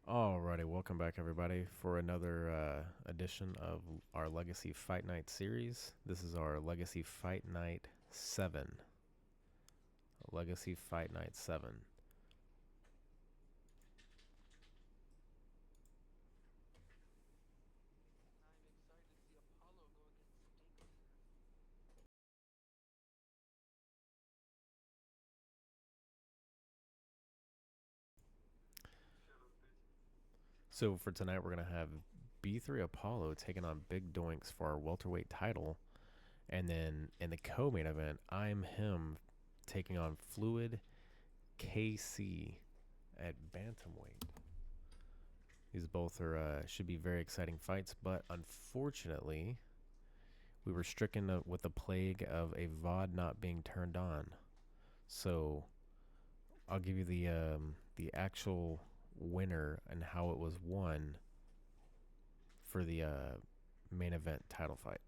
Alrighty, welcome back everybody for another edition of our Legacy Fight Night series. This is our Legacy Fight Night 7. Legacy Fight Night 7. So for tonight we're going to have B3 Apollo taking on BigDoinks for our welterweight title. And then in the co-main event, I'm him taking on Fluid KC at bantamweight. These both are should be very exciting fights, but unfortunately, we were stricken with the plague of a VOD not being turned on. So I'll give you the actual winner and how it was won for the main event title fight.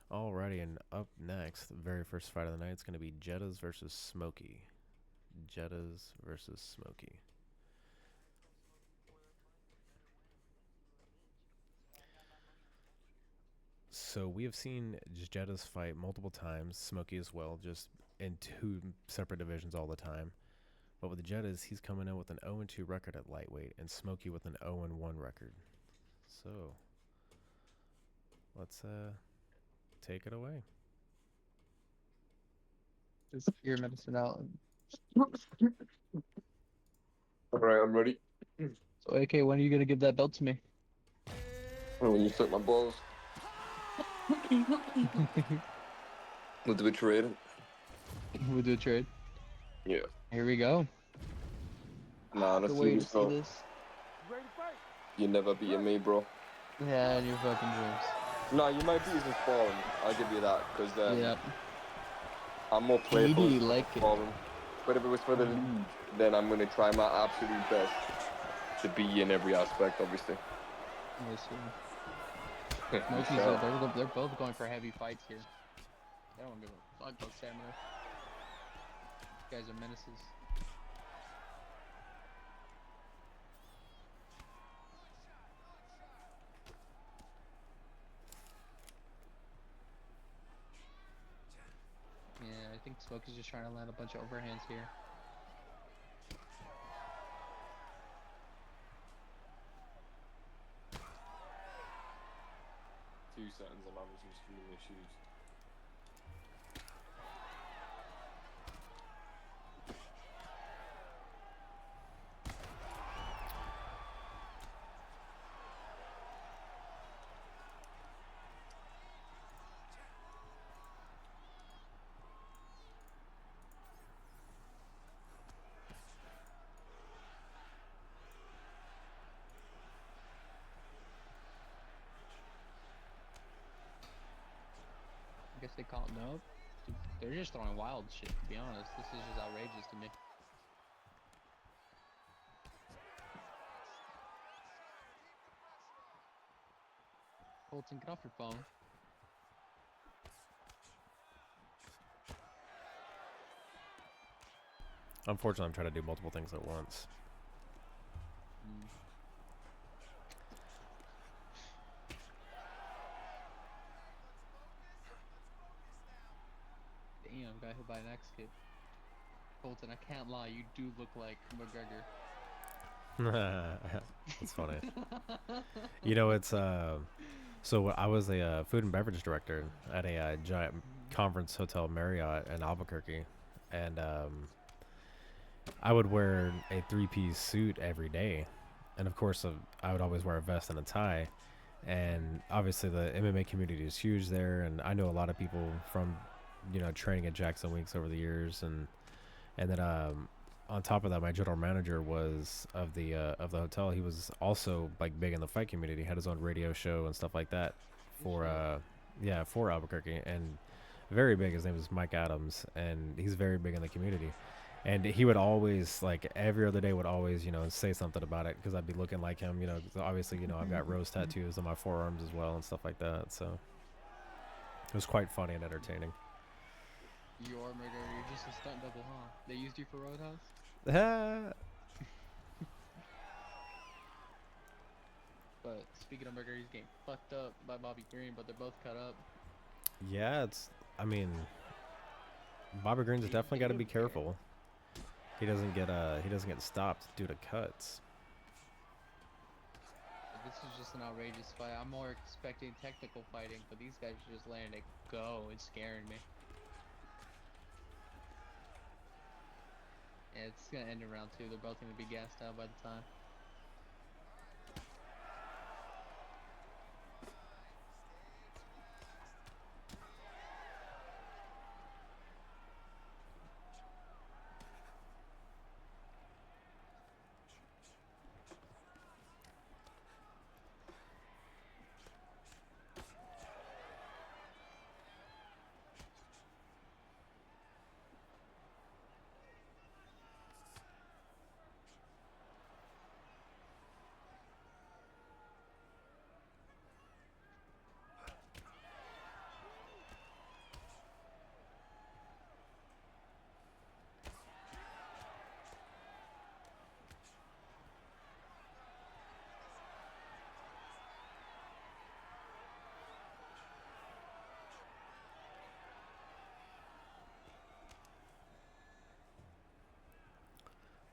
Alrighty, and up next, the very first fight of the night, it's going to be JJetas versus Smokey. JJetas versus Smokey. So we have seen JJetas fight multiple times, Smokey as well, just in two separate divisions all the time. But with the Jetas, he's coming in with an 0-2 record at lightweight, and Smokey with an 0-1 record. So let's take it away. Just your medicine out. All right, I'm ready. So, AK, when are you gonna give that belt to me? When you suck my balls, we'll do a trade. We'll do a trade. Yeah. Here we go. Nah, The let's way do to this, see bro. this. You never beating me, bro. Yeah, in your fucking dreams. Nah, you might beat us in spawn. I'll give you that, because Yep. I'm more playful KD in like it. spawn. But if it was for the league, then I'm going to try my absolute best to be in every aspect, obviously. Yes, sir. Smokey's, they're both going for heavy fights here. They don't give a fuck about stamina. These guys are menaces. Yeah, I think Smokey's just trying to land a bunch of overhands here. Two seconds, I'm having some screen issues. I guess they call it no. They're just throwing wild shit, to be honest. This is just outrageous to me. Colton, get off your phone. Unfortunately, I'm trying to do multiple things at once. Damn, got hit by an X kid. Colton, I can't lie, you do look like McGregor. That's funny. You know, it's so I was a food and beverage director at a giant conference hotel Marriott in Albuquerque, and I would wear a three-piece suit every day, and of course I would always wear a vest and a tie. And obviously the MMA community is huge there, and I know a lot of people from training at Jackson Weeks over the years, and then on top of that, my general manager was of the hotel. He was also like big in the fight community. He had his own radio show and stuff like that for Shit. yeah, for Albuquerque, and very big. His name is Mike Adams, and he's very big in the community. And he would always, like, every other day would always, say something about it because I'd be looking like him, 'cause obviously, I've got rose tattoos on my forearms as well and stuff like that. So it was quite funny and entertaining. You're murder. You're just a stunt double, huh? They used you for Roadhouse? But speaking of murder, he's getting fucked up by Bobby Green, but they're both cut up. Yeah, I mean, Bobby Green's He definitely got to be wouldn't care. careful. He doesn't get stopped due to cuts. But this is just an outrageous fight. I'm more expecting technical fighting, but these guys are just letting it go. It's scaring me. Yeah, it's gonna end in round 2. They're both gonna be gassed out by the time.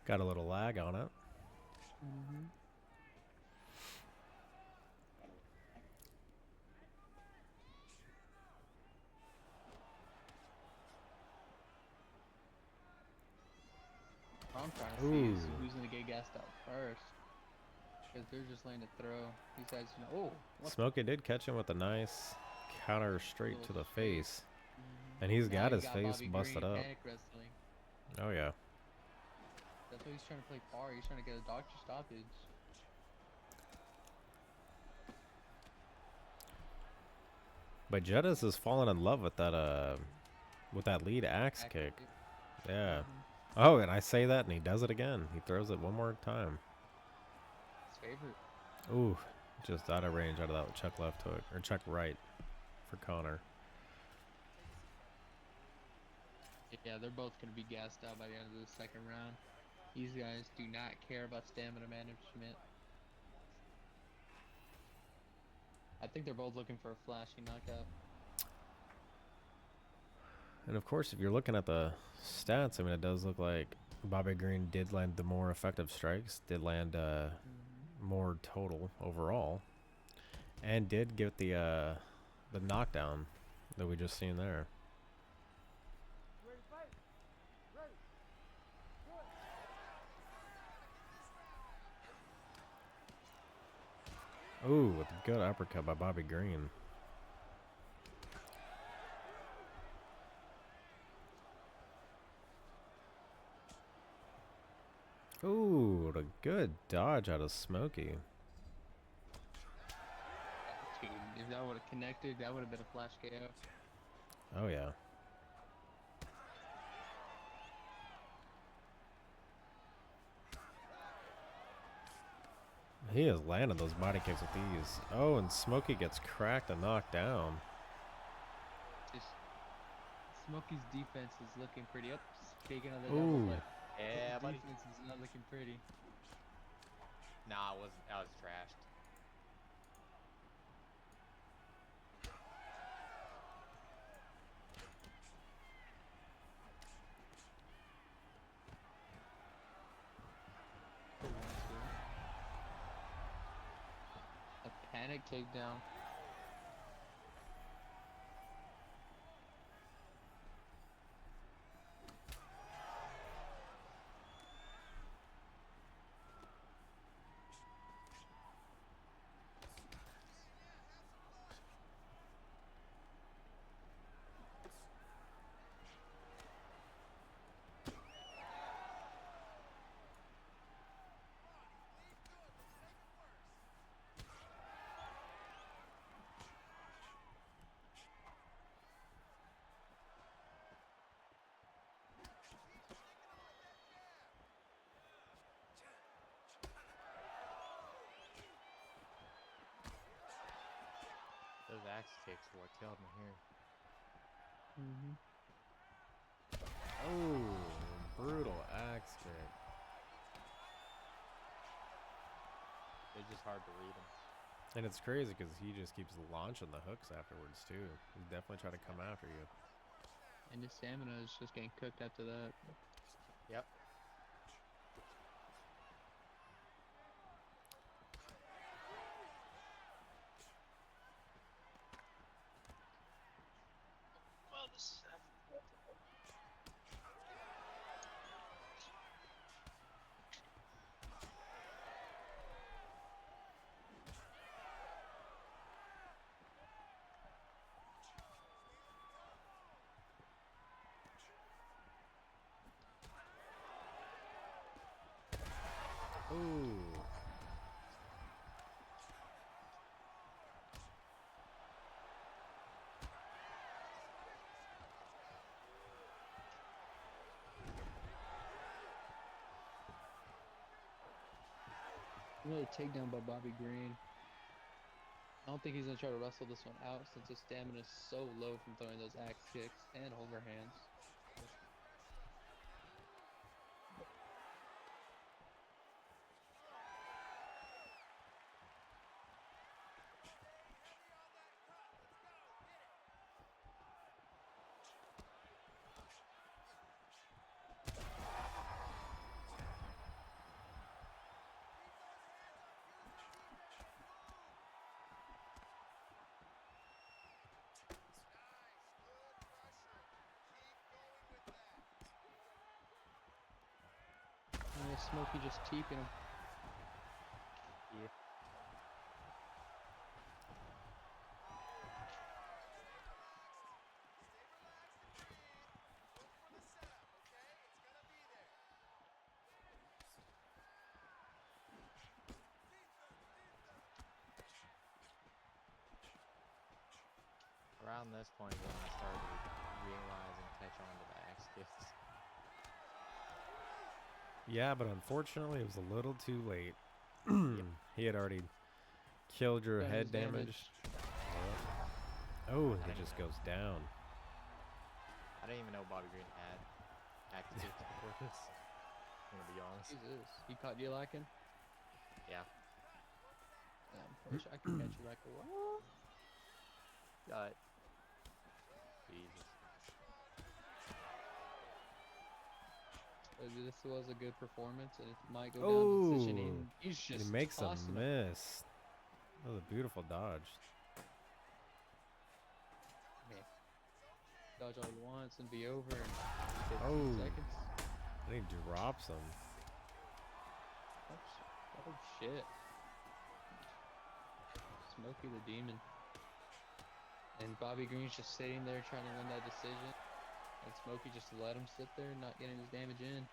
Got a little lag on it. Mm-hmm. All I'm trying to see is Ooh. who's gonna get gassed out first. Because they're just letting it throw. These guys, oh, what Smokey did catch him with a nice counter straight little to the straight. face. And he's Now got he his got face Bobby busted Green up. panic wrestling. Oh, yeah. That's what he's trying to play far. He's trying to get a doctor stoppage. But Jetas has fallen in love with that lead axe kick. Yeah. Oh, and I say that, and he does it again. He throws it one more time. His favorite. Ooh, just out of range out of that chuck left hook, or chuck right for Connor. Yeah, they're both going to be gassed out by the end of the second round. These guys do not care about stamina management. I think they're both looking for a flashy knockout. And of course, if you're looking at the stats, I mean, it does look like Bobby Green did land the more effective strikes, did land more total overall, and did get the knockdown that we just seen there. Ooh, with a good uppercut by Bobby Green. Ooh, what a good dodge out of Smokey. Dude, if that would have connected, that would have been a flash KO. Oh, yeah. He is landing those body kicks with ease. Oh, and Smokey gets cracked and knocked down. Just Smokey's defense is looking pretty up. Speaking of the Ooh. double, but Yeah, his buddy. defense is not looking pretty. Nah, I was trashed. A panic takedown. axe kicks are what killed me here. Mm-hmm. Oh, brutal axe kick. They're just hard to read them. And it's crazy because he just keeps launching the hooks afterwards too. He's definitely trying to come after you. And his stamina is just getting cooked after that. Yep. Ooh. Another takedown by Bobby Green. I don't think he's gonna try to wrestle this one out since his stamina is so low from throwing those axe kicks and overhands. And Smokey just teeping him. Yeah. Around this point is when I started to realize and catch on to the axe kicks. Yeah, but unfortunately it was a little too late. He had already killed your Done head his damage. Yep. Oh, he just goes down. I didn't even know Bobby Green had axe kicks before this. I'm gonna be honest. Jesus. He caught you lacking? Yeah. Yeah, I wish I could catch you like a what? Jesus. This was a good performance, and it might go down to decision. Oh, He's he just makes a tossing him. miss. That was a beautiful dodge. Yeah. Dodge all you want, and be over in 15 Oh. seconds. And he drops him. Oh shit. Smokey the Demon. And Bobby Green's just sitting there trying to win that decision. And Smokey just let him sit there, not getting his damage in.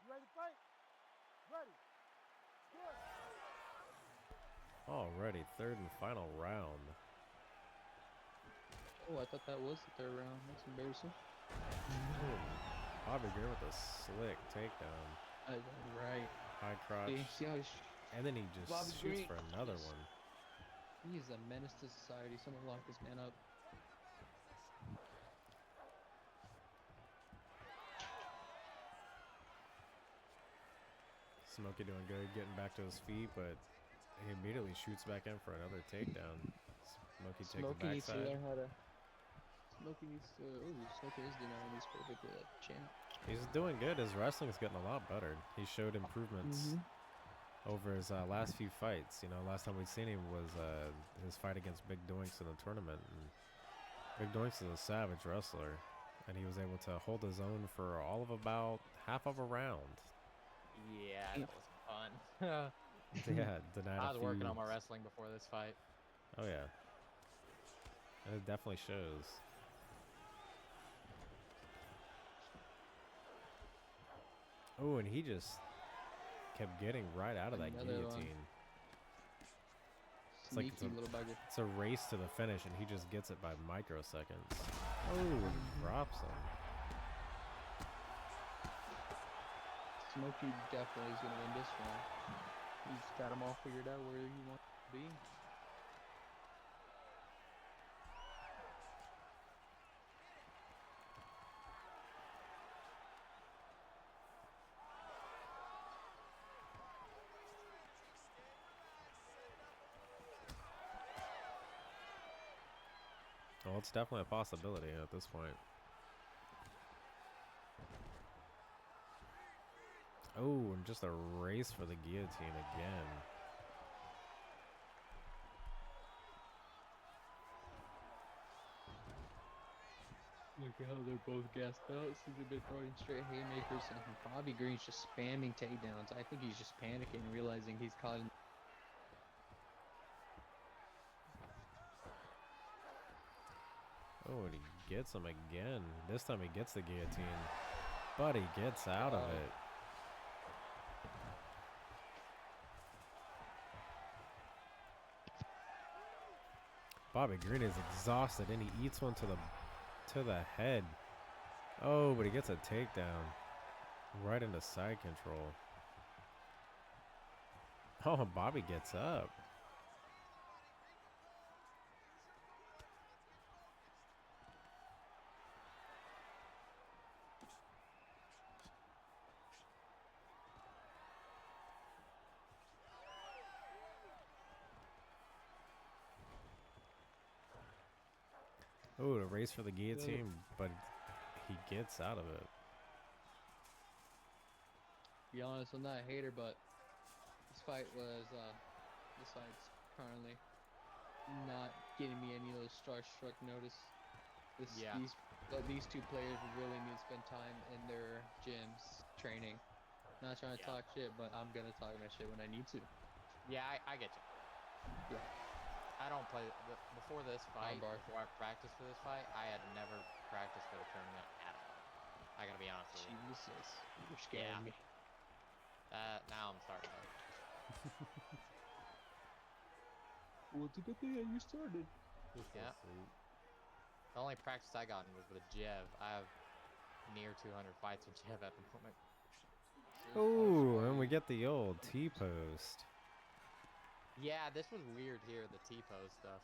Ready to fight? Ready. Good. Alrighty, third and final round. Oh, I thought that was the third round. That's embarrassing. Oh, Bobby Green with a slick takedown. Right. High crotch. See how he's... And then he just Bobby shoots Green. for another one. He is a menace to society. Someone lock this man up. Smokey doing good, getting back to his feet, but he immediately shoots back in for another takedown. Smokey takes Smokey the needs to backside. learn how to... Smokey needs to... Oh, Smokey is doing all these perfectly like champ. He's doing good. His wrestling's getting a lot better. He showed improvements over his last few fights. You know, last time we'd seen him was his fight against BigDoinks in the tournament. And BigDoinks is a savage wrestler, and he was able to hold his own for all of about half of a round. Yeah, that was fun. Yeah, denied I a was few. working on my wrestling before this fight. Oh yeah. It definitely shows. Oh, and he just kept getting right out of that Another one. guillotine. It's like Sneaky little bugger. it's a race to the finish, and he just gets it by microseconds. Oh, and drops him. Smokey definitely is going to win this round. He's got them all figured out where he wants to be. Well, it's definitely a possibility at this point. Oh, and just a race for the guillotine again. Look at how they're both gassed out since they've been throwing straight haymakers, and Bobby Green's just spamming takedowns. I think he's just panicking, realizing he's caught in. Oh, and he gets him again. This time he gets the guillotine, but he gets out of it. Bobby Green is exhausted, and he eats one to the head. Oh, but he gets a takedown right into side control. Oh, Bobby gets up. Oh, a race for the guillotine, but he gets out of it. To be honest, I'm not a hater, but this fight's currently not getting me any of those starstruck notice. These two players really need to spend time in their gyms training. Not trying to talk shit, but I'm gonna talk my shit when I need to. Yeah, I get you. Yeah. I don't play before this fight. Armbar. Before I practiced for this fight, I had never practiced for the tournament at all. I gotta be honest with you. Jesus, you're scaring me. Now I'm starting to. Well, it's a good thing that you started. Yeah. The only practice I gotten was with Jev. I have near 200 fights with Jev at the moment. Oh, and we get the old T-post. Yeah, this was weird here, the T-pose stuff.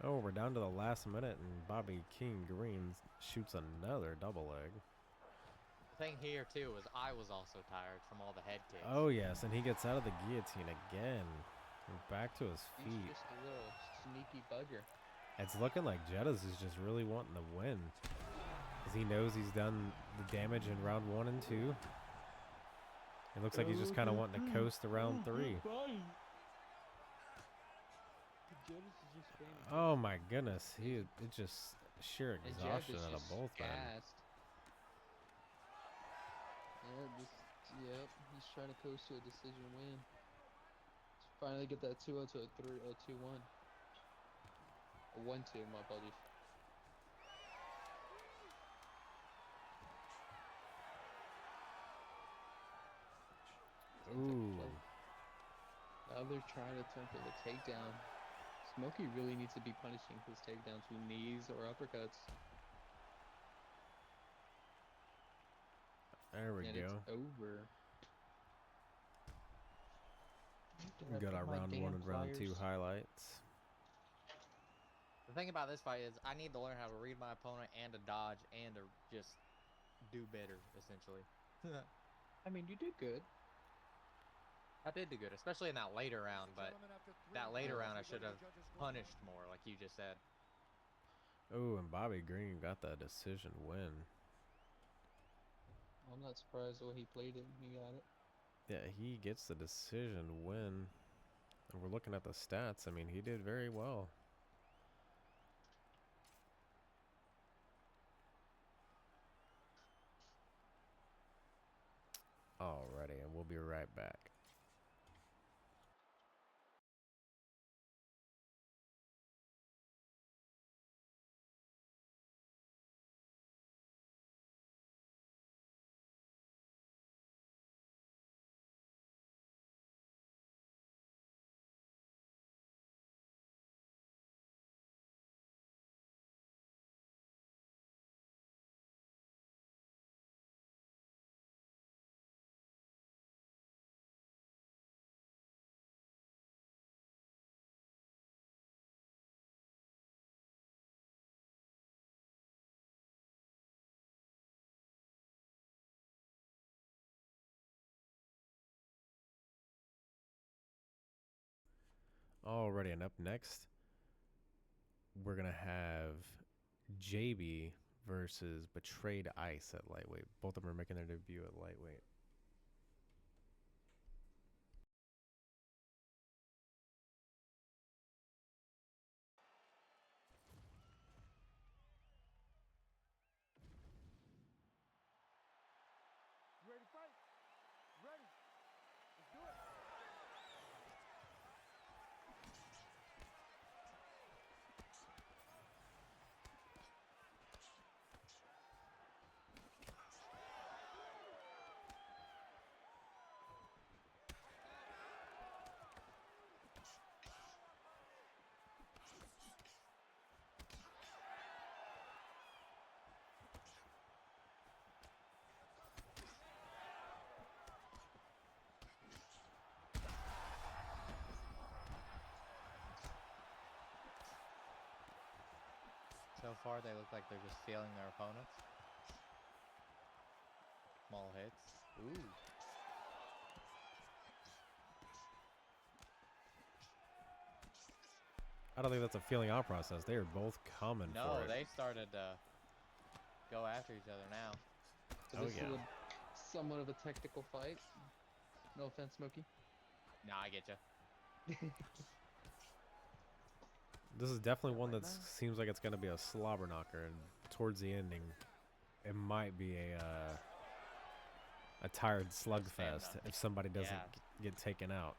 Oh, we're down to the last minute, and Bobby King Green shoots another double leg. The thing here, too, is I was also tired from all the head kicks. Oh, yes, and he gets out of the guillotine again. And back to his feet. He's just a little sneaky bugger. It's looking like Jetas is just really wanting to win. Because he knows he's done the damage in round 1 and 2. It looks like he's just kind of wanting to coast to round 3. Oh my goodness, it's just sheer exhaustion out of both men. Yep, he's trying to coast to a decision win. Finally get that 2-0 to a 2-1. A 1-2, my apologies. Ooh. Now they're trying to turn for the takedown. Smokey really needs to be punishing his takedowns with knees or uppercuts. There we And go. it's over. We got our round 1 and round 2 highlights. The thing about this fight is I need to learn how to read my opponent and to dodge and to just do better, essentially. I mean, you did good. I did do good, especially in that later round, but that later round I should have punished more, like you just said. Oh, and Bobby Green got that decision win. I'm not surprised the way he played it. He got it. Yeah, he gets the decision win. And we're looking at the stats. I mean, he did very well. Alrighty, and we'll be right back. Alrighty, and up next, we're going to have JB versus Betrayed Ice at lightweight. Both of them are making their debut at lightweight. You ready to fight? Ready. Let's do it. So far, they look like they're just feeling their opponents. Small hits. Ooh. I don't think that's a feeling out process. They are both coming No, for it. they started to go after each other now. So Oh, this yeah. is somewhat of a technical fight. No offense, Smokey. Nah, I get you. This is definitely one Right that now. seems like it's going to be a slobber knocker, and towards the ending, it might be a tired slugfest stamina. if somebody doesn't Yeah. get taken out.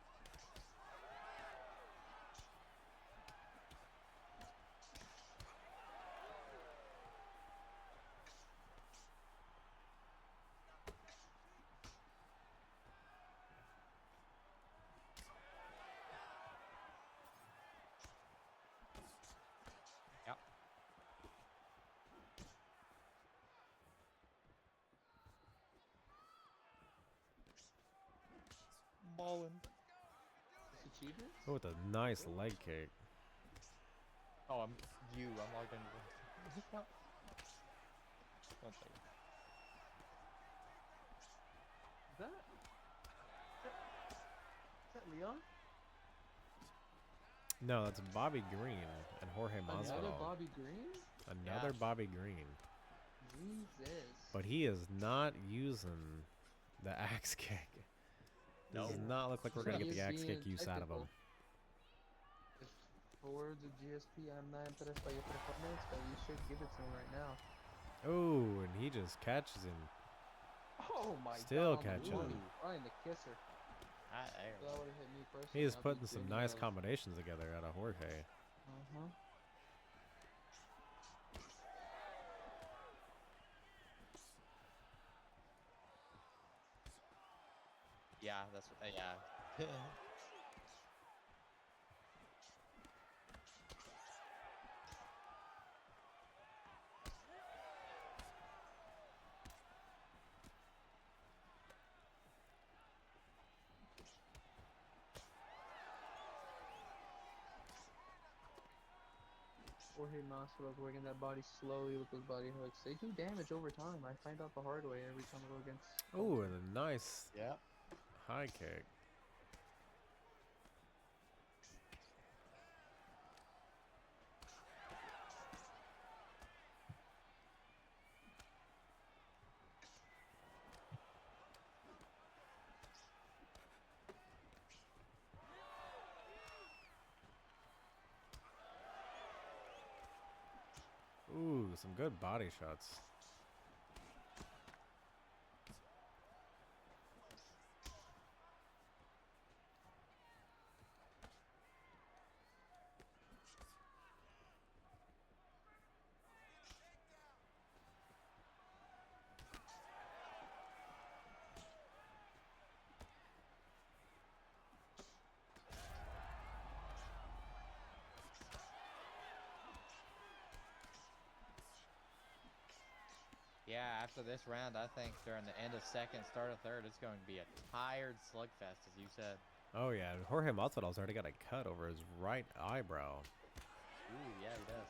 Yep. Ballin'. Is it cheater? Oh, with a nice leg kick. Oh, I'm logged into the... One second. Is that Leon? No, that's Bobby Green and Jorge Another Masvidal. Bobby Green? Another Yeah. Bobby Green. Jesus. But he is not using the axe kick. No. Does not look like we're going to He get the is axe kick being use out of him. technical. If for words of GSP, I'm not impressed by your performance, but you should give it to him right now. Oh, and he just catches him. Oh my Still god. on the catching booty, him. Trying to kiss her. Ah, there If we that go. would have hit me personally. He is I'd be putting some dreaming nice of- combinations together out of Jorge. Uh-huh. Yeah, that's what. Yeah. Jorge Masvidal's working that body slowly with those body hooks. They do damage over time. I find out the hard way every time I go against. Oh, Welter. and a nice Yep. high kick. Ooh, some good body shots. Yeah, after this round, I think during the end of second, start of third, it's going to be a tired slugfest, as you said. Oh yeah, Jorge Masvidal's already got a cut over his right eyebrow. Ooh, yeah, he does.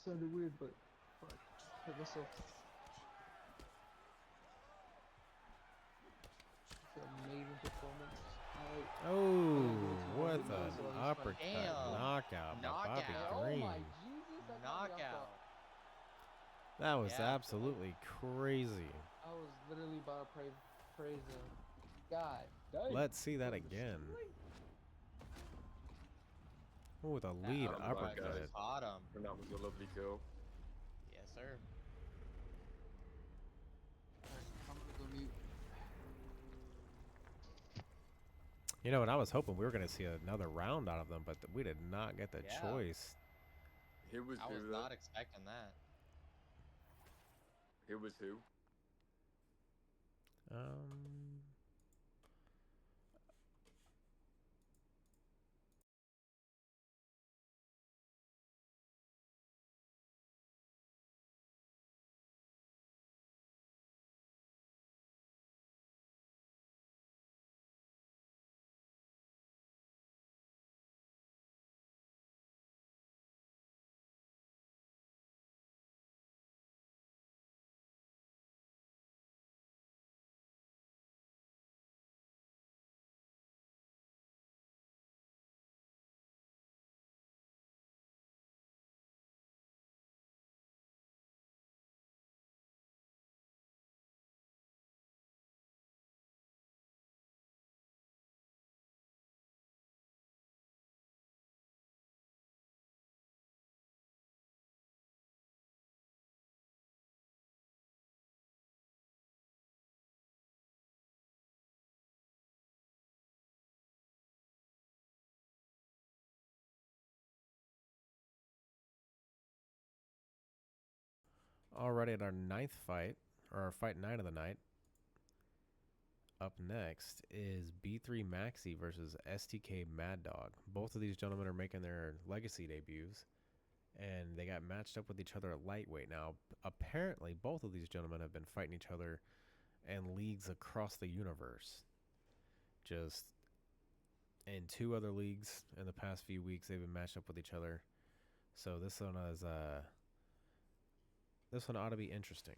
Sounded weird, but fuck. Hurt myself. It's an amazing performance. Oh, Way what too long. an So uppercut Damn. knockout by Bobby Knockout. Oh Green. my Jesus! That caught me off Knockout. That was Yeah. absolutely crazy. I was literally about to praise him. God dang. Let's see that From the again. ceiling? Oh, with a That lead uppercut uppercut. just caught him. And that was a lovely kill. Yes, sir. Alright, I'm gonna go mute. You know, and I was hoping we were going to see another round out of them, but we did not get the Yeah. choice. Who was I was who? not expecting that. Who was who? Um, already at our ninth fight, or our fight 9 of the night. Up next is B3 Maxy versus STK MADdog. Both of these gentlemen are making their legacy debuts, and they got matched up with each other at lightweight. Now, apparently, both of these gentlemen have been fighting each other in leagues across the universe. Just in 2 other leagues in the past few weeks, they've been matched up with each other. So this one ought to be interesting.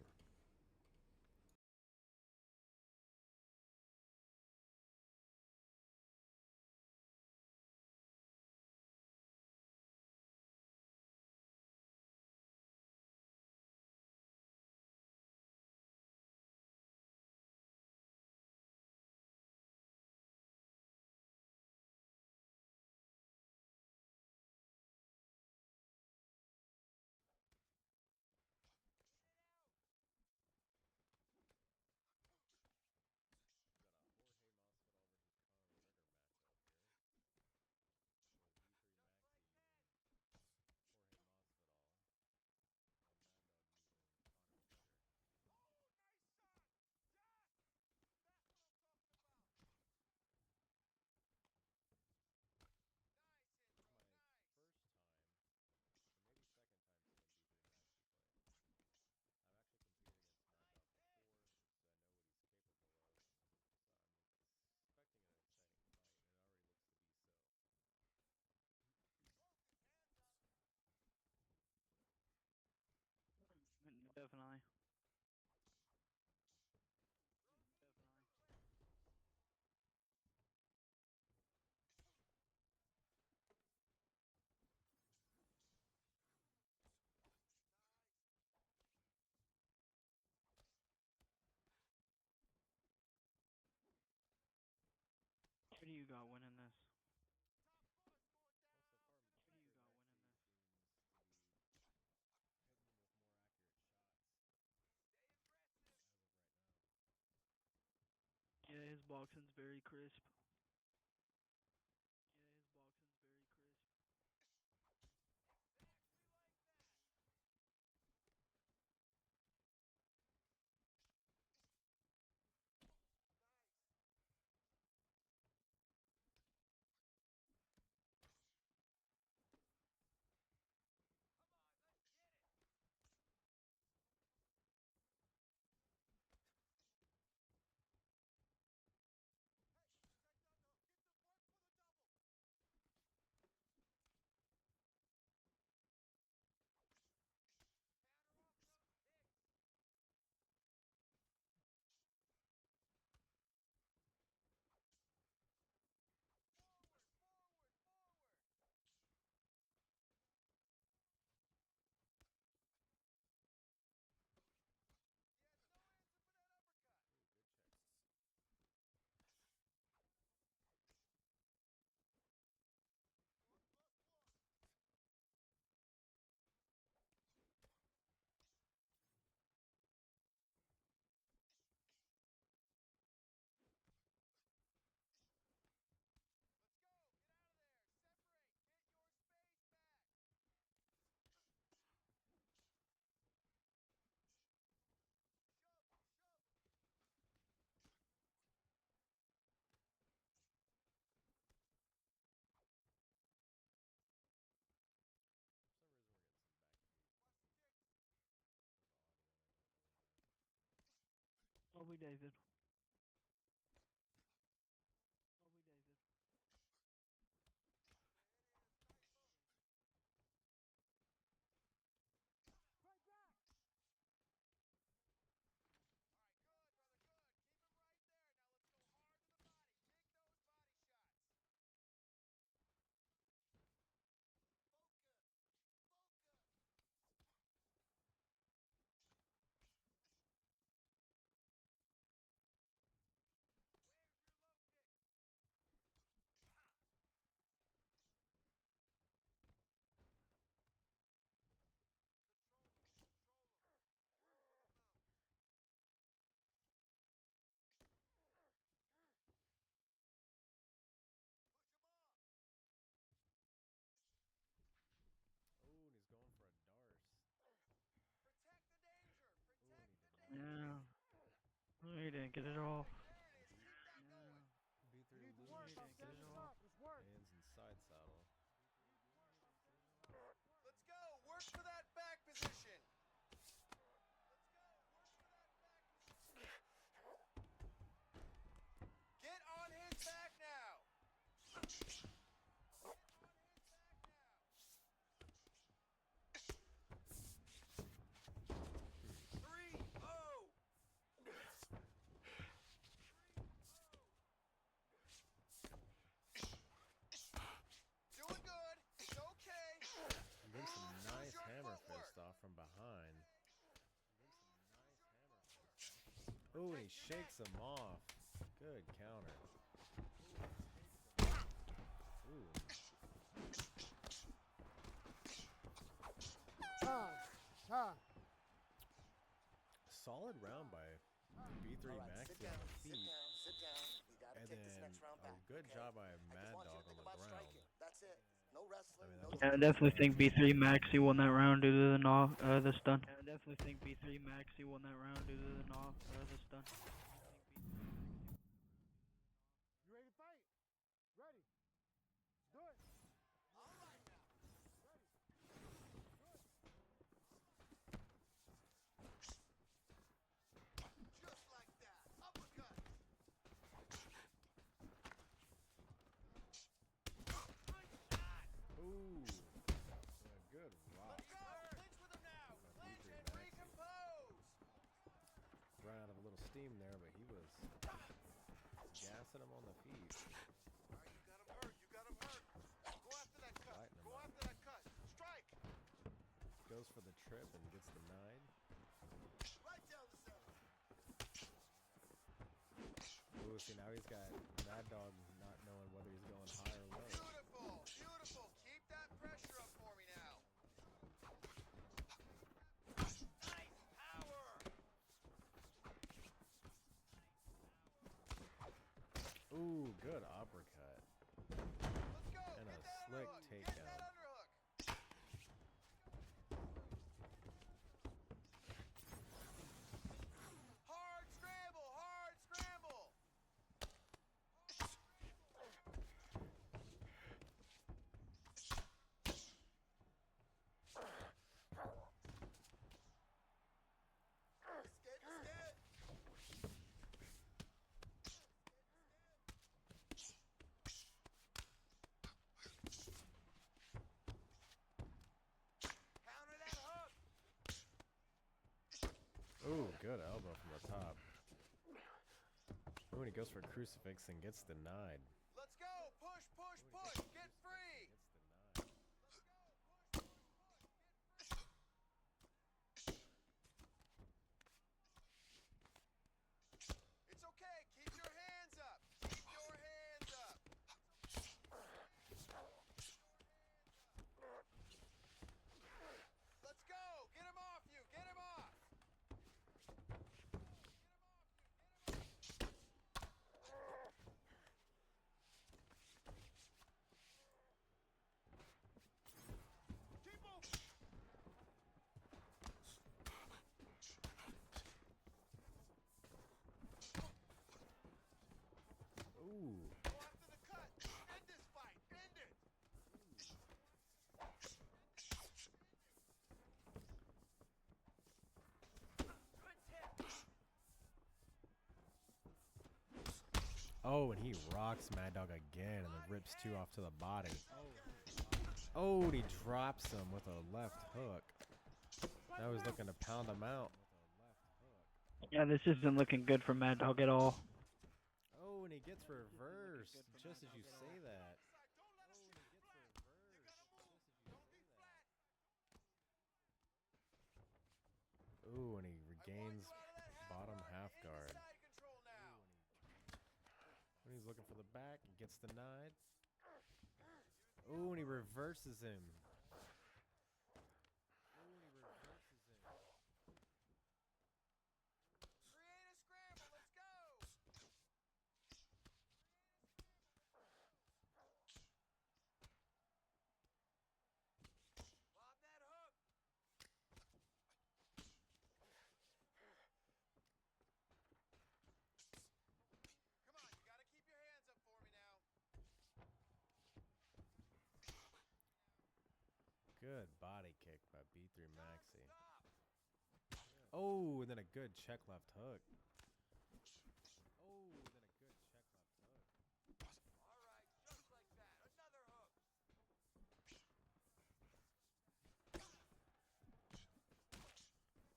Definitely. Who do you got winning this? Yeah, his boxing's very crisp. me David. Call me David. Right back. All right, good, brother, good. Keep him right there. Now let's go hard to the body. Dig those body shots. Focus. Focus. Where's your low kick? Control them. Control them. Work the momentum. Push him off. Oh, and he's going for a Darce. Protect the danger. Ooh, and Protect he the did not danger. Yeah. Oh, he didn't get it off. There it is. Keep that going. B3 You need to losing work. his I'm setting this position. up. It's work. Hands inside saddle. You need to work. I'm setting this up. It's work. Let's go. Work for that back position. Let's go. Work for that back position. Get on his back now. Get on his back now. 3-0. 3-0. Doing good. It's okay. And then some Use nice your hammer footwork. fist off from behind. Oh, and he shakes him off. Good counter. Ooh. Time. Solid round by B3 Maxy on the feet. Sit down. We gotta And take this then next round a back. good okay? job by I just Mad want you to Dog on think the about ground. striking. That's it. No wrestling. I mean, no that was Yeah, I good definitely think stuff. B3 Maxy won that round due to the knock, the stun. Yeah, I definitely think B3 Maxy won that round due to the knock, the stun. You ready to fight? Ready. Do it. All right now. Ready. Do it. Just like that. Uppercut. Ooh. Yeah, good rock. Let's go. Clinch with him now. By Clinch B3 and Maxy. recompose. Ran out of a little steam there, but he was gassing him on the feet. All right, you got him hurt. You got him hurt. Go after that cut. Lighten him Go up. after that cut. Strike. Goes for the trip and gets denied. Right down the center. Ooh, see, now he's got Mad Dog not knowing whether he's going high or low. Beautiful. Beautiful. Keep that pressure up for me now. Nice power. Ooh, good uppercut. Let's go. And Get a that slick underhook. Get takedown. that underhook. Hard scramble. Hard scramble. Escape, escape. Counter that hook. Ooh, good elbow from the top. Ooh, and he goes for a crucifix and gets denied. Let's go. Push, push, push. Get free. Gets denied. Let's go. Push, push, push. Get free. It's okay. Keep your hands up. Keep your hands up. Let's go. Get him off you. Get him off. Oh, and he rocks Mad Dog again and then rips 2 off to the body. Oh, and he drops him with a left hook. Now he's looking to pound him out. Yeah, this isn't looking good for Mad Dog at all. Oh, and he gets reversed just as you say that. Ooh, and he regains bottom half guard. When he's looking for the back, he gets denied. Ooh, and he reverses him. Create a scramble. Let's go. Lob that hook. Come on, you gotta keep your hands up for me now. Good body kick by B3 Maxy. Oh, and then a good check left hook. Oh, and then a good check left hook. All right, just like that. Another hook.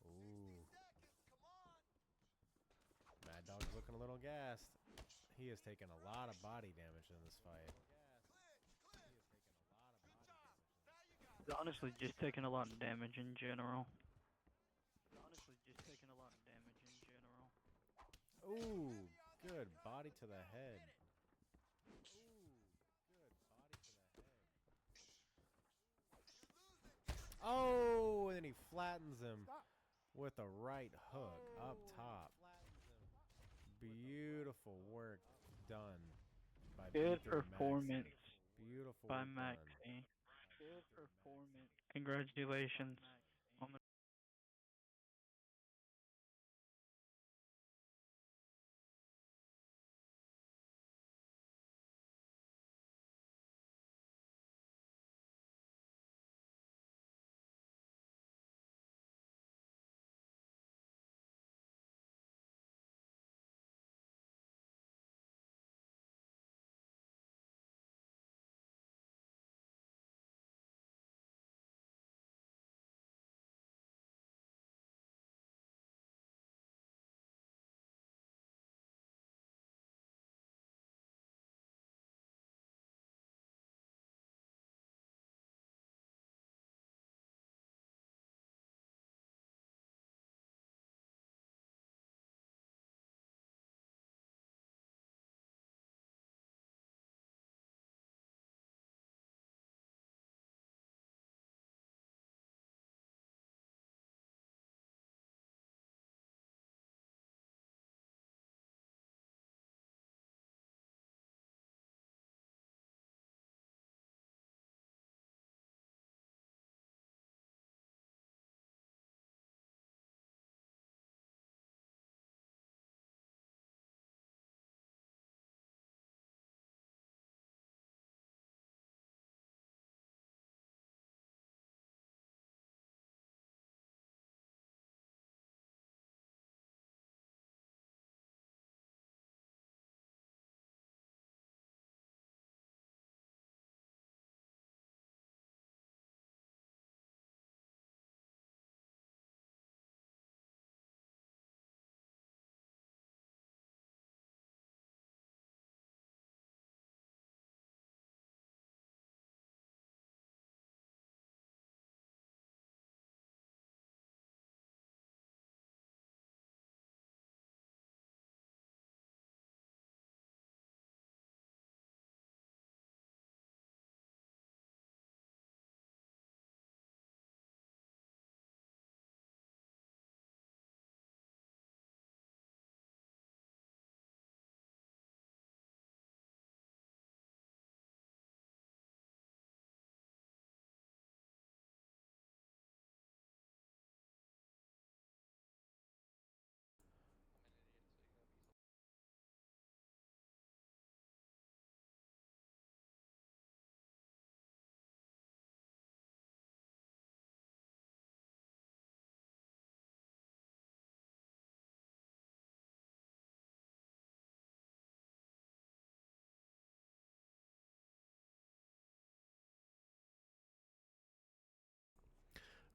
Ooh, 60 seconds. Come on. Mad Dog's looking a little gassed. He has taken a lot of body damage in this fight. He's honestly just taking a lot of damage in general. Ooh, good body to the head. Oh, and then he flattens him with a right hook up top. Beautiful work done by Good B3 performance Maxy. Beautiful by work done. Maxy. Good performance. Congratulations on the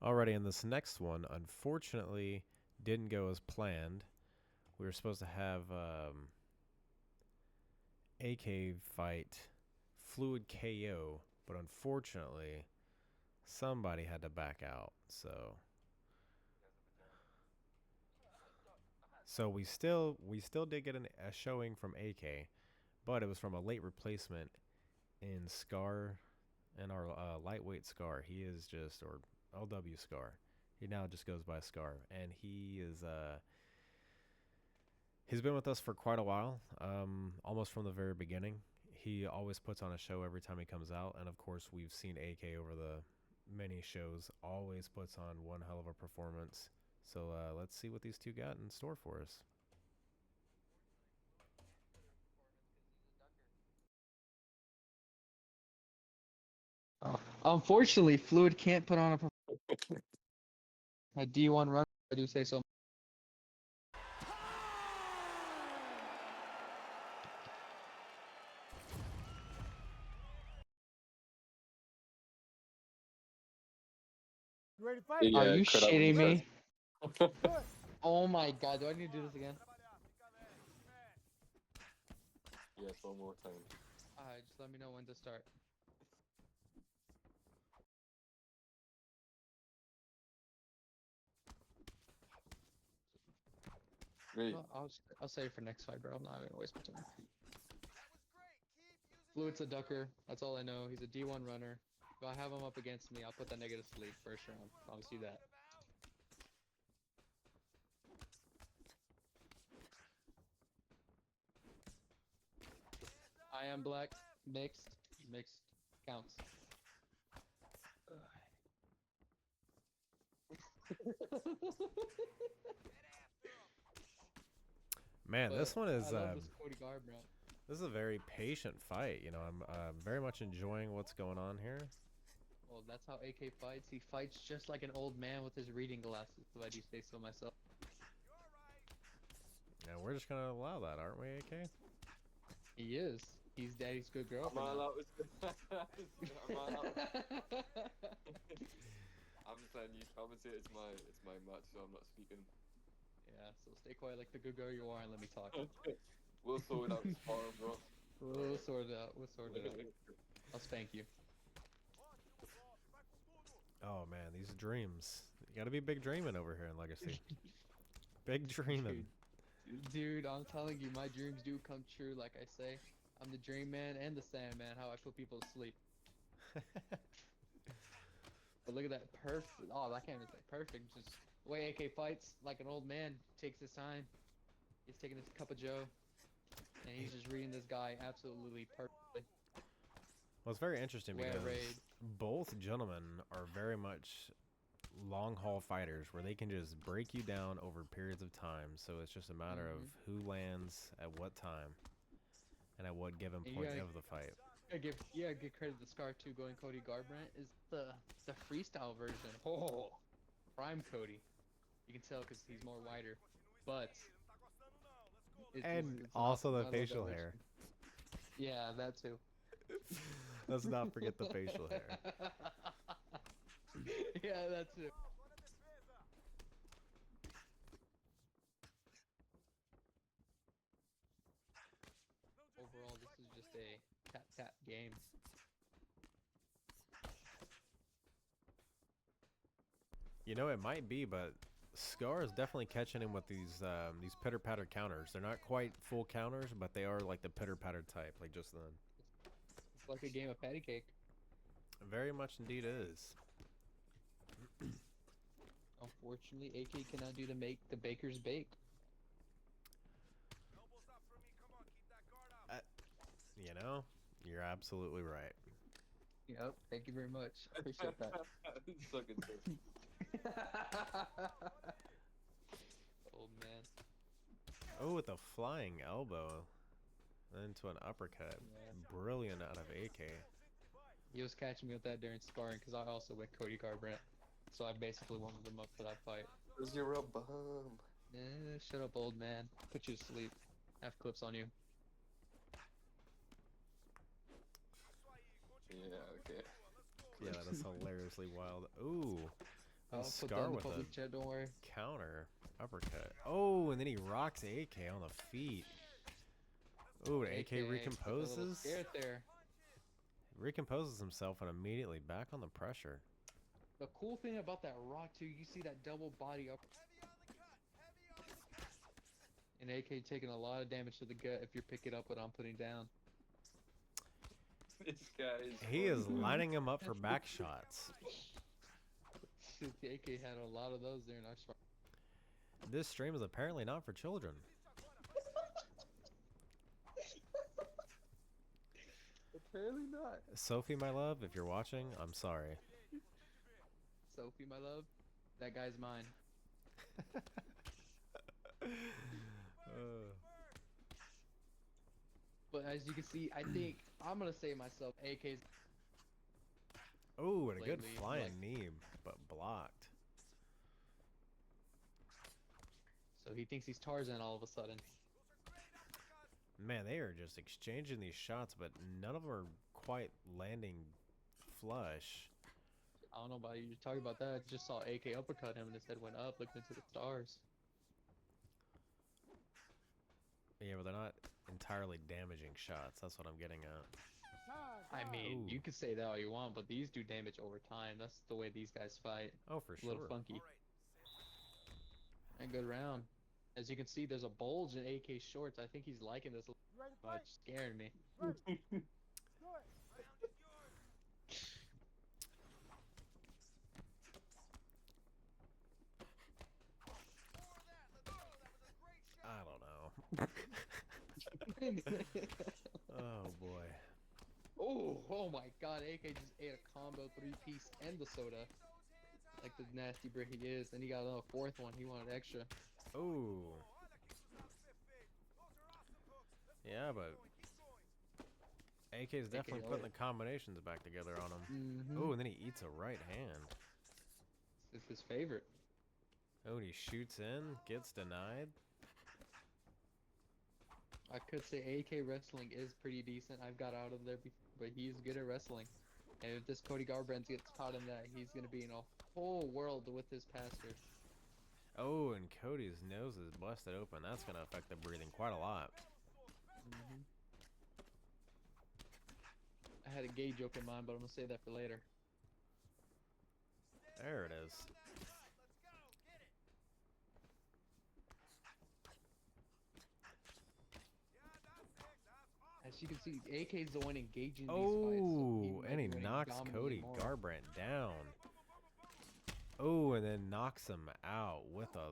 Alrighty, in this next one, unfortunately, didn't go as planned. We were supposed to have AK fight Fluid KO, but unfortunately, somebody had to back out. So we still did get a showing from AK, but it was from a late replacement in Scar, and our lightweight Scar. He is just, or LW Scar. He now just goes by Scar, and he's been with us for quite a while, almost from the very beginning. He always puts on a show every time he comes out, and of course we've seen AK over the many shows, always puts on one hell of a performance. So let's see what these two got in store for us. Unfortunately, Fluid can't put on a D1 run. I do say so. Yeah, Are you cut out shitting when me? Oh my god, do I need to do this again? Yes, one more time. Alright, just let me know when to start. Wait, I'll save it for next fight, bro. I'm not gonna waste my time. Fluid's a ducker. That's all I know. He's a D1 runner. If I have him up against me, I'll put that nigga to sleep first round. Promise you that. I am black. Mixed. Mixed. Counts. Man, But this one is I love this Cody Garbrandt. this is a very patient fight. You know, I'm very much enjoying what's going on here. Well, that's how AK fights. He fights just like an old man with his reading glasses, if I do say so myself. And we're just gonna allow that, aren't we, AK? He is. He's daddy's good girl. I'm not allowed to. I'm just letting you commentate. It's my match, so I'm not speaking. Yeah, so stay quiet like the good girl you are and let me talk. We'll sort it out tomorrow, bro. We'll sort it out. We'll sort it out. I'll spank you. Oh man, these dreams. You gotta be big dreaming over here in Legacy. Big dreaming. Dude, I'm telling you, my dreams do come true. Like I say, I'm the dream man and the sandman. How I put people to sleep. But look at that perfect. Oh, I can't even say perfect. Just the way AK fights like an old man. Takes his time. He's taking his cup of joe, and he's just reading this guy absolutely perfectly. Well, it's very interesting Where because raid. both gentlemen are very much long haul fighters where they can just break you down over periods of time. So it's just a matter of who lands at what time and at what given And point of the fight. give credit to Scar too. Going Cody Garbrandt is the freestyle version. Oh, prime Cody. You can tell because he's more wider, but And it's also awesome. the I love that facial version. hair. Yeah, that too. Let's not forget the facial hair. Yeah, that too. Overall, this is just a tap game. You know, it might be, but Scar is definitely catching him with these pitter patter counters. They're not quite full counters, but they are like the pitter patter type, like just then. It's like a game of patty cake. Very much indeed is. Unfortunately, AK cannot do the baker's bake. You know, you're absolutely right. Yep. Thank you very much. Appreciate that. Sucking dick. Old man. Oh, with a flying elbow into an uppercut. Yeah. Brilliant out of AK. He was catching me with that during sparring because I also went Cody Garbrandt. So I basically warmed him up for that fight. Cause you're a bum. Shut up, old man. Put you to sleep. Have clips on you. Yeah, okay. Yeah, that is hilariously wild. Ooh, I'll And put that Scar in the with a public chat, don't worry. counter uppercut. Oh, and then he rocks AK on the feet. Oh, AK took a little recomposes. scared there. Recomposes himself and immediately back on the pressure. The cool thing about that rock too, you see that double body up, and AK taking a lot of damage to the gut if you pick it up what I'm putting down. This guy is. He is lining him up for back shots. The AK had a lot of those there in our spot. This stream is apparently not for children. Apparently not. Sophie, my love, if you're watching, I'm sorry. Sophie, my love, that guy's mine. But as you can see, I think I'm gonna say myself, AK's. Oh, and a good Lately, flying like- knee, but blocked. So he thinks he's Tarzan all of a sudden. Man, they are just exchanging these shots, but none of them are quite landing flush. I don't know about you talking about that. I just saw AK uppercut him and his head went up, looked into the stars. Yeah, but they're not entirely damaging shots. That's what I'm getting at. I mean, Ooh. you could say that all you want, but these do damage over time. That's the way these guys fight. Oh, for A sure. little funky. And good round. As you can see, there's a bulge in AK's shorts. I think he's liking this much, scaring me. I don't know. Oh boy. Oh my god, AK just ate a combo 3-piece and the soda. Like the nasty brick he is. Then he got another fourth one. He wanted extra. Oh. Yeah, but AK's definitely putting the combinations back together on him. Mm-hmm. Oh, and then he eats a right hand. It's his favorite. Oh, and he shoots in, gets denied. I could say AK wrestling is pretty decent. I've got out of there before, but he's good at wrestling. And if this Cody Garbrandt gets caught in that, he's going to be in a whole world with his passer. Oh, and Cody's nose is busted open. That's going to affect the breathing quite a lot. Mm-hmm. I had a gay joke in mind, but I'm going to save that for later. There it is. As you can see, AK's the one engaging these fights. Oh, So and he might be knocks dominate Cody more. Garbrandt down. Oh, and then knocks him out with a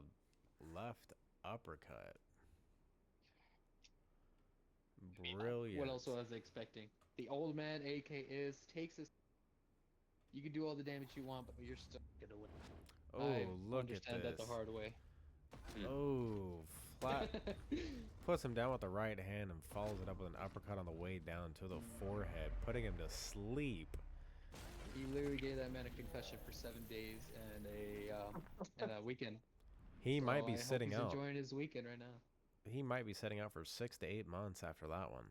left uppercut. Brilliant. What else was I expecting? The old man AK takes his. You can do all the damage you want, but you're still gonna win. Oh, I look at understand this. that the hard way. Oh, flat. Puts him down with the right hand and follows it up with an uppercut on the way down to the forehead, putting him to sleep. He literally gave that man a concussion for 7 days and a weekend. He might be I hope sitting he's out. enjoying his weekend right now. He might be sitting out for 6 to 8 months after that one.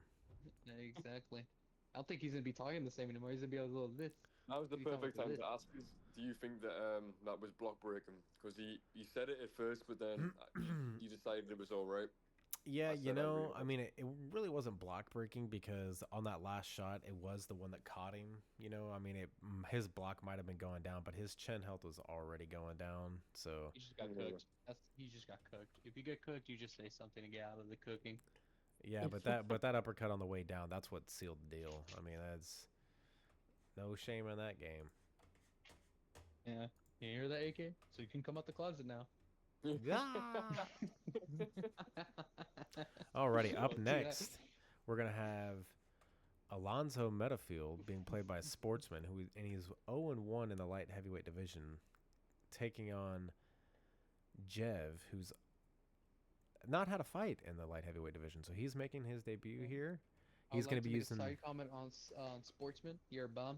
Yeah, exactly. I don't think he's gonna be talking the same anymore. He's gonna be a little this. That was the He's talking perfect like time this. to ask is, do you think that that was block breaking? Because he said it at first, but then you decided it was all right. Yeah, I you said I know, agree I with mean, it really wasn't block breaking because on that last shot, it was the one that caught him. You know, I mean, his block might have been going down, but his chin health was already going down. So He just got Yeah. cooked. He just got cooked. If you get cooked, you just say something to get out of the cooking. yeah, but that uppercut on the way down, that's what sealed the deal. I mean, that's no shame in that game. Yeah. You hear that, AK? So you can come out the closet now. Alrighty, up See that? next, we're gonna have Alonzo Metafield being played by Sportsman, and he's 0-1 in the light heavyweight division, taking on Jev, who's not had a fight in the light heavyweight division, so he's making his debut here. He's I'd gonna like be to make using. a side comment on Sportsman. You're a bum.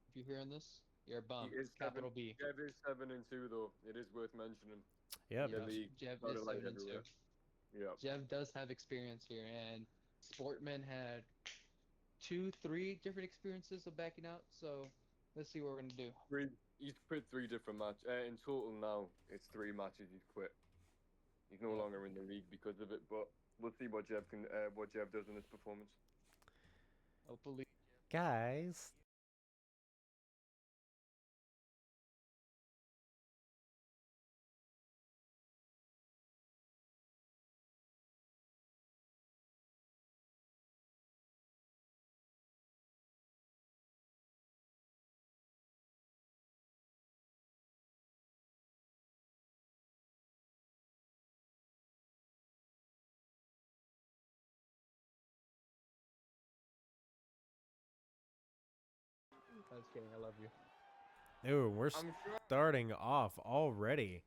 If you're hearing this, you're a bum. He is Capital B. Jev is 7-2 though. It is worth mentioning. Yep. Yeah, Yes, league, Jev not is a light 7-2. heavyweight. Yeah. Jev does have experience here, and Sportman had 2-3 different experiences of backing out. So Let's see what we're gonna do. He's quit 3 different matches. In total now, it's 3 matches he's quit. He's no longer in the league because of it, but we'll see what Jev does in this performance. Hopefully. Guys. I was kidding. I love you. Ooh, we're I'm sure. starting off already.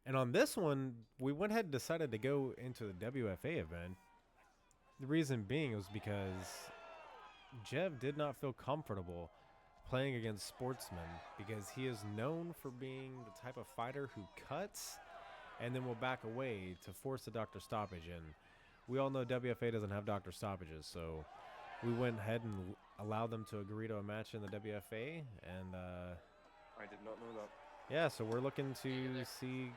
And on this one, we went ahead and decided to go into the WFA event. The reason being was because Jev did not feel comfortable playing against Sportsman because he is known for being the type of fighter who cuts and then will back away to force the doctor stoppage. And we all know WFA doesn't have doctor stoppages, so we went ahead and allowed them to agree to a match in the WFA. And I did not know that. yeah, so we're looking to see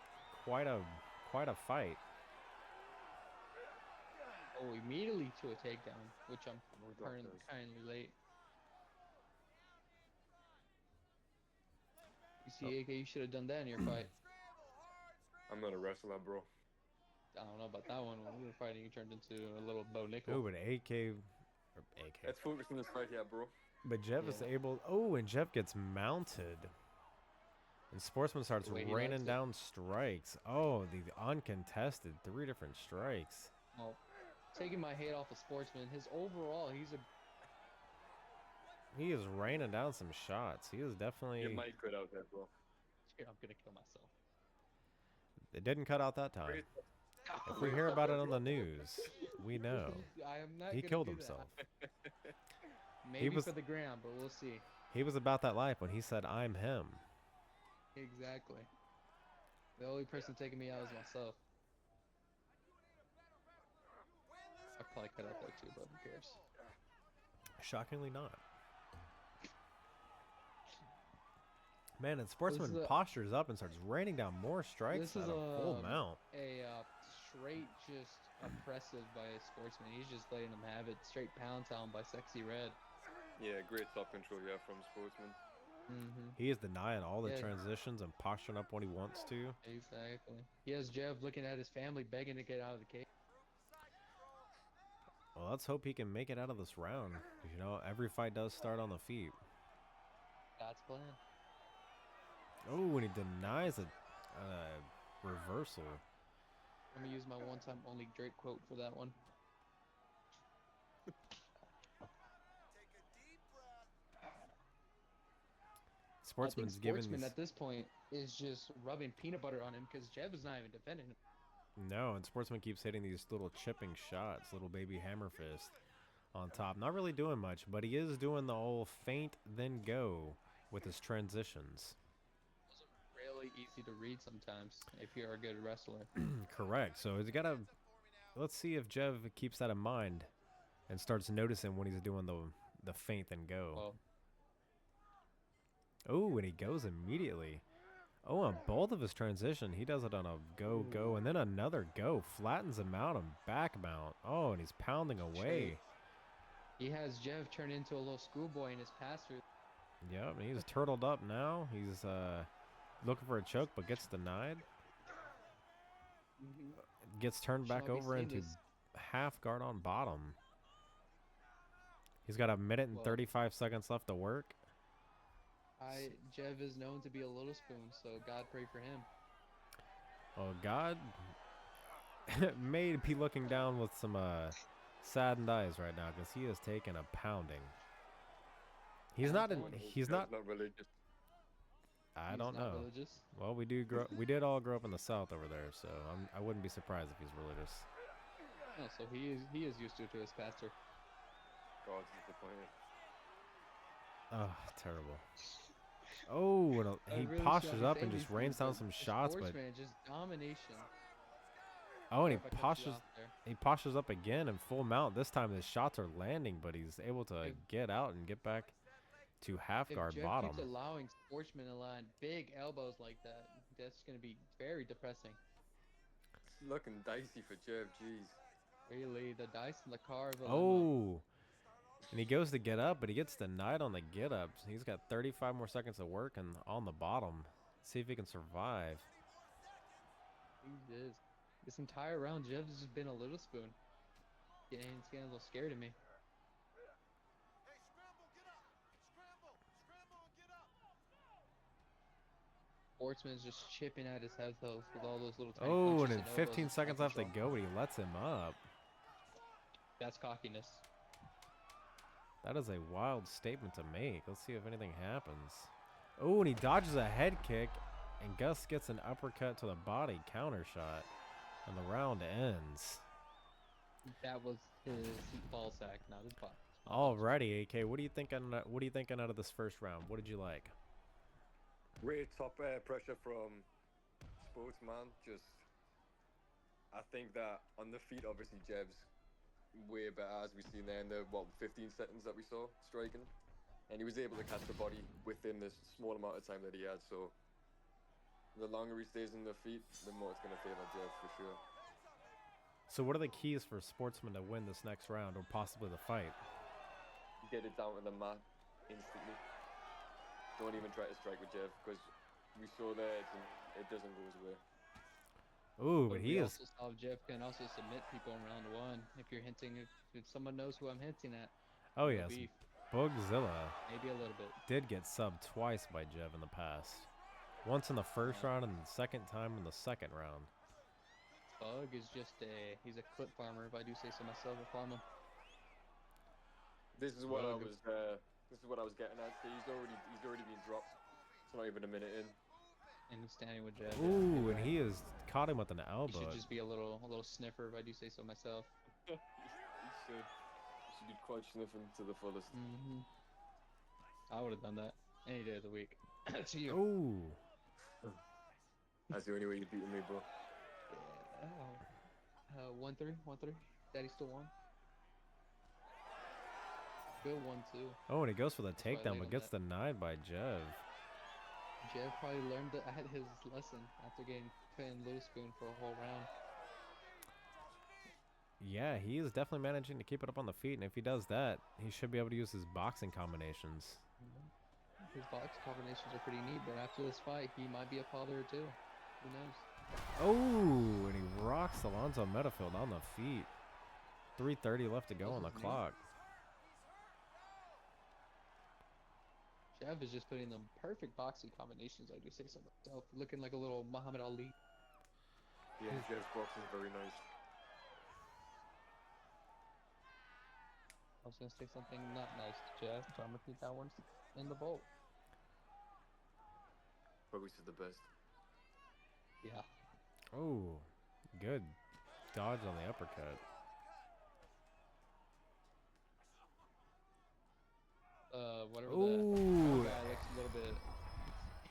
quite a fight. Oh, immediately to a takedown, which I'm No doctors. kindly late. You see, AK, you should have done that in your fight. I'm not a wrestler, bro. I don't know about that one. When we were fighting, you turned into a little Bo Nickel. Oh, but AK. Let's focus on this fight here, bro. But Jev is Yeah. able. Oh, and Jev gets mounted. And Sportsman starts The way he raining likes it. down strikes. Oh, the uncontested 3 different strikes. Well, taking my hate off of Sportsman, his overall, He is raining down some shots. He is definitely. Your mic cut out there, bro. I'm gonna kill myself. It didn't cut out that time. If we hear about it on the news, we know. I am not. He gonna killed do himself. That. Maybe was- for the gram, but we'll see. He was about that life when he said, "I'm him." Exactly. The only person taking me out is myself. I probably cut out that too, but who cares? Shockingly not. Man, and Sportsman is a- postures up and starts raining down more strikes This at is a full a- mount. A straight just oppressive by a Sportsman. He's just letting him have it. Straight pound town by Sexy Red. Yeah, great top control, yeah, from Sportsman. Mm-hmm. He is denying all the Yeah. transitions and posturing up when he wants to. Exactly. He has Jev looking at his family, begging to get out of the cage. Well, let's hope he can make it out of this round. You know, every fight does start on the feet. God's plan. Oh, and he denies a reversal. I'm gonna use my one-time only Drake quote for that one. Take a deep breath. Sportsman's I think giving Sportsman these. at this point is just rubbing peanut butter on him because Jev is not even defending him. No, and Sportsman keeps hitting these little chipping shots, little baby hammer fist on top. Not really doing much, but he is doing the old feint then go with his transitions. Those are really easy to read sometimes if you're a good wrestler. Correct. So he's got to. Let's see if Jev keeps that in mind and starts noticing when he's doing the feint and go. Well, Oh, and he goes immediately. Oh, on both of his transition, he does it on a go, and then another go. Flattens him out and back mount. Oh, and he's pounding away. he has Jev turn into a little schoolboy in his passer. Yep, and he's turtled up now. He's looking for a choke, but gets denied. Gets turned back Shall we over see into this? half guard on bottom. He's got a minute and Well- 35 seconds left to work. Jev is known to be a little spoon, so God pray for him. Oh, God may be looking down with some saddened eyes right now because he is taking a pounding. He's not. He's not. religious. I He's don't not know. Religious. Well, we did all grow up in the South over there, so I wouldn't be surprised if he's religious. Oh, so he is used to his pastor. God's disappointed. Oh, terrible. Oh, and I he really postures shouldn't up say and these just rains things, down but some the shots, but Sportsman, just domination. oh, and If I cut you postures. off there. He postures up again in full mount. This time his shots are landing, but he's able to Hey. get out and get back to half If guard Jeff bottom. keeps allowing Sportsman to land big elbows like that, that's going to be very depressing. It's looking dicey for Jeff. Jeez. Really, the dice in the car of a limo. Oh, and he goes to get up, but he gets denied on the get up. He's got 35 more seconds of work and on the bottom. See if he can survive. He is. This entire round, Jeff has just been a little spoon. Yeah, he's getting a little scared of me. Hey, scramble, get up! Scramble! Scramble and get up! Sportsman's just chipping at his head though with all those little tiny Oh, and punches then elbows 15 and seconds eye left to control. go, but he lets him up. That's cockiness. That is a wild statement to make. Let's see if anything happens. Oh, and he dodges a head kick, and Gus gets an uppercut to the body counter shot, and the round ends. That was his ball sack, not his butt. Alrighty, AK. What are you thinking? What are you thinking out of this first round? What did you like? Great top pressure from Sportsman. Just, I think that on the feet, obviously, Jeb's way better, as we've seen there in the 15 seconds that we saw striking, and he was able to catch the body within this small amount of time that he had. So the longer he stays on the feet, the more it's going to favor Jeb for sure. So what are the keys for Sportsman to win this next round, or possibly the fight? Get it down to the mat instantly. Don't even try to strike with Jeff, because we saw there it doesn't go his way. Ooh, but he we is. also saw Jeff can also submit people in round one. If you're hinting, if someone knows who I'm hinting at, Oh no yes, beef. Bugzilla Maybe a little bit. did get subbed twice by Jev in the past. Once in the first round, and the second time in the second round. Bug is just he's a clip farmer, if I do say so myself, a farmer. This is what I Bug. was getting at. So he's already been dropped. It's not even a minute in. And he's standing with Jeff. Ooh, and he is caught him with an He elbow. should just be a little sniffer, if I do say so myself. He should be quite sniffing to the fullest. I would have done that any day of the week. To you. Ooh. That's the only way you're beating me, bro. Yeah. 1-3. Daddy still won. Good 1-2. Oh, and he goes for the why I takedown, laid but on gets that. denied by Jev. Jeff probably learned at his lesson after getting put in little spoon for a whole round. Yeah, he is definitely managing to keep it up on the feet, and if he does that, he should be able to use his boxing combinations. His box combinations are pretty neat, but after this fight, he might be a father or two. Who knows? Oh, and he rocks Alonzo Metafield on the feet. 3:30 left to go That on the was neat. clock. Jeff is just putting the perfect boxing combinations, I do say so myself. Looking like a little Muhammad Ali. Yeah, Jeff's box is very nice. I was gonna say something not nice to Jeff, so I'm gonna keep that one in the vault. Probably is the best. Yeah. Oh, good dodge on the uppercut. Whatever Ooh, that guy looks a little bit.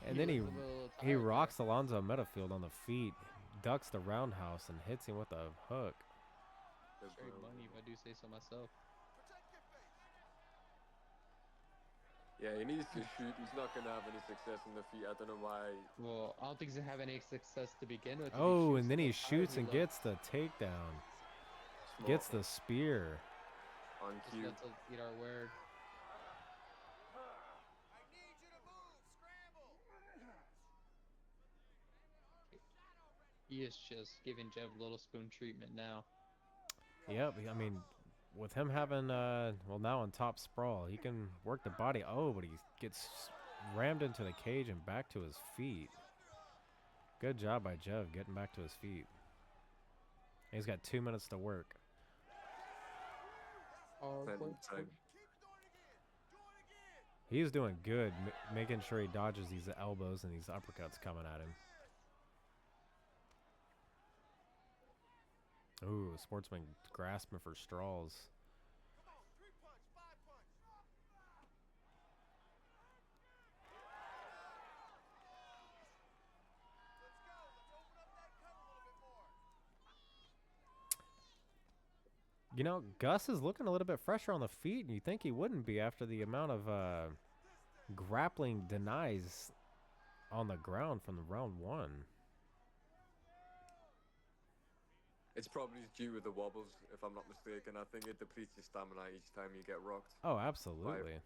and then he looks a little he tired there. rocks Alonzo Metafield on the feet, ducks the roundhouse, and hits him with a hook. Straight money, if I do say so myself. Yeah, he needs to shoot. He's not gonna have any success in the feet. I don't know why. Well, I don't think he's gonna have any success to begin with. if he Oh, shoots and then he the shoots and tired he gets the takedown. Smart Gets the spear. on looks. cue. Just lets us eat our word. I need you to move! Scramble! He is just giving Jeff little spoon treatment now. Yep, I mean, with him having, well, now on top sprawl, he can work the body. Oh, but he gets rammed into the cage and back to his feet. Good job by Jev getting back to his feet. He's got 2 minutes to work. Plenty of time. He's doing good, making sure he dodges these elbows and these uppercuts coming at him. Ooh, Sportsman grasping for straws. Come on, 3-punch, 5-punch! Let's go! Let's open up that cut a little bit more! You know, Gus is looking a little bit fresher on the feet, and you think he wouldn't be after the amount of grappling denies on the ground from the round 1. It's probably due with the wobbles, if I'm not mistaken. I think it depletes your stamina each time you get rocked. Oh, By, absolutely.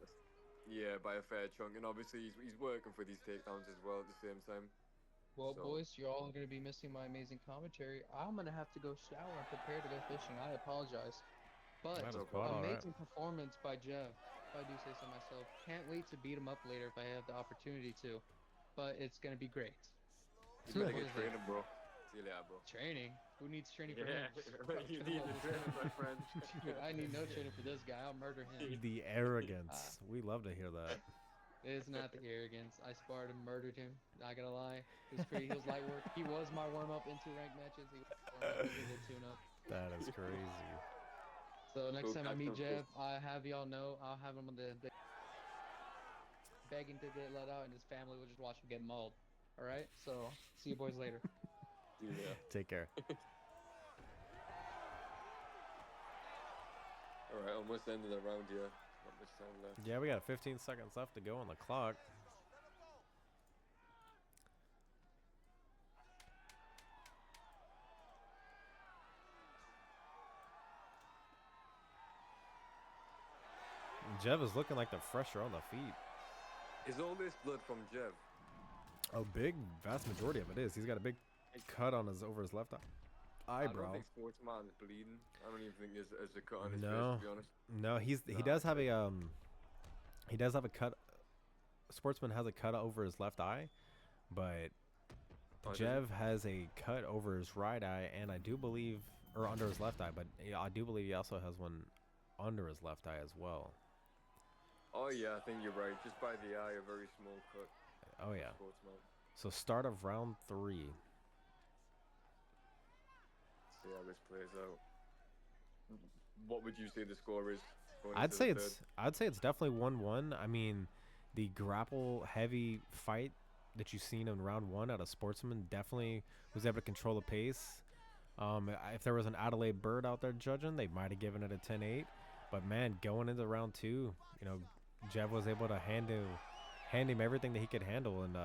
yeah, by a fair chunk. And obviously he's working for these takedowns as well at the same time. Well, So- boys, you're all going to be missing my amazing commentary. I'm going to have to go shower and prepare to go fishing. I apologize. But That is no quite all right. amazing performance by Jev, if I do say so myself. Can't wait to beat him up later if I have the opportunity to. But it's going to be great. You better Simple get as that. training, bro. See you later, bro. Training? Who needs training for Yeah, him? you need the training, my friend. Dude, I need no training for this guy. I'll murder him. The arrogance. We love to hear that. It's not the arrogance. I sparred him, murdered him. Not gonna lie. He was light work. He was my warm up into ranked matches. He was my warm up into tune up. That is crazy. So next Cool, time I meet cool. Jeff, I have y'all know I'll have him on the begging to get let out, and his family will just watch him get mauled. All right. So see you boys later. Yeah. Take care. Alright, almost end of the round here. Not much time left. Yeah, we got 15 seconds left to go on the clock. Jev is looking like the fresher on the feet. Is all this blood from Jev? Oh, big, vast majority of it is. He's got a big cut on his over his left I eyebrow. don't think Sportsman is bleeding. I don't even think there's a cut on his No. face, to be honest. No, he Nah, does have a he does have a cut. Sportsman has a cut over his left eye, but Oh, does he? Jev has a cut over his right eye, and I do believe, or under his left eye, but yeah, I do believe he also has one under his left eye as well. Oh yeah, I think you're right. Just by the eye, a very small cut. Oh yeah. Sportsman. So start of round 3. Let's see how this plays out. What would you say the score is? going I'd into say the it's definitely 1-1. I mean, the grapple heavy fight that you've seen in round 1 out of Sportsman definitely was able to control the pace. If there was an Adelaide Bird out there judging, they might have given it a 10-8. But man, going into round 2, you know, Jev was able to hand him everything that he could handle, and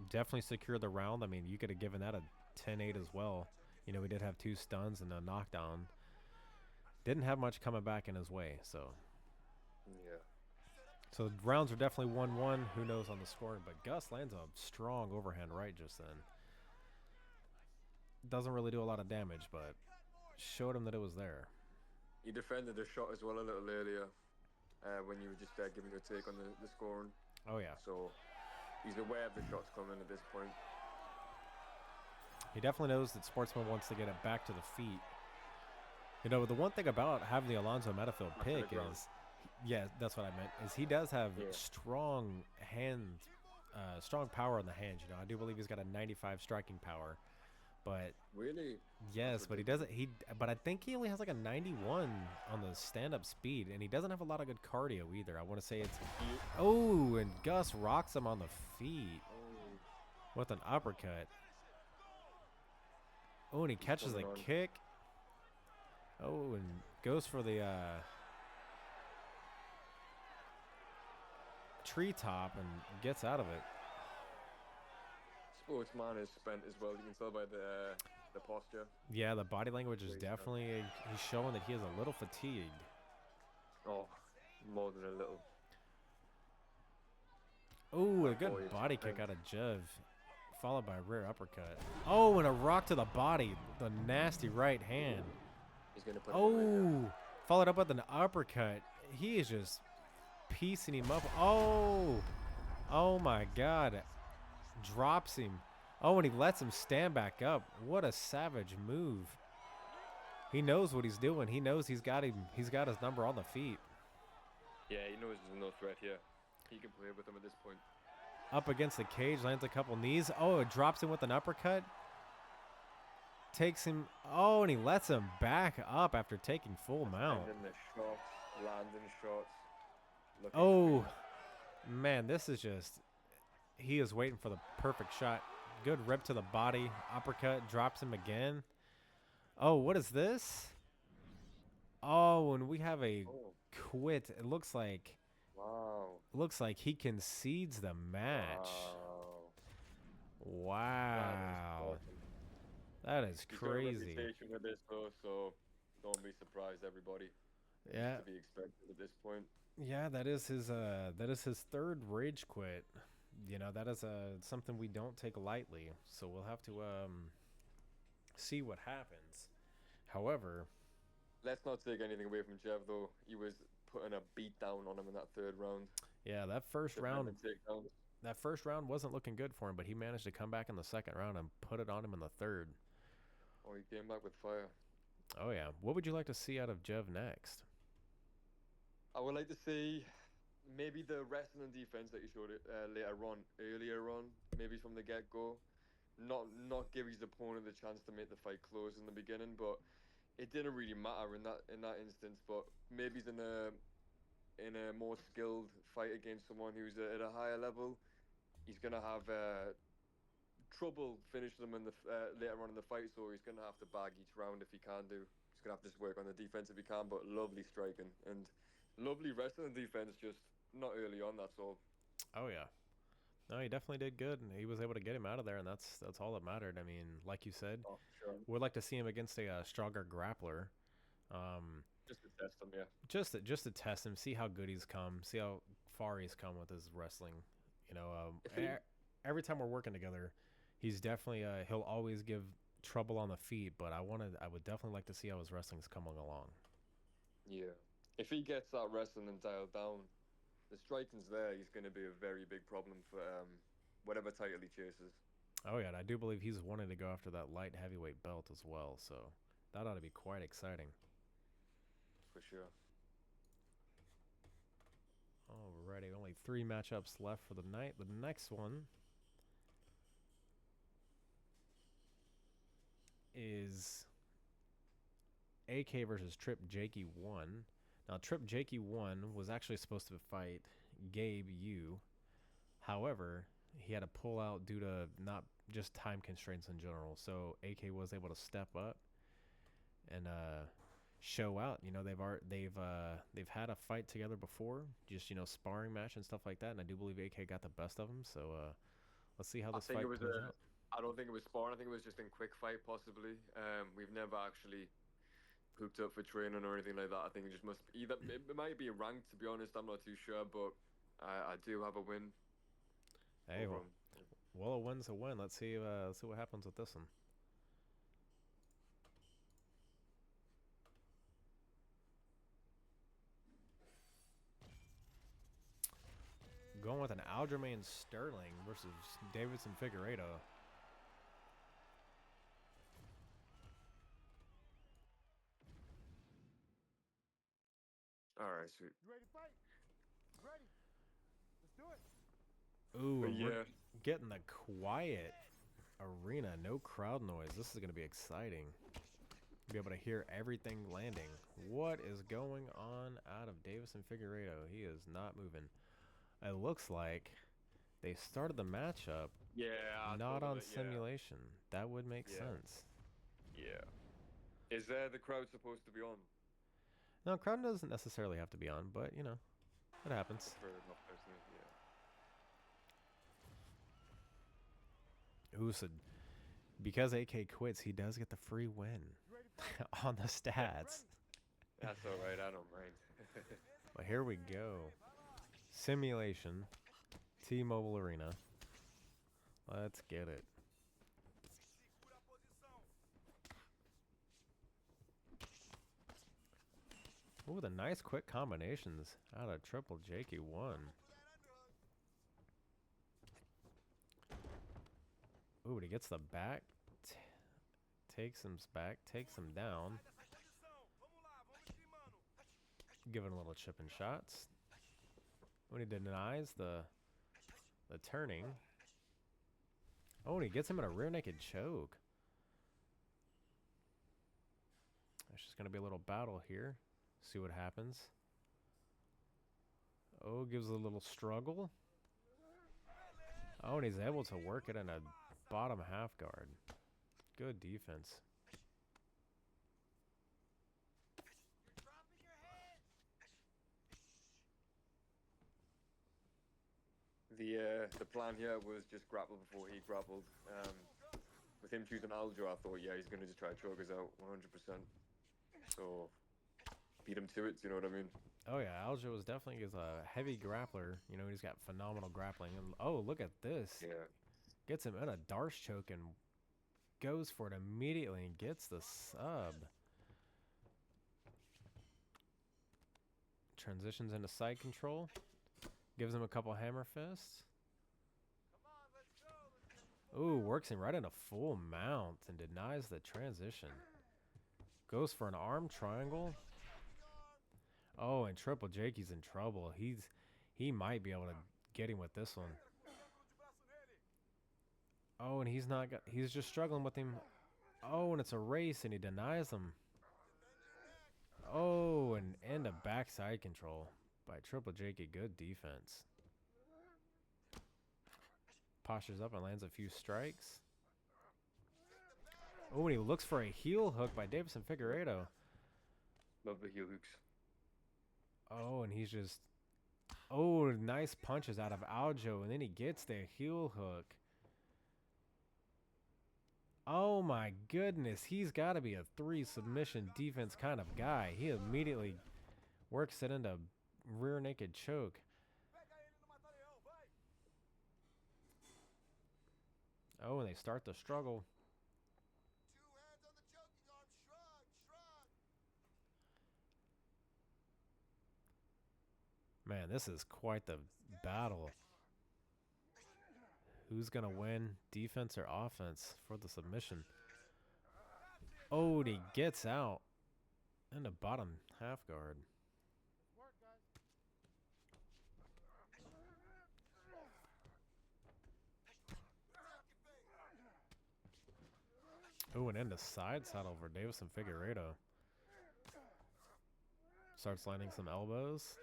definitely secure the round. I mean, you could have given that a 10-8 as well. You know, he did have 2 stuns and a knockdown. Didn't have much coming back in his way, so. Yeah. So the rounds are definitely 1-1. Who knows on the scoring? But Gus lands a strong overhand right just then. Doesn't really do a lot of damage, but showed him that it was there. He defended the shot as well a little earlier when you were just giving your take on the scoring. Oh, yeah. So he's aware of the shots coming at this point. He definitely knows that Sportsman wants to get it back to the feet. You know, the one thing about having the Alonzo Metafield Back to the pick ground. is, yeah, that's what I meant, is he does have Yeah. strong power in the hands. You know, I do believe he's got a 95 striking power, but Really? yes, but he doesn't. But I think he only has like a 91 on the stand-up speed, and he doesn't have a lot of good cardio either. I want to say it's. Oh, and Gus rocks him on the feet Oh, with an uppercut. Oh, and he catches the coming on. kick. Oh, and goes for the treetop and gets out of it. Sportsman is spent as well. You can tell by the posture. Yeah, the body language is Waste time. definitely. He's showing that he is a little fatigued. Oh, more than a little. Oh, a good boy is body kick spent. out of Jev, followed by a rear uppercut. Oh, and a rock to the body. The nasty right hand. He's gonna put. him away here. Oh, followed up with an uppercut. He is just piecing him up. Oh my God. Drops him. Oh, and he lets him stand back up. What a savage move. He knows what he's doing. He knows he's got him. He's got his number on the feet. Yeah, he knows there's no threat here. He can play with him at this point. Up against the cage, lands a couple knees. Oh, it drops him with an uppercut. Takes him. Oh, and he lets him back up after taking full mount. Landing the shots, landing shots. Looking Oh, man, this is just. He is waiting for the perfect shot. Good rip to the body. Uppercut. Drops him again. Oh, what is this? Oh, and we have a Oh, quit. It looks like Wow. Looks like he concedes the match. Wow. That is He's got a crazy. reputation with this though, so don't be surprised, everybody. It's Yeah. to be expected at this point. Yeah, that is his third rage quit. You know, that is something we don't take lightly. So we'll have to see what happens. However, Let's not take anything away from Jev though. He was putting a beat down on him in that third round. yeah, that first Defending round takedowns. that first round wasn't looking good for him, but he managed to come back in the second round and put it on him in the third. Oh, he came back with fire. Oh yeah. What would you like to see out of Jev next? I would like to see maybe the wrestling and defense that he showed it earlier on, maybe from the get-go. Not give his opponent the chance to make the fight close in the beginning, but it didn't really matter in that instance. But maybe he's in a more skilled fight against someone who's at a higher level. He's gonna have trouble finishing them in the later on in the fight, so he's gonna have to bag each round if he can do. He's gonna have to just work on the defense if he can. But lovely striking and lovely wrestling defense, just not early on. That's all. Oh yeah. No, he definitely did good, and he was able to get him out of there, and that's all that mattered. I mean, like you said, Oh, sure. we'd like to see him against a stronger grappler. Just to test him, yeah. Just to test him, see how good he's come, see how far he's come with his wrestling. You know, every time we're working together, he's definitely he'll always give trouble on the feet, but I would definitely like to see how his wrestling's coming along. Yeah. If he gets that wrestling and dialed down, the striking's there. He's going to be a very big problem for whatever title he chases. Oh yeah, and I do believe he's wanting to go after that light heavyweight belt as well, so that ought to be quite exciting. For sure. Alrighty, only 3 matchups left for the night. The next one is AK versus Trip Jakey 1. Now, Trip Jakey 1 was actually supposed to fight Gabe Yu. However, he had to pull out due to not just time constraints in general. So AK was able to step up and show out. You know, they've had a fight together before, just sparring match and stuff like that. And I do believe AK got the best of him. So let's see how this fight plays out. I don't think it was sparring. I think it was just in quick fight, possibly. We've never actually hooked up for training or anything like that. I think it just must be either. It might be ranked, to be honest. I'm not too sure, but I do have a win. Hey, well, a win's a win. Let's see what happens with this one. Going with an Aljamain Sterling versus Davidson Figueiredo. All right, sweet. You ready to fight? Ready. Let's do it. Ooh, But we're getting the quiet arena, no crowd noise. This is going to be exciting. Be able to hear everything landing. What is going on out of Davison Figueiredo? He is not moving. It looks like they started the matchup not on simulation. That would make sense. Yeah. Is the crowd supposed to be on? No, crowd doesn't necessarily have to be on, but it happens. For enough person, yeah. Ooh, so because AK quits, he does get the free win on the stats. That's all right. I don't mind. But here we go. Simulation. T-Mobile Arena. Let's get it. Ooh, the nice quick combinations out of Triple Jakey 1. Ooh, but he gets the back. Takes him back. Takes him down. Giving a little chip and shots. When he denies the turning. Oh, and he gets him in a rear naked choke. There's just going to be a little battle here. See what happens. Oh, gives a little struggle. Oh, and he's able to work it in a bottom half guard. Good defense. the plan here was just grapple before he grappled. With him choosing Aljo, I thought, yeah, he's gonna just try to choke us out 100%. So beat him to it. You know what I mean? Oh yeah, Aljo is definitely is a heavy grappler. You know, he's got phenomenal grappling. And oh, look at this. Yeah. Gets him in a Darce choke and goes for it immediately and gets the sub. Transitions into side control. Gives him a couple hammer fists. Ooh, works him right in a full mount and denies the transition. Goes for an arm triangle. Oh, and Triple Jakey's in trouble. He might be able to get him with this one. Oh, and he's just struggling with him. Oh, and it's a race and he denies him. Oh, and a backside control by Triple Jakey. Good defense. Postures up and lands a few strikes. Oh, and he looks for a heel hook by Davison Figueiredo. Love the heel hooks. Oh, and he's just... Oh, nice punches out of Aljo, and then he gets the heel hook. Oh my goodness, he's got to be a 3 submission defense kind of guy. He immediately works it into rear naked choke. Oh, and they start the struggle. 2 hands on the choking arm. Shrug, shrug. Man, this is quite the battle. Who's going to win, defense or offense for the submission? Oh, and he gets out in the bottom half guard. Oh, and into side saddle for Davison Figueiredo. Starts landing some elbows.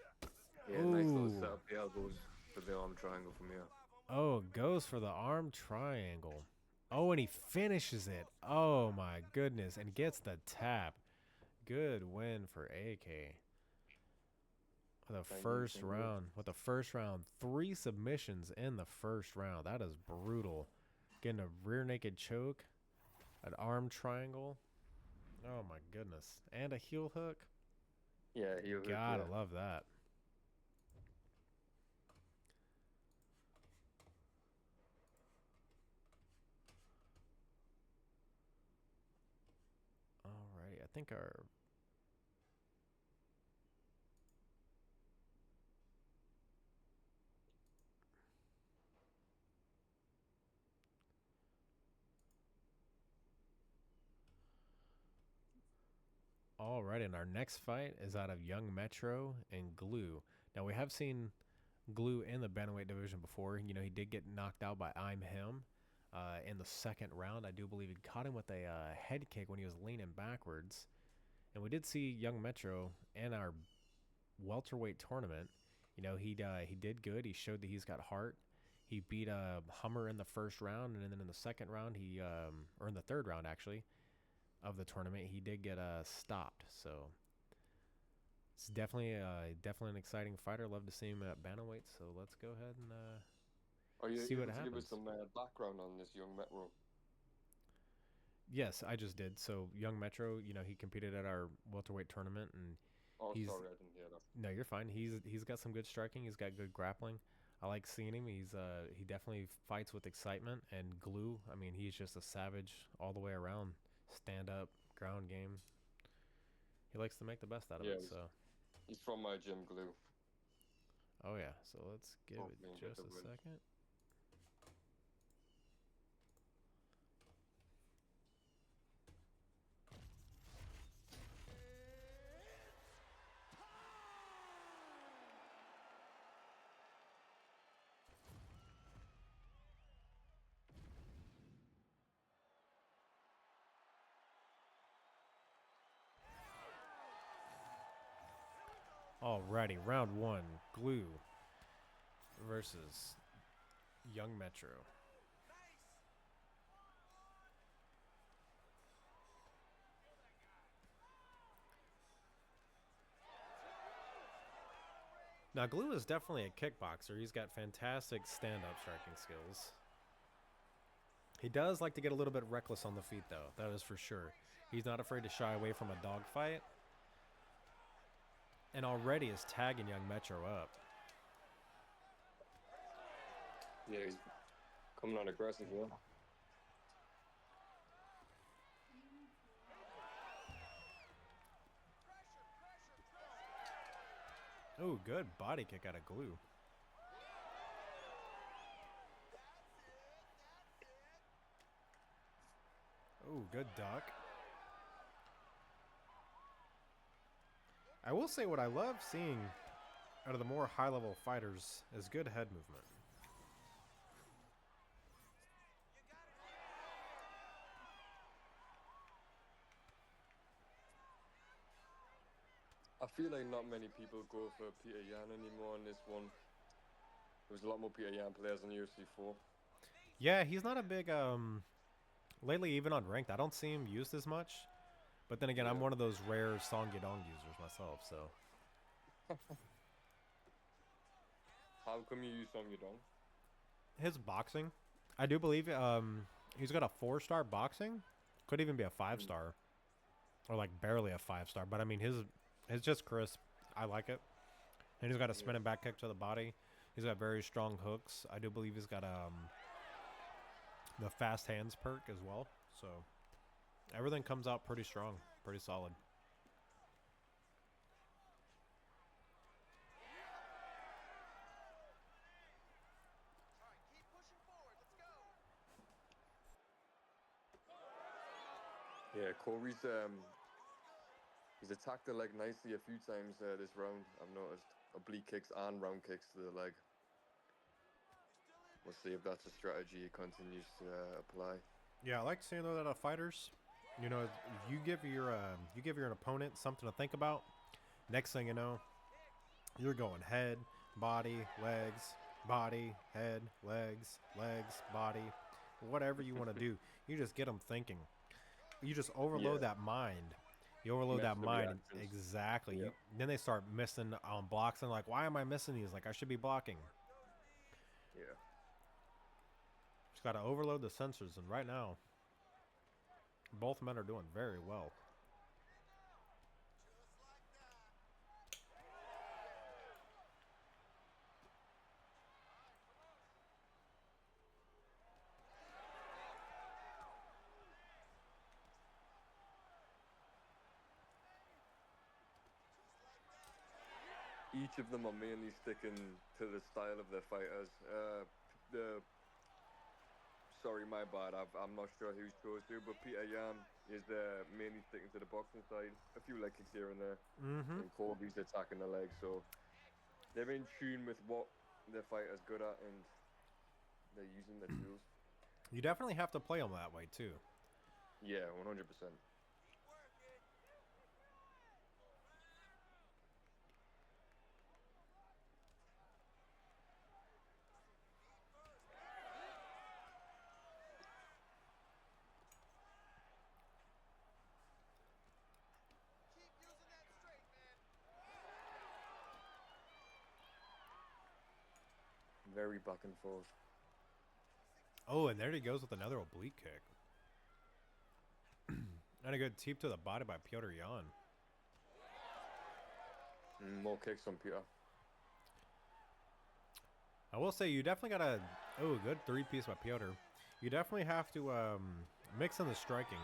Yeah, nice little Ooh. setup. The elbows for the arm triangle from here. Oh, goes for the arm triangle. Oh, and he finishes it. Oh, my goodness. And gets the tap. Good win for AK. With the first round. With the first round. 3 submissions in the first round. That is brutal. Getting a rear naked choke. An arm triangle. Oh, my goodness. And a heel hook. Yeah, heel hook. Gotta Yeah. love that. Alrighty, I think our... Alright, and our next fight is out of Young Metro and Glue. Now, we have seen Glue in the bantamweight division before. You know, he did get knocked out by I'm Him in the second round. I do believe he caught him with a head kick when he was leaning backwards. And we did see Young Metro in our welterweight tournament. You know, he did good. He showed that he's got heart. He beat Hummer in the first round, and then in the second round, or in the third round actually, of the tournament, he did get stopped. So it's definitely an exciting fighter. Love to see him at bantamweight. So let's go ahead and see what happens. Give us some background on this Young Metro. Yes, I just did. So Young Metro, you know, he competed at our welterweight tournament, and Oh, He's- sorry, I didn't hear that. no, you're fine. He's got some good striking. He's got good grappling. I like seeing him. He definitely fights with excitement and glue. I mean, he's just a savage all the way around. Stand up, ground game. He likes to make the best out of Yeah, it. So, He's from my gym, Glue. oh yeah. So let's give Oh, it man, just get a the win. second. Alrighty, round 1, Glue versus Young Metro. Now, Glue is definitely a kickboxer. He's got fantastic stand-up striking skills. He does like to get a little bit reckless on the feet, though. That is for sure. He's not afraid to shy away from a dogfight. And already is tagging young Metro up. Yeah, he's coming on aggressive, yeah. Oh, good body kick out of Glue. Oh, good duck. I will say what I love seeing out of the more high-level fighters is good head movement. I feel like not many people go for Peter Yan anymore in this one. There was a lot more Peter Yan players on UFC 4. Yeah, he's not a big, lately even on ranked, I don't see him used as much. But then again, I'm one of those rare Song Yadong users myself, so. How come you use Song Yadong? His boxing, I do believe he's got a 4-star boxing. Could even be a 5-star. Or like barely a 5-star. But I mean, his just crisp. I like it. And he's got a spinning back kick to the body. He's got very strong hooks. I do believe he's got the fast hands perk as well. So everything comes out pretty strong, pretty solid. Keep pushing forward. Let's go. Yeah, Corey's he's attacked the leg nicely a few times this round. I've noticed oblique kicks and round kicks to the leg. We'll see if that's a strategy he continues to apply. Yeah, I like seeing that out of fighters. You know, you give your opponent something to think about. Next thing you know, you're going head, body, legs, body, head, legs, body, whatever you want to do. You just get them thinking. You just overload that mind. You overload that mind. Exactly. Yep. Then they start missing on blocks and like, why am I missing these? Like, I should be blocking. Yeah. Just got to overload the sensors. And right now, both men are doing very well. Each of them are mainly sticking to the style of their fighters. Sorry, my bad. I'm not sure who's chose to, but Peter Yan is mainly sticking to the boxing side. A few leg kicks here and there. Mm-hmm. And Corby's attacking the legs, so they're in tune with what their fighter's good at, and they're using the tools. You definitely have to play them that way, too. Yeah, 100%. Keep using that straight, man. Very back and forth. Oh, and there he goes with another oblique kick. And a good teep to the body by Piotr Yan. More kicks on Peter. I will say you definitely got to... Oh, good 3-piece by Piotr. You definitely have to mix in the striking.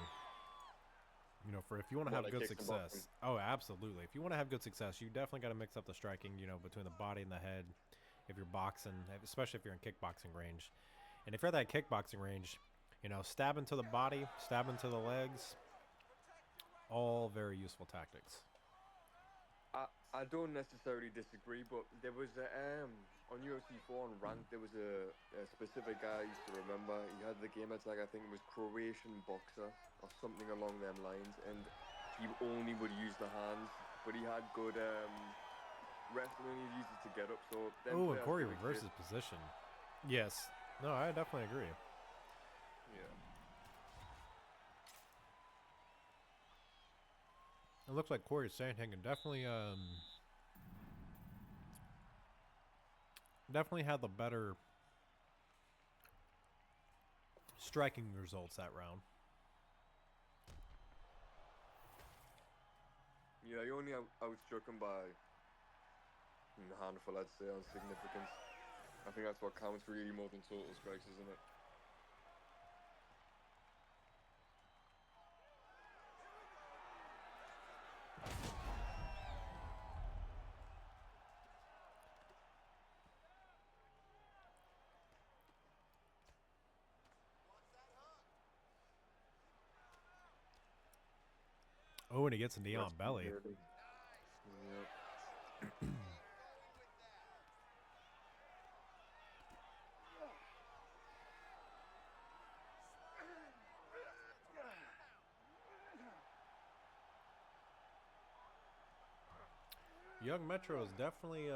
You know, for if you want to have good success. Oh, absolutely. If you want to have good success, you definitely got to mix up the striking, you know, between the body and the head. If you're boxing, especially if you're in kickboxing range. And if you're at that kickboxing range, you know, stabbing to the body, stabbing to the legs, all very useful tactics. I don't necessarily disagree, but there was on UFC 4 on Rank, there was a specific guy I used to remember. He had the gamer tag, I think it was Croatian Boxer or something along them lines, and he only would use the hands, but he had good wrestling. He used it to get up. So Oh, and Corey reverses position. Yes. No, I definitely agree. Yeah. It looks like Corey Sandhagen definitely definitely had the better striking results that round. Yeah, you only outstruck him by a handful, I'd say, on significance. I think that's what counts really more than total strikes, isn't it? Oh, and he gets a knee on Resting belly. barely. Yep. Young Metro is definitely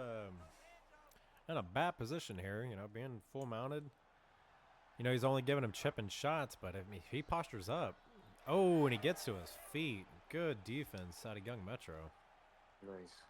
in a bad position here, you know, being full mounted. You know, he's only giving him chipping shots, but I mean, if he postures up. Oh, and he gets to his feet. Good defense out of Young Metro. Nice.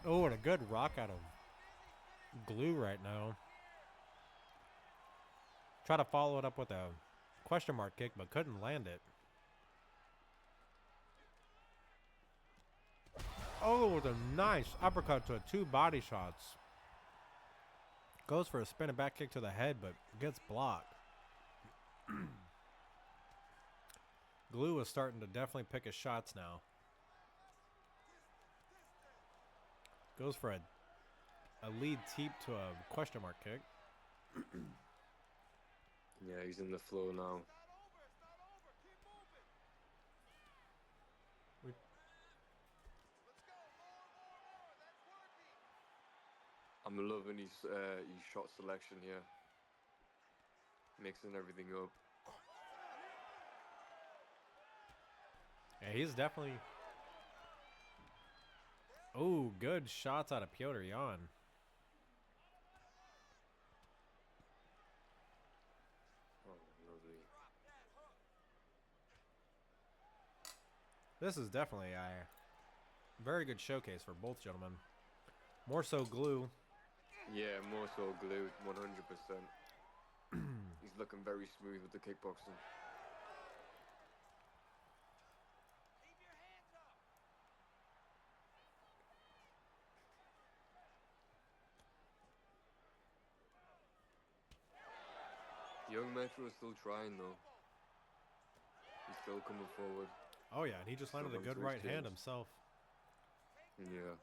Oh, and a good rock out of Glue right now. Try to follow it up with a question mark kick, but couldn't land it. Oh, with a nice uppercut to 2 body shots. Goes for a spinning back kick to the head, but gets blocked. Glue is starting to definitely pick his shots now. Goes for a lead teep to a question mark kick. Yeah, he's in the flow now. I'm loving his shot selection here. Mixing everything up. Yeah, he's definitely... Oh, good shots out of Piotr Jan. Oh, lovely. This is definitely a very good showcase for both gentlemen. More so Glue. Yeah, more so Glue, 100%. He's looking very smooth with the kickboxing. Young Metro is still trying though. He's still coming forward. Oh yeah, and he just Still landed a going good to his right hand chin. himself. Yeah.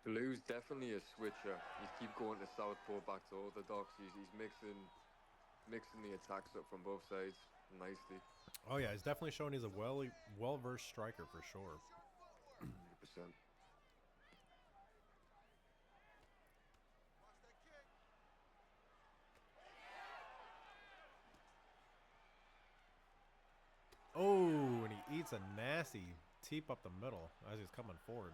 Blue's definitely a switcher. He's keep going to southpaw back to orthodox. He's mixing the attacks up from both sides nicely. Oh yeah, he's definitely showing he's a well-versed striker for sure. 100%. Oh, and he eats a nasty teep up the middle as he's coming forward.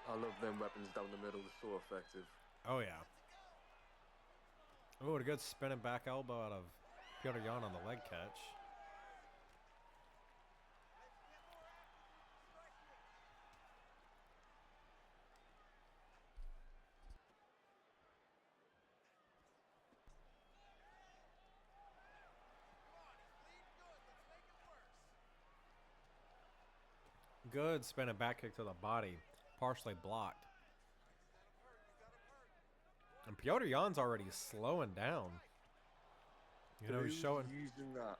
I love them weapons down the middle. They're so effective. Oh yeah. Oh, and a good spinning back elbow out of Piotr Jan on the leg catch. Good spinning back kick to the body, partially blocked. And Piotr Jan's already slowing down. You know, he's Blue's showing. using that.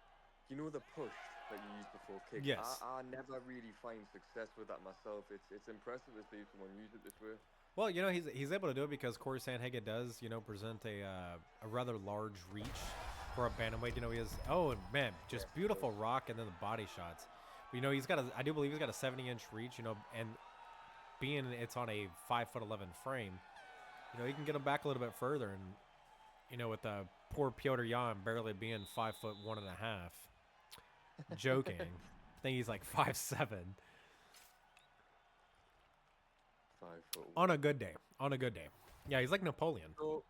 You know the push that you used before, kick. Yes. I never really find success with that myself. It's impressive to see someone use it this way. Well, you know, he's able to do it because Corey Sandhagen does, you know, present a rather large reach for a bantamweight. You know, he has, oh man, just beautiful rock and then the body shots. But, you know, I do believe he's got a 70-inch reach. You know, and being it's on a 5'11" frame, you know, he can get him back a little bit further. And you know, with the poor Piotr Jan barely being 5'1.5", joking. I think he's like 5'7". 5 foot. On a good day. On a good day. Yeah, he's like Napoleon. So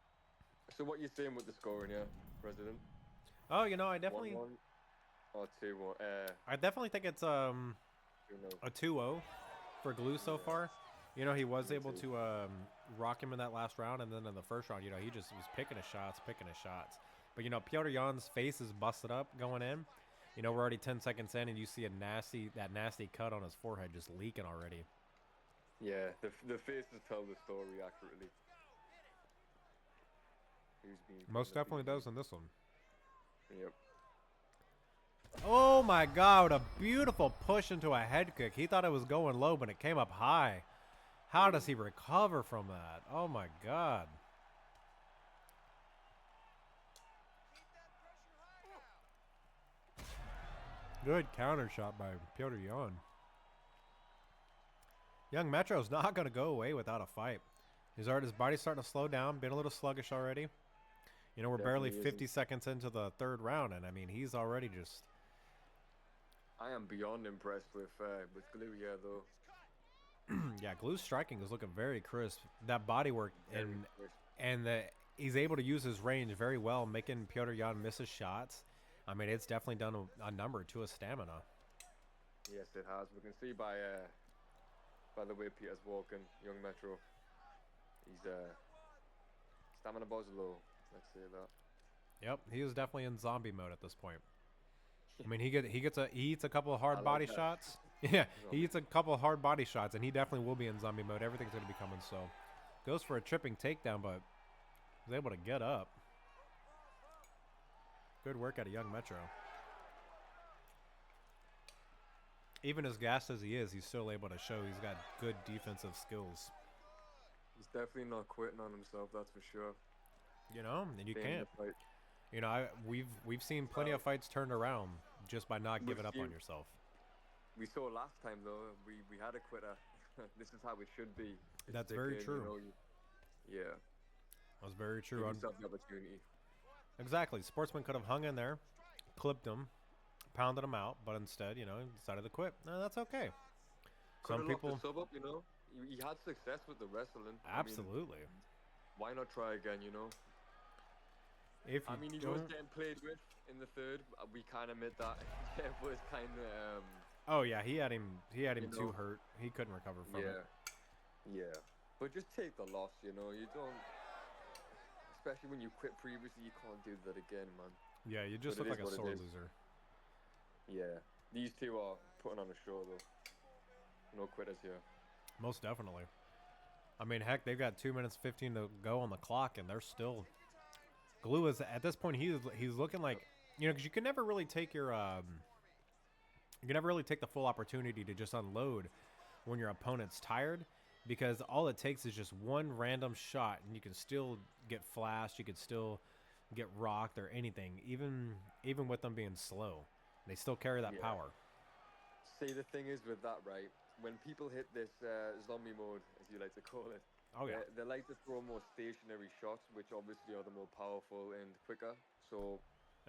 what you saying with the scoring, yeah, President? Oh, you know, I definitely 1-1 or 2-1? I definitely think it's a 2-0 for Glue so far. You know, he was able to rock him in that last round, and then in the first round, you know, he just was picking his shots. But, you know, Piotr Jan's face is busted up going in. You know, we're already 10 seconds in, and you see that nasty cut on his forehead just leaking already. Yeah, the faces tell the story accurately. Most definitely does in this one. Yep. Oh my God, what a beautiful push into a head kick. He thought it was going low, but it came up high. How does he recover from that? Oh my God. Good counter shot by Piotr Jan. Young Metro's not going to go away without a fight. His body's starting to slow down, been a little sluggish already. You know, we're barely 50 seconds into the third round, and I mean, he's already just... I am beyond impressed with Glue, yeah, though. Yeah, Glue's striking is looking very crisp. That body work, and he's able to use his range very well, making Piotr Jan miss his shots. I mean, it's definitely done a number to his stamina. Yes, it has. We can see by the way Peter's walking, young Metro. He's stamina bar's low. Let's say that. Yep, he is definitely in zombie mode at this point. I mean, he eats a couple of hard body shots. Yeah, he eats a couple of hard body shots, and he definitely will be in zombie mode. Everything's going to be coming slow. Goes for a tripping takedown, but was able to get up. Good work out of young Metro. Even as gassed as he is, he's still able to show he's got good defensive skills. He's definitely not quitting on himself, that's for sure. You know, and you can't. You know, we've seen plenty of fights turned around just by not giving up on yourself. We saw last time though, we had a quitter. This is how it should be. That's very true. You know, yeah. That's very true. Give yourself the opportunity. Exactly. Sportsman could have hung in there, clipped him, pounded him out, but instead, you know, he decided to quit. No, that's okay. Some people sub up, you know. He had success with the wrestling. Absolutely. I mean, why not try again, you know? If you I mean, he was getting played with in the third. We kind of admit that. It was kind of. Oh yeah, he had him too hurt. He couldn't recover from it. Yeah. But just take the loss, you know. You don't. Especially when you quit previously, you can't do that again, man. Yeah, you just look like a sore loser. Yeah. These two are putting on a show, though. No quitters here. Most definitely. I mean, heck, they've got 2 minutes 15 to go on the clock, and they're still. Glue is at this point. He's looking like, you know, because you can never really take your you can never really take the full opportunity to just unload when your opponent's tired, because all it takes is just one random shot, and you can still get flashed. You could still get rocked or anything, even with them being slow. They still carry that power. See, the thing is with that, right? When people hit this zombie mode, as you like to call it, they like to throw more stationary shots, which obviously are the more powerful and quicker. So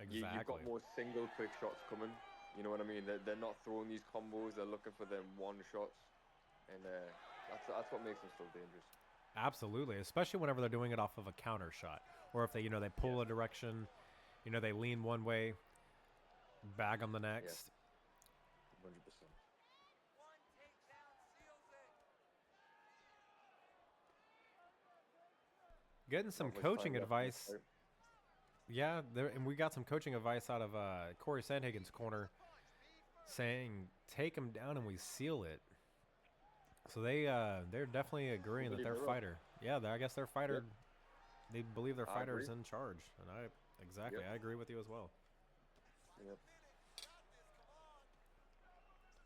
you've got more single quick shots coming. You know what I mean? They're not throwing these combos. They're looking for them one shots, and that's what makes them so dangerous. Absolutely, especially whenever they're doing it off of a counter shot, or if they they pull a direction, they lean one way, bag them the next. 100%. Getting some coaching advice. Yeah, and we got some coaching advice out of Corey Sandhagen's corner, saying take him down and we seal it. So they're definitely agreeing that their fighter. Yeah, I guess their fighter. They believe their fighter is in charge, and I agree with you as well. Yep.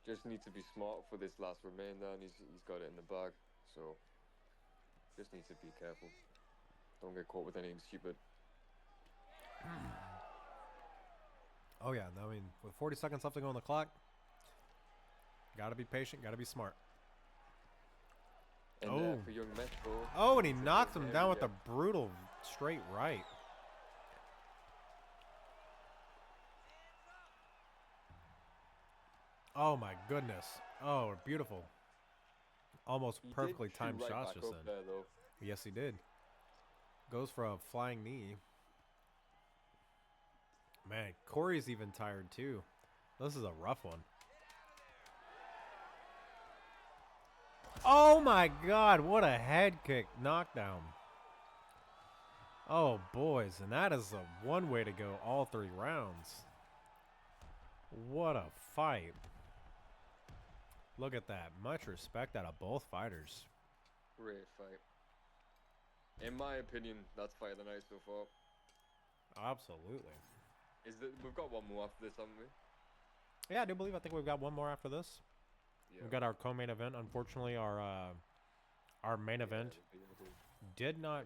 Just needs to be smart for this last remain there, and he's got it in the bag. So just needs to be careful. Don't get caught with anything stupid. Oh yeah, I mean, with 40 seconds left to go on the clock, gotta be patient, gotta be smart. And for young Metro. Oh, and he knocks him down with a brutal straight right. Oh my goodness. Oh, beautiful. Almost perfectly timed shots just then. Yes, he did. Goes for a flying knee. Man, Corey's even tired too. This is a rough one. Oh my God, what a head kick knockdown. Oh, boys, and that is a one way to go all 3 rounds. What a fight. Look at that. Much respect out of both fighters. Great fight. In my opinion, that's fight of the night so far. Absolutely. We've got one more after this, haven't we? Yeah, I think we've got one more after this. Yeah. We've got our co-main event. Unfortunately, our main event did not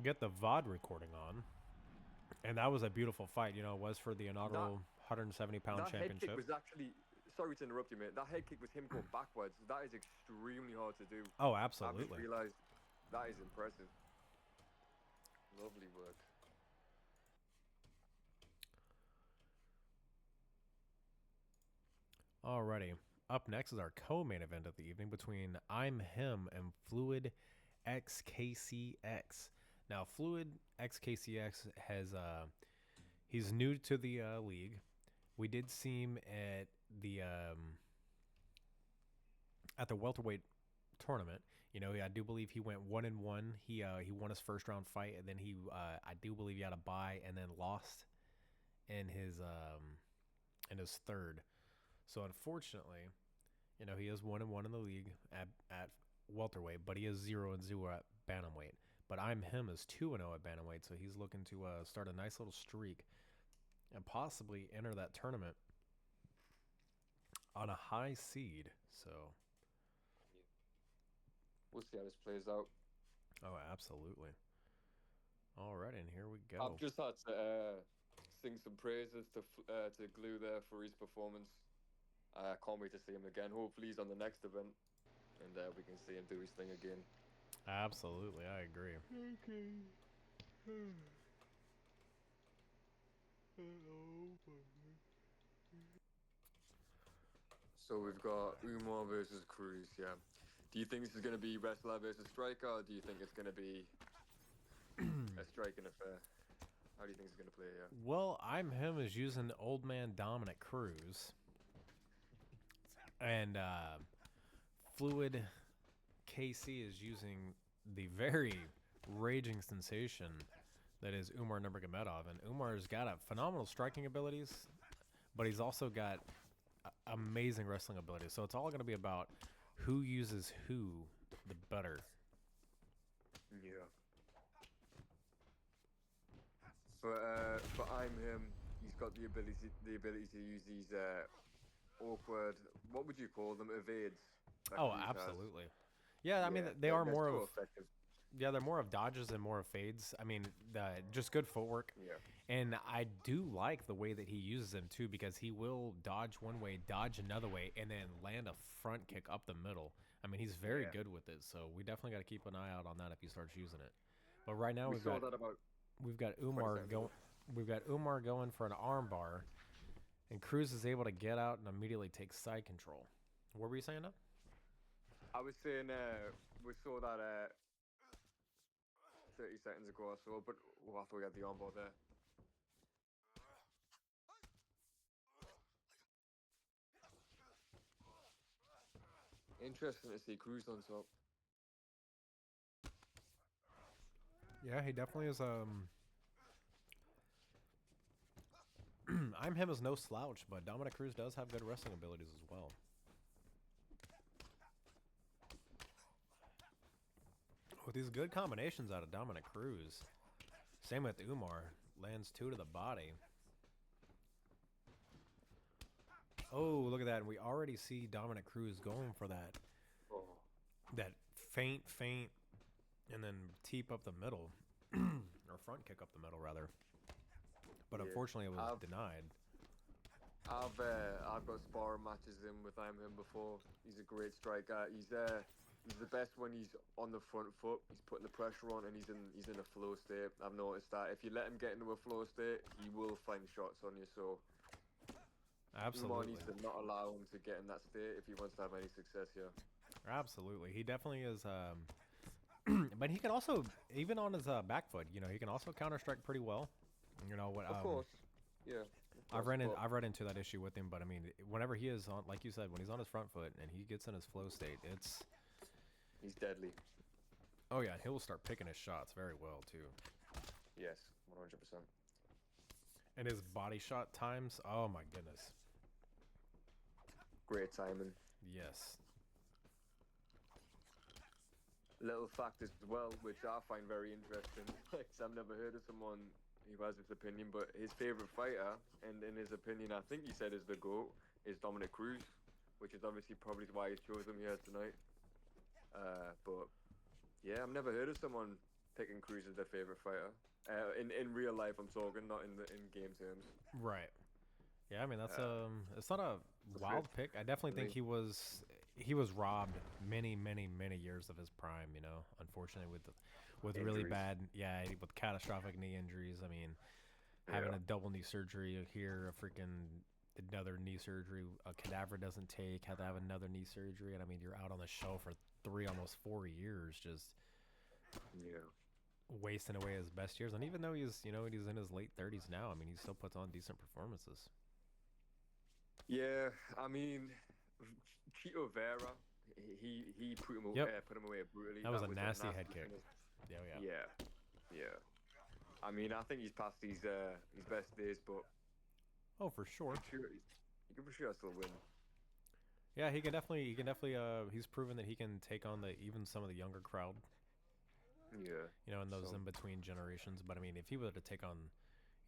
get the VOD recording on. And that was a beautiful fight. You know, it was for the inaugural 170-pound championship. Head kick was actually, sorry to interrupt you, mate. That head kick with him going backwards, that is extremely hard to do. Oh, I absolutely. just realized that is impressive. Lovely work. Alrighty. Up next is our co-main event of the evening between I'm Him and Fluid xKCx. Now, Fluid xKCx has he's new to the league. We did see him at the welterweight tournament. You know, I do believe he went 1-1. He won his first round fight, and then I do believe he had a bye and then lost in his third. So unfortunately, you know, he is 1-1 in the league at welterweight, but he is 0-0 at bantamweight. But I'm Him is 2-0 at bantamweight, so he's looking to start a nice little streak and possibly enter that tournament on a high seed. So we'll see how this plays out. Oh, absolutely. All right, and here we go. I've just had to sing some praises to Glue there for his performance. I can't wait to see him again. Hopefully he's on the next event, and we can see him do his thing again. Absolutely, I agree. So we've got Umar versus Cruz, yeah. Do you think this is going to be wrestler versus striker, or do you think it's going to be a striking affair? How do you think it's going to play here? Well, I'm Him is using old man Dominic Cruz. And Fluid KC is using the very raging sensation that is Umar Nurmagomedov. And Umar's got phenomenal striking abilities, but he's also got amazing wrestling abilities. So it's all going to be about who uses who the better. Yeah. For I'm Him, he's got the ability to use these awkward, what would you call them, evades? Oh, absolutely. Yeah, I mean, they are more of effective. Yeah, they're more of dodges and more of fades. I mean, just good footwork. Yeah. And I do like the way that he uses them too, because he will dodge one way, dodge another way, and then land a front kick up the middle. I mean, he's very good with it. So we definitely got to keep an eye out on that if he starts using it. But right now we've got Umar going. We've got Umar going for an armbar, and Cruz is able to get out and immediately take side control. What were you saying now? I was saying we saw that 30 seconds ago or so, but I thought we had the armbar there. Interesting to see Cruz on top. Yeah, he definitely is. I'm Him is no slouch, but Dominic Cruz does have good wrestling abilities as well. With these good combinations out of Dominic Cruz. Same with Umar. Lands 2 to the body. Oh, look at that. And we already see Dominic Cruz going for that Oh, that feint, and then teep up the middle. Or front kick up the middle, rather. But Yeah. unfortunately, it was I've- denied. I've got sparring matches in with him before. He's a great striker. He's the best when he's on the front foot. He's putting the pressure on, and he's in a flow state. I've noticed that if you let him get into a flow state, he will find shots on you. So Umar Absolutely. needs to not allow him to get in that state if he wants to have any success here. Absolutely. He definitely is. But he can also, even on his back foot, you know, he can also counter strike pretty well. You know what? Of course, yeah. I've run into that issue with him, but I mean, whenever he is on, like you said, when he's on his front foot and he gets in his flow state, He's deadly. oh yeah, he'll start picking his shots very well too. Yes, 100%. And his body shot times, oh my goodness, Great timing. yes. Little fact as well, which I find very interesting. Like, I've never heard of someone who has this opinion, but his favorite fighter, and in his opinion, I think he said is the GOAT, is Dominic Cruz, which is obviously probably why he chose him here tonight. But yeah, I've never heard of someone picking Cruz as their favorite fighter. In real life, I'm talking, not in game terms. Right. Yeah, I mean that's it's not a wild pick. I definitely think he was robbed many years of his prime. You know, unfortunately with really Injuries. bad, with catastrophic knee injuries. I mean, having a double knee surgery here, a freaking another knee surgery, a cadaver doesn't take, have to have another knee surgery, and I mean you're out on the shelf for 3, almost 4 years, just wasting away his best years. And even though he's in his late 30s now, I mean he still puts on decent performances. Yeah, I mean, Chito Vera, he put him away brutally. That was a a nasty head kick. finish. Yeah. Yeah. I mean, I think he's past his best days, but Oh, for sure. he can for sure still win. Yeah, he can definitely he's proven that he can take on even some of the younger crowd, Yeah. you know, in those So- in between generations. But I mean, if he were to take on,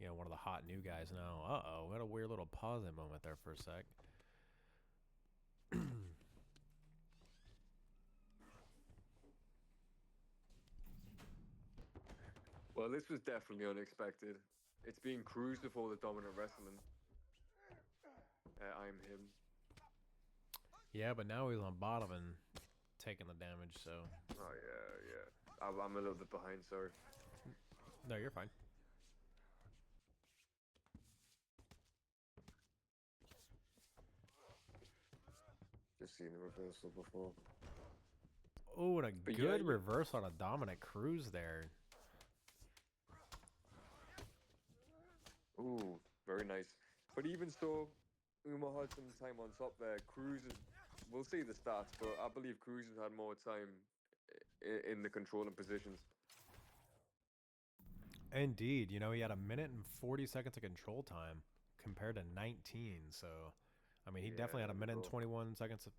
you know, one of the hot new guys now, we had a weird little pause moment there for a sec. Well, this was definitely unexpected. It's being Cruz before the dominant wrestling. I'm him. Yeah, but now he's on bottom and taking the damage, so Oh yeah. I'm a little bit behind, sorry. no, you're fine. Just seen the reversal before. Oh, and a But good yeah. reverse on a Dominic Cruz there. Ooh, very nice. But even so, Umar had some time on top there. Cruz is, we'll see the stats, but I believe Cruz has had more time in the controlling positions. Indeed, you know, he had 1:40 of control time compared to 19. So, I mean, he definitely had Yeah, 1:21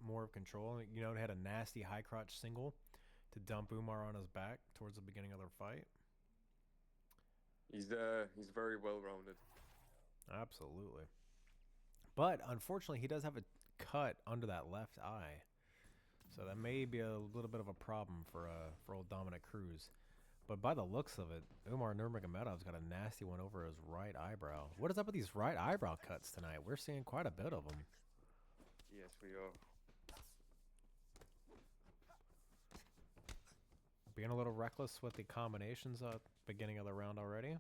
more of control. You know, he had a nasty high crotch single to dump Umar on his back towards the beginning of their fight. He's very well rounded. Absolutely. But unfortunately, he does have a cut under that left eye. So that may be a little bit of a problem for old Dominic Cruz. But by the looks of it, Umar Nurmagomedov's got a nasty one over his right eyebrow. What is up with these right eyebrow cuts tonight? We're seeing quite a bit of them. Yes, we are. Being a little reckless with the combinations at the beginning of the round already.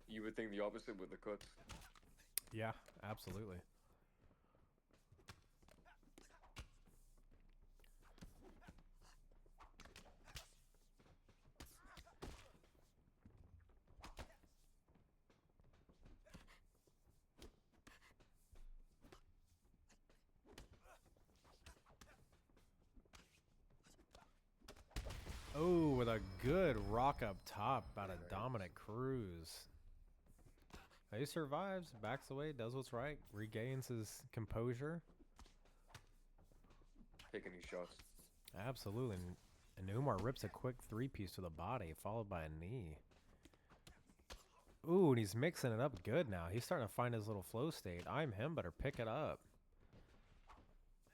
You would think the opposite with the cuts. Yeah, absolutely. Oh, with a good rock up top out of Dominic Cruz. He survives, backs away, does what's right, regains his composure. Taking these shots. Absolutely. And Umar rips a quick 3-piece to the body, followed by a knee. Ooh, and he's mixing it up good now. He's starting to find his little flow state. I'm him, better pick it up.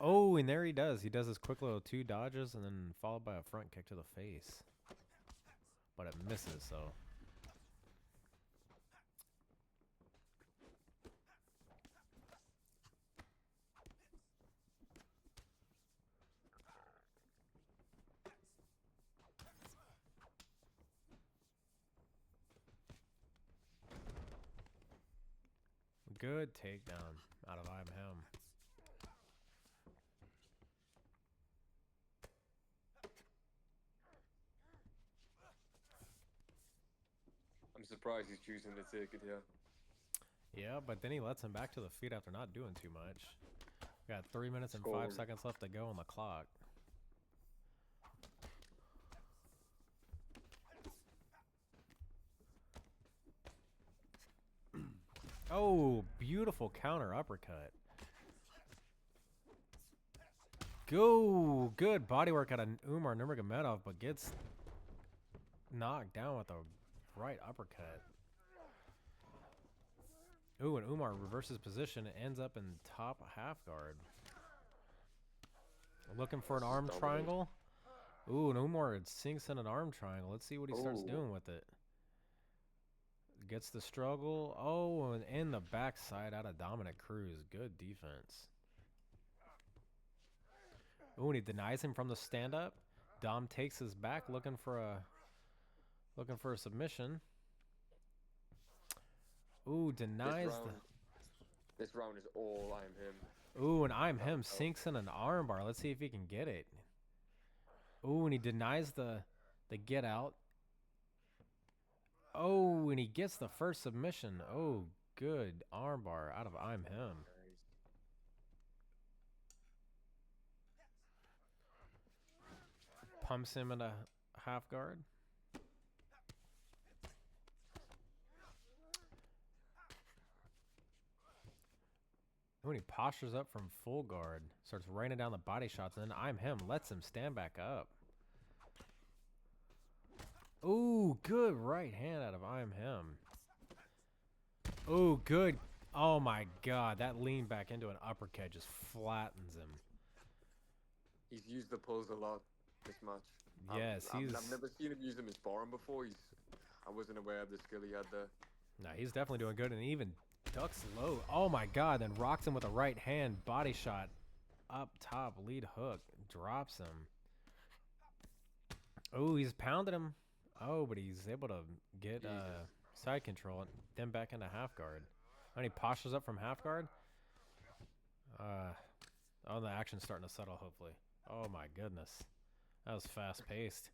Oh, and there he does. He does his quick little 2 dodges and then followed by a front kick to the face. But it misses, so. Good takedown out of I'm him. I'm surprised he's choosing to take it here. Yeah, but then he lets him back to the feet after not doing too much. We got 3 minutes and Score. 5 seconds left to go on the clock. Oh, beautiful counter uppercut. Go! Good bodywork out of Umar Nurmagomedov, but gets knocked down with a right uppercut. Ooh, and Umar reverses position and ends up in top half guard. Looking for an arm triangle. Ooh, and Umar sinks in an arm triangle. Let's see what he starts doing with it. Gets the struggle. Oh, and in the backside out of Dominic Cruz. Good defense. Ooh, and he denies him from the stand-up. Dom takes his back, looking for a submission. Ooh, denies This round is all I'm him. Ooh, and I'm him sinks in an armbar. Let's see if he can get it. Ooh, and he denies the get out. Oh, and he gets the first submission. Oh, good armbar out of I'm him. Pumps him in a half guard. When he postures up from full guard, starts raining down the body shots, and then I'm him lets him stand back up. Ooh, good right hand out of I'm him. Ooh, good. Oh my God, that lean back into an uppercut just flattens him. He's used the pulls a lot this match. Yes, I've never seen him use them in sparring before. I wasn't aware of the skill he had there. No, he's definitely doing good, and he even ducks low. Oh my God, then rocks him with a right hand body shot up top, lead hook, drops him. Oh, he's pounded him. Oh, but he's able to get side control and then back into half guard. And he postures up from half guard. Oh, the action's starting to settle, hopefully. Oh my goodness. That was fast paced.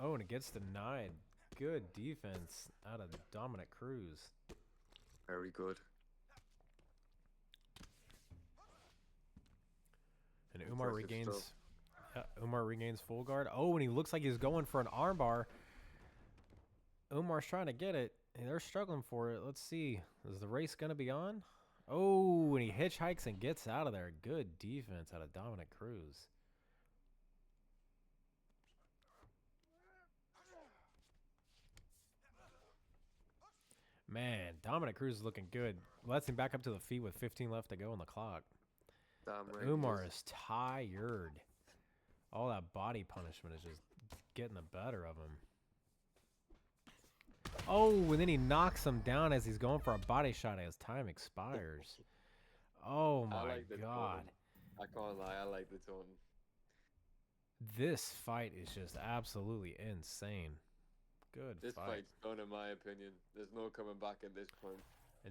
Oh, and it gets denied. Good defense out of Dominic Cruz. Very good. And Umar Impressive regains. Umar regains full guard. Oh, and he looks like he's going for an armbar. Umar's trying to get it. And they're struggling for it. Let's see. Is the race going to be on? Oh, and he hitchhikes and gets out of there. Good defense out of Dominic Cruz. Man, Dominic Cruz is looking good. Lets him back up to the feet with 15 left to go on the clock. Damn right. Umar is tired. All that body punishment is just getting the better of him. Oh, and then he knocks him down as he's going for a body shot as time expires. Oh my God. I can't lie, I like the tone. This fight is just absolutely insane. Good This fight. fight's done in my opinion. There's no coming back at this point.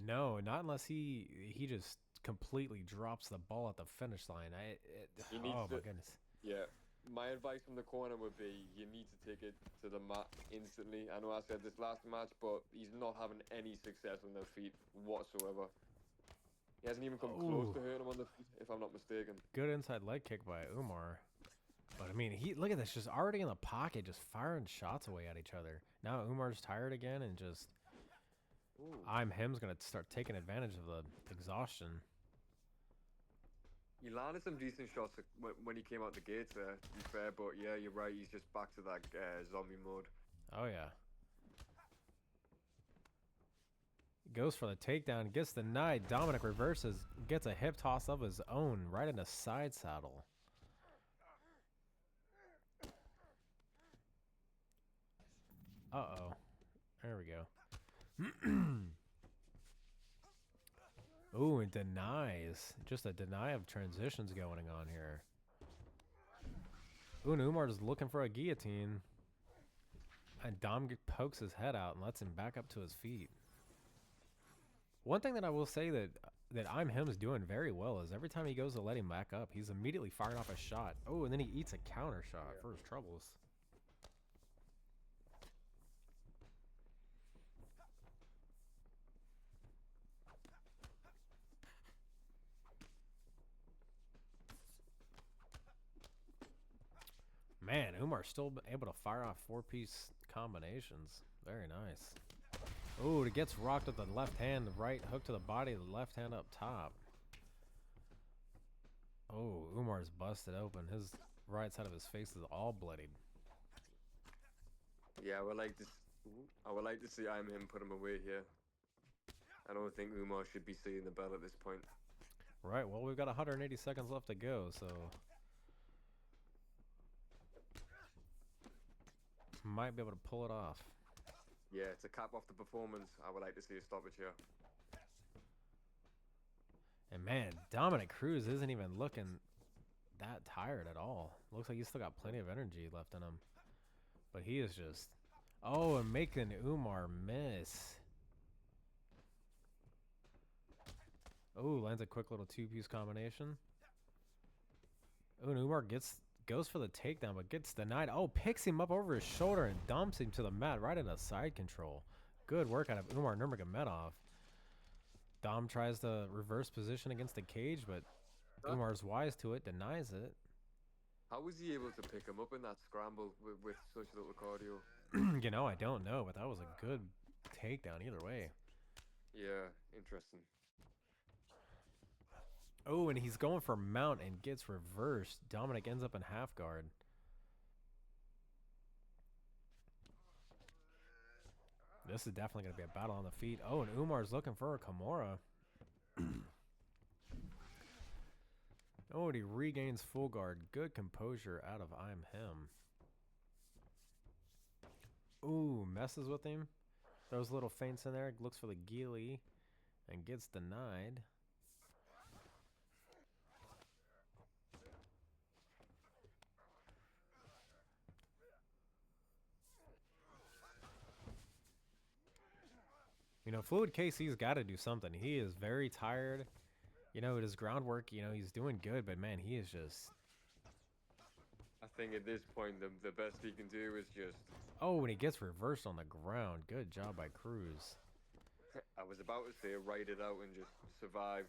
No, not unless he just completely drops the ball at the finish line. He needs oh my to- goodness. Yeah. My advice from the corner would be you need to take it to the mat instantly. I know I said this last match, but he's not having any success on their feet whatsoever. He hasn't even come close to hurting him on the feet, if I'm not mistaken. Good inside leg kick by Umar. But I mean, look at this, just already in the pocket, just firing shots away at each other. Now Umar's tired again and just I'm him's gonna start taking advantage of the exhaustion. He landed some decent shots when he came out the gates there, to be fair, but yeah, you're right, he's just back to that zombie mode. Oh, yeah. Goes for the takedown, gets denied. Dominic reverses, gets a hip toss of his own right in a side saddle. Uh-oh. There we go. Ooh, and denies. Just a deny of transitions going on here. Ooh, and Umar's looking for a guillotine. And Dom pokes his head out and lets him back up to his feet. One thing that I will say that I'm him is doing very well is every time he goes to let him back up, he's immediately firing off a shot. Oh, and then he eats a counter shot for his troubles. Man, Umar's still able to fire off 4-piece combinations. Very nice. Ooh, it gets rocked with the left hand, the right hook to the body, the left hand up top. Oh, Umar's busted open. His right side of his face is all bloodied. Yeah, I would like to see I'm him put him away here. I don't think Umar should be seeing the bell at this point. Right, well, we've got 180 seconds left to go, so... might be able to pull it off. Yeah, to cap off the performance, I would like to see a stoppage here. And man, Dominic Cruz isn't even looking that tired at all. Looks like he's still got plenty of energy left in him. But he is just... oh, and making Umar miss. Oh, lands a quick little 2-piece combination. Oh, and Umar goes for the takedown, but gets denied. Oh, picks him up over his shoulder and dumps him to the mat right in a side control. Good work out of Umar Nurmagomedov. Dom tries to reverse position against the cage, but Umar's wise to it, denies it. How was he able to pick him up in that scramble with such little cardio? You know, I don't know, but that was a good takedown either way. Yeah, interesting. Oh, and he's going for mount and gets reversed. Dominic ends up in half guard. This is definitely going to be a battle on the feet. Oh, and Umar's looking for a Kimura. Oh, and he regains full guard. Good composure out of I'm him. Ooh, messes with him. Throws little feints in there. Looks for the ghillie and gets denied. You know, Fluid KC's got to do something. He is very tired. You know, his groundwork, you know, he's doing good, but man, he is just... I think at this point, the best he can do is just... oh, and he gets reversed on the ground. Good job by Cruz. I was about to say ride it out and just survive.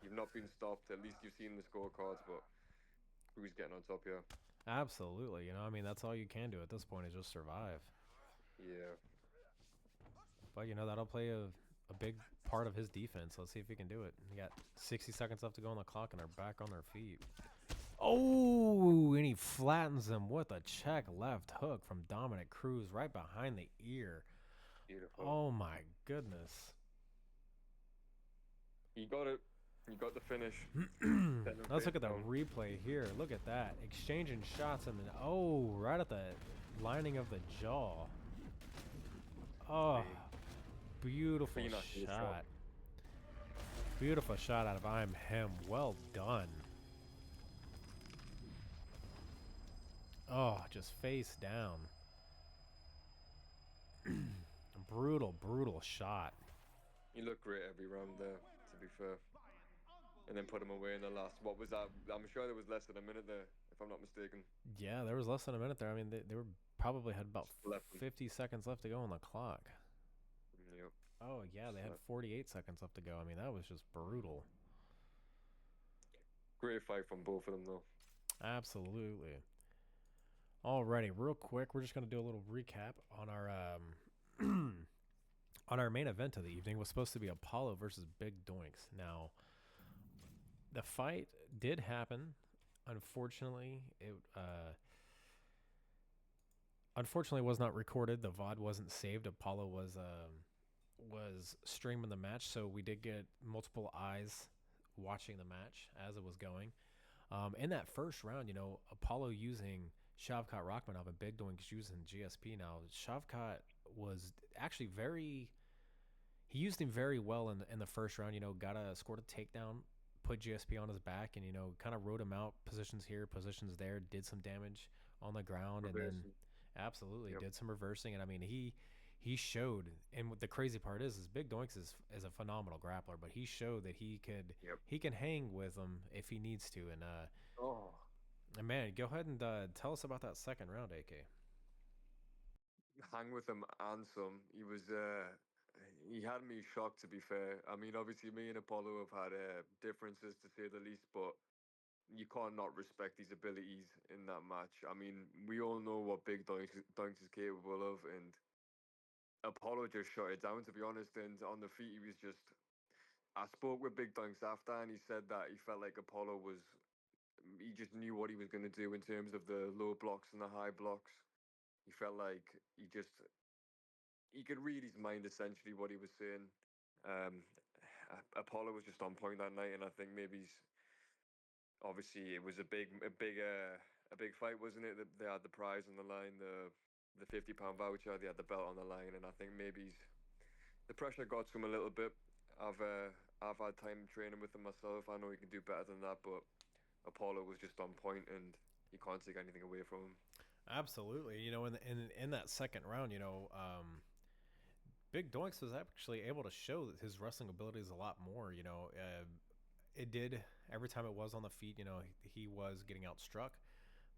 You've not been stopped. At least you've seen the scorecards, but Cruz getting on top here. Absolutely. You know, I mean, that's all you can do at this point is just survive. Yeah. But, you know, that'll play a big part of his defense. Let's see if he can do it. We got 60 seconds left to go on the clock, and they're back on their feet. Oh, and he flattens him with a check left hook from Dominic Cruz right behind the ear. Beautiful. Oh, my goodness. You got it. You got the finish. Let's look at the replay here. Look at that. Exchanging shots, and then, oh, right at the lining of the jaw. Oh, beautiful shot. Beautiful shot out of I'm him. Well done. Oh, just face down. Brutal, brutal shot. You look great every round there, to be fair. And then put him away in the last. What was that? I'm sure there was less than a minute there, if I'm not mistaken. Yeah, there was less than a minute there. I mean, they were probably had about 11. 50 seconds left to go on the clock. Yep. Oh, yeah, they had 48 seconds left to go. I mean, that was just brutal. Great fight from both of them, though. Absolutely. Alrighty, real quick, we're just going to do a little recap on our on our main event of the evening. Was supposed to be Apollo versus BigDoinks. Now, The fight did happen. Unfortunately, it unfortunately was not recorded. The VOD wasn't saved. Apollo was streaming the match, so we did get multiple eyes watching the match as it was going. In that first round, Apollo using Shavkat Rachmanov and BigDoinks using GSP. Now, Shavkat was actually he used him very well in the first round. Scored a takedown, put GSP on his back, and kind of rode him out. Positions here, positions there, did some damage on the ground, and then absolutely did some reversing. And I mean, he showed. And what the crazy part is Big Doinks is a phenomenal grappler, but he showed that he can hang with him if he needs to. And man, go ahead and tell us about that second round, AK. Hang with him and some. He had me shocked, to be fair. I mean, obviously, me and Apollo have had differences, to say the least, but you can't not respect his abilities in that match. I mean, we all know what Big Doinks is capable of, and Apollo just shut it down, to be honest. And on the feet, he was just. I spoke with Big Doinks after, and he said that he felt like Apollo was. He just knew what he was going to do in terms of the low blocks and the high blocks. He felt like he could read his mind, essentially, what he was saying. Apollo was just on point that night, and I think maybe obviously it was a big fight, wasn't it? They had the prize on the line, the £50 voucher. They had the belt on the line, and I think maybe the pressure got to him a little bit. I've had time training with him myself. I know he can do better than that, but Apollo was just on point, and you can't take anything away from him. Absolutely. In that second round, Big Doinks was actually able to show that his wrestling abilities a lot more. It did every time it was on the feet. He was getting outstruck,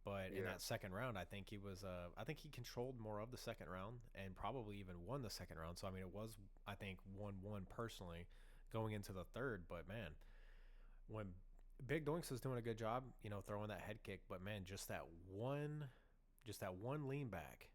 but in that second round, I think he controlled more of the second round and probably even won the second round. So I mean, it was, I think, 1-1 personally going into the third. But man, when Big Doinks was doing a good job, throwing that head kick, but man, just that one lean back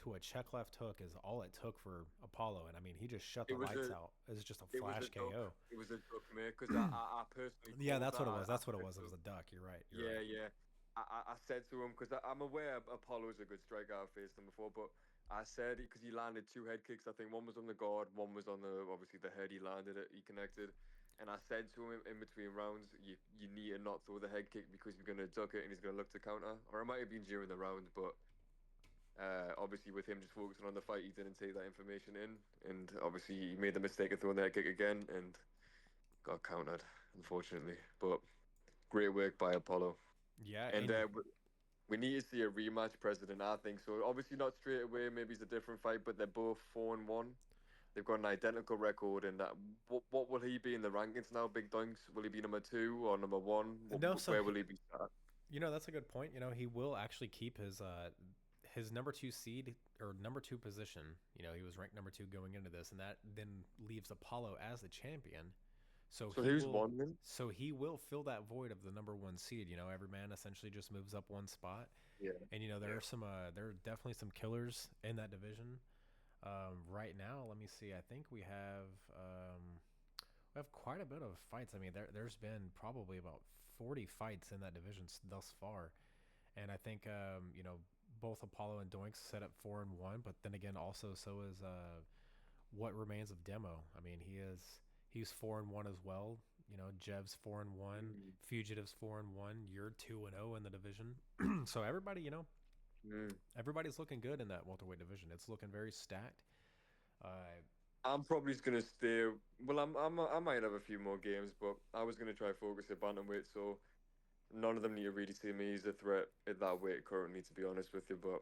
to a check left hook is all it took for Apollo. And I mean, he just shut the lights out. It was just a flash KO. It was a duck, mate, because I personally. Yeah, that's what it was. That's what it was. It was a duck. You're right. Yeah. I said to him, because I'm aware Apollo's a good striker. I've faced him before, but I said, because he landed 2 head kicks. I think one was on the guard, one was on obviously the head. He landed it, he connected. And I said to him in between rounds, you need to not throw the head kick because he's going to duck it and he's going to look to counter. Or it might have been during the round, but obviously with him just focusing on the fight, he didn't take that information in. And obviously he made the mistake of throwing the head kick again and got countered, unfortunately. But great work by Apollo. Yeah. And we need to see a rematch, President, I think. So obviously not straight away, maybe it's a different fight, but they're both 4-1. They've got an identical record, and that what will he be in the rankings now? Big Doinks, will he be number 2 or number 1? Where will he be at? That's a good point. He will actually keep his number 2 seed or number 2 position. He was ranked number 2 going into this, and that then leaves Apollo as the champion. So who's won then? So he will fill that void of the number 1 seed. Every man essentially just moves up one spot. Yeah. And there are definitely some killers in that division. Right now, let me see. I think we have quite a bit of fights. I mean, there's been probably about 40 fights in that division thus far, and I think both Apollo and Doinks set up 4-1. But then again, also so is what remains of Demo. I mean, he's 4-1 as well. Jev's 4-1, Fugitive's 4-1. You're 2-0 in the division. So everybody, everybody's looking good in that welterweight division. It's looking very stacked. I'm probably just gonna stay. Well, I might have a few more games, but I was gonna try focus at bantamweight. So none of them need to really see me as a threat at that weight currently, to be honest with you. But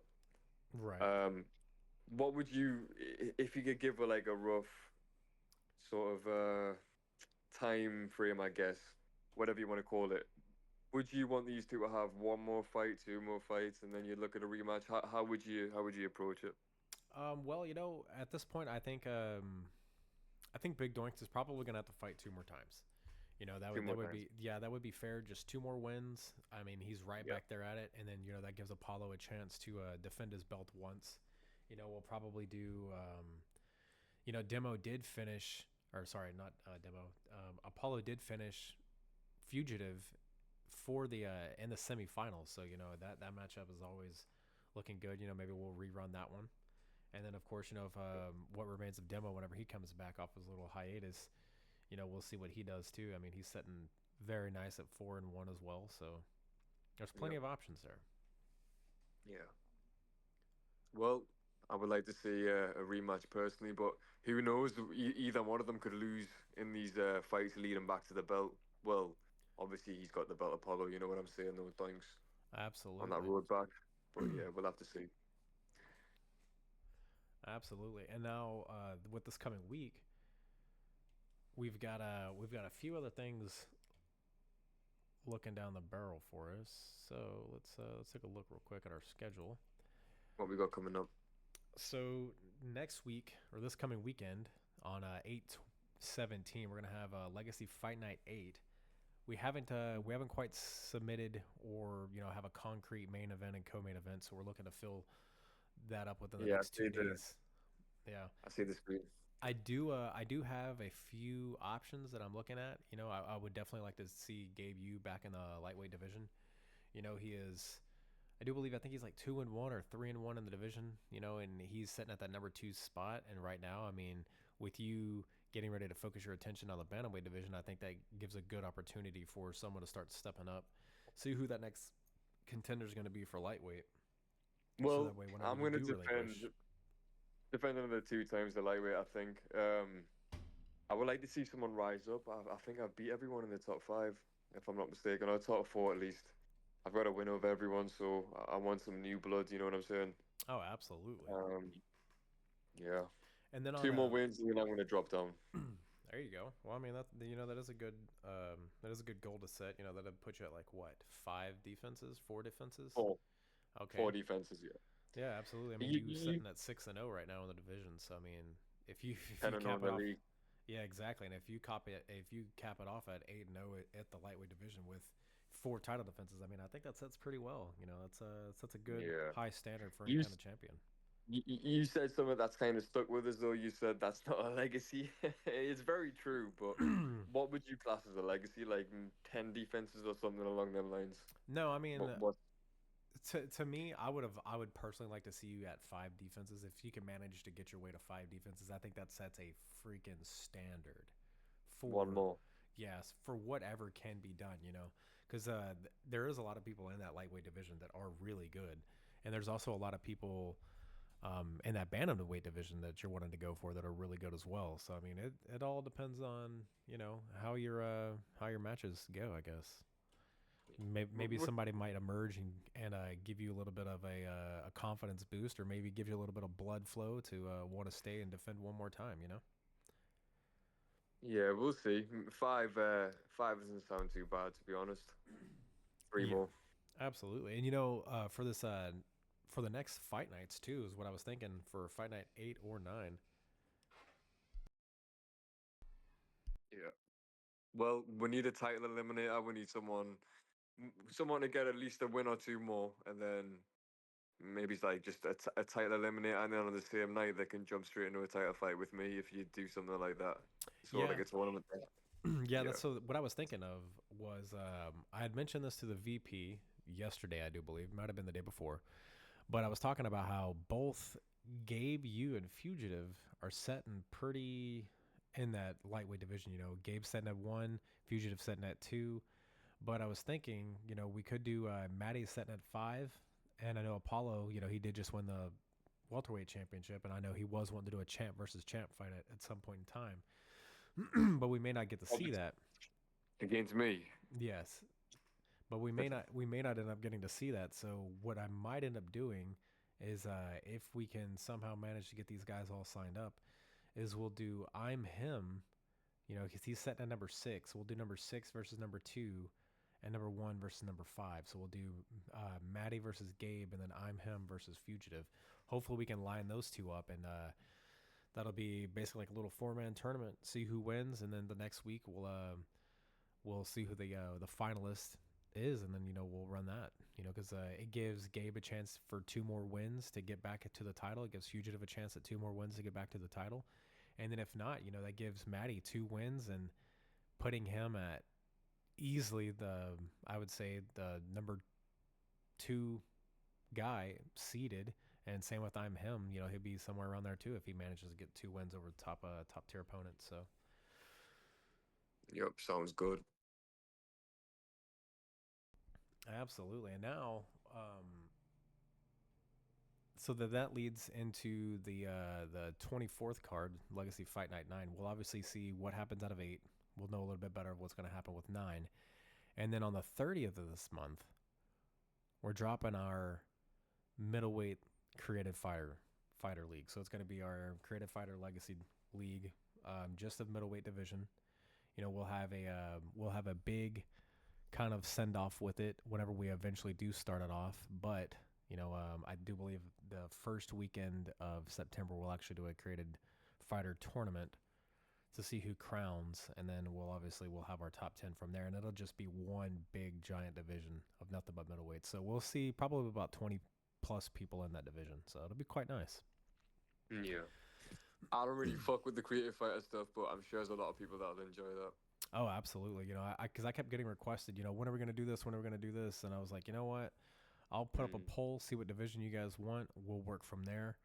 right. What would you, if you could give a rough sort of time frame, I guess, whatever you want to call it? Would you want these two to have 1 more fight, 2 more fights, and then you look at a rematch? How would you approach it? Well, at this point, I think Big Doinks is probably gonna have to fight 2 more times. That would be fair. Just 2 more wins. I mean, he's right back there at it, and then that gives Apollo a chance to defend his belt once. We'll probably do. Demo did finish, or sorry, not Demo. Apollo did finish Fugitive for the in the semifinals. So that matchup is always looking good. Maybe we'll rerun that one. And then, of course, if what remains of Demo, whenever he comes back off his little hiatus, we'll see what he does too. I mean, he's sitting very nice at 4-1 as well. So there's plenty of options there. Yeah. Well, I would like to see a rematch personally, but who knows? Either one of them could lose in these fights leading back to the belt. Well, obviously he's got the belt Apollo. You know what I'm saying? Those Doinks Absolutely. on that road back. But yeah, we'll have to see. Absolutely. And now with this coming week, we've got a few other things looking down the barrel for us. So let's take a look real quick at our schedule. What we got coming up? So next week, or this coming weekend, on 8/17, we're gonna have Legacy Fight Night 8. We haven't quite submitted or have a concrete main event and co-main event, so we're looking to fill that up within the next 2 days. Yeah, I see the screen. I do have a few options that I'm looking at. I would definitely like to see Gabe Yu back in the lightweight division. He is, I think he's like 2-1 or 3-1 in the division, and he's sitting at that number 2 spot. And right now, I mean, with you getting ready to focus your attention on the bantamweight division, I think that gives a good opportunity for someone to start stepping up, see who that next contender is going to be for lightweight. Well, so that way I'm going to defend another 2 times the lightweight, I think. I would like to see someone rise up. I think I've beat everyone in the top 5, if I'm not mistaken, or top 4 at least. I've got a win over everyone, so I want some new blood, you know what I'm saying? Oh, absolutely. Yeah. And then 2 more wins, and then I'm going to drop down. There you go. Well, I mean, that is a good goal to set. That'd put you at like what, 5 defenses, 4 defenses? 4. Okay. 4 defenses, yeah. Yeah, absolutely. I mean, you're sitting at 6-0 right now in the division. So I mean, if you cap it off, yeah, exactly. And if you cap it off at 8-0 at the lightweight division with 4 title defenses, I mean, I think that sets pretty well. That's a good high standard for any kind of champion. You said something that's kind of stuck with us, though. You said that's not a legacy. It's very true, but what would you class as a legacy? Like 10 defenses or something along them lines? No, I mean, what? To me, I would personally like to see you at 5 defenses. If you can manage to get your way to 5 defenses, I think that sets a freaking standard for 1 more. Yes, for whatever can be done, because there is a lot of people in that lightweight division that are really good, and there's also a lot of people in that bantamweight division that you're wanting to go for that are really good as well. So I mean, it all depends on how your matches go, I guess. Maybe somebody might emerge and give you a little bit of a confidence boost, or maybe give you a little bit of blood flow to want to stay and defend one more time. Yeah, we'll see. 5 doesn't sound too bad, to be honest. 3 more. Absolutely. And for this for the next fight nights too is what I was thinking for Fight Night 8 or 9. Yeah. Well, we need a title eliminator. We need someone to get at least a win or 2 more, and then maybe it's like just a title eliminator, and then on the same night they can jump straight into a title fight with me if you do something like that. So like a tournament. Yeah, that's so. What I was thinking of was I had mentioned this to the VP yesterday, I do believe, might have been the day before, but I was talking about how both Gabe, you, and Fugitive are setting pretty in that lightweight division. Gabe's setting at 1, Fugitive setting at 2. But I was thinking, we could do Maddie setting at 5, and I know Apollo, he did just win the welterweight championship, and I know he was wanting to do a champ versus champ fight at some point in time. But we may not get to see that against me. Yes, but we may not end up getting to see that. So what I might end up doing is, if we can somehow manage to get these guys all signed up, is we'll do I'm him, because he's setting at number 6. We'll do number 6 versus number 2. And number 1 versus number 5. So we'll do Maddie versus Gabe, and then I'm him versus Fugitive. Hopefully we can line those 2 up, and that'll be basically like a little 4-man tournament. See who wins, and then the next week we'll see who the finalist is, and then we'll run that. Because it gives Gabe a chance for 2 more wins to get back to the title. It gives Fugitive a chance at 2 more wins to get back to the title, and then if not, that gives Maddie 2 wins and putting him at easily I would say the number 2 guy seeded, and same with I'm him. You know, he'll be somewhere around there too if he manages to get 2 wins over top tier opponents. So Yep, sounds good. absolutely. And now, so that leads into the 24th card, Legacy Fight Night 9. We'll obviously see what happens out of 8. We'll know a little bit better of what's going to happen with 9. And then on the 30th of this month, we're dropping our middleweight creative fighter league. So it's going to be our creative fighter legacy league, just the middleweight division. You know, we'll have a big kind of send off with it whenever we eventually do start it off. But you know, I do believe the first weekend of September we'll actually do a created fighter tournament to see who crowns, and then we'll have our top 10 from there, and it'll just be one big giant division of nothing but middleweight. So we'll see probably about 20 plus people in that division. So it'll be quite nice. Yeah. I don't really fuck with the creative fighter stuff, but I'm sure there's a lot of people that'll enjoy that. Oh, absolutely. You know, because I kept getting requested, you know, when are we going to do this? When are we going to do this? And I was like, you know what? I'll put up a poll, see what division you guys want. We'll work from there.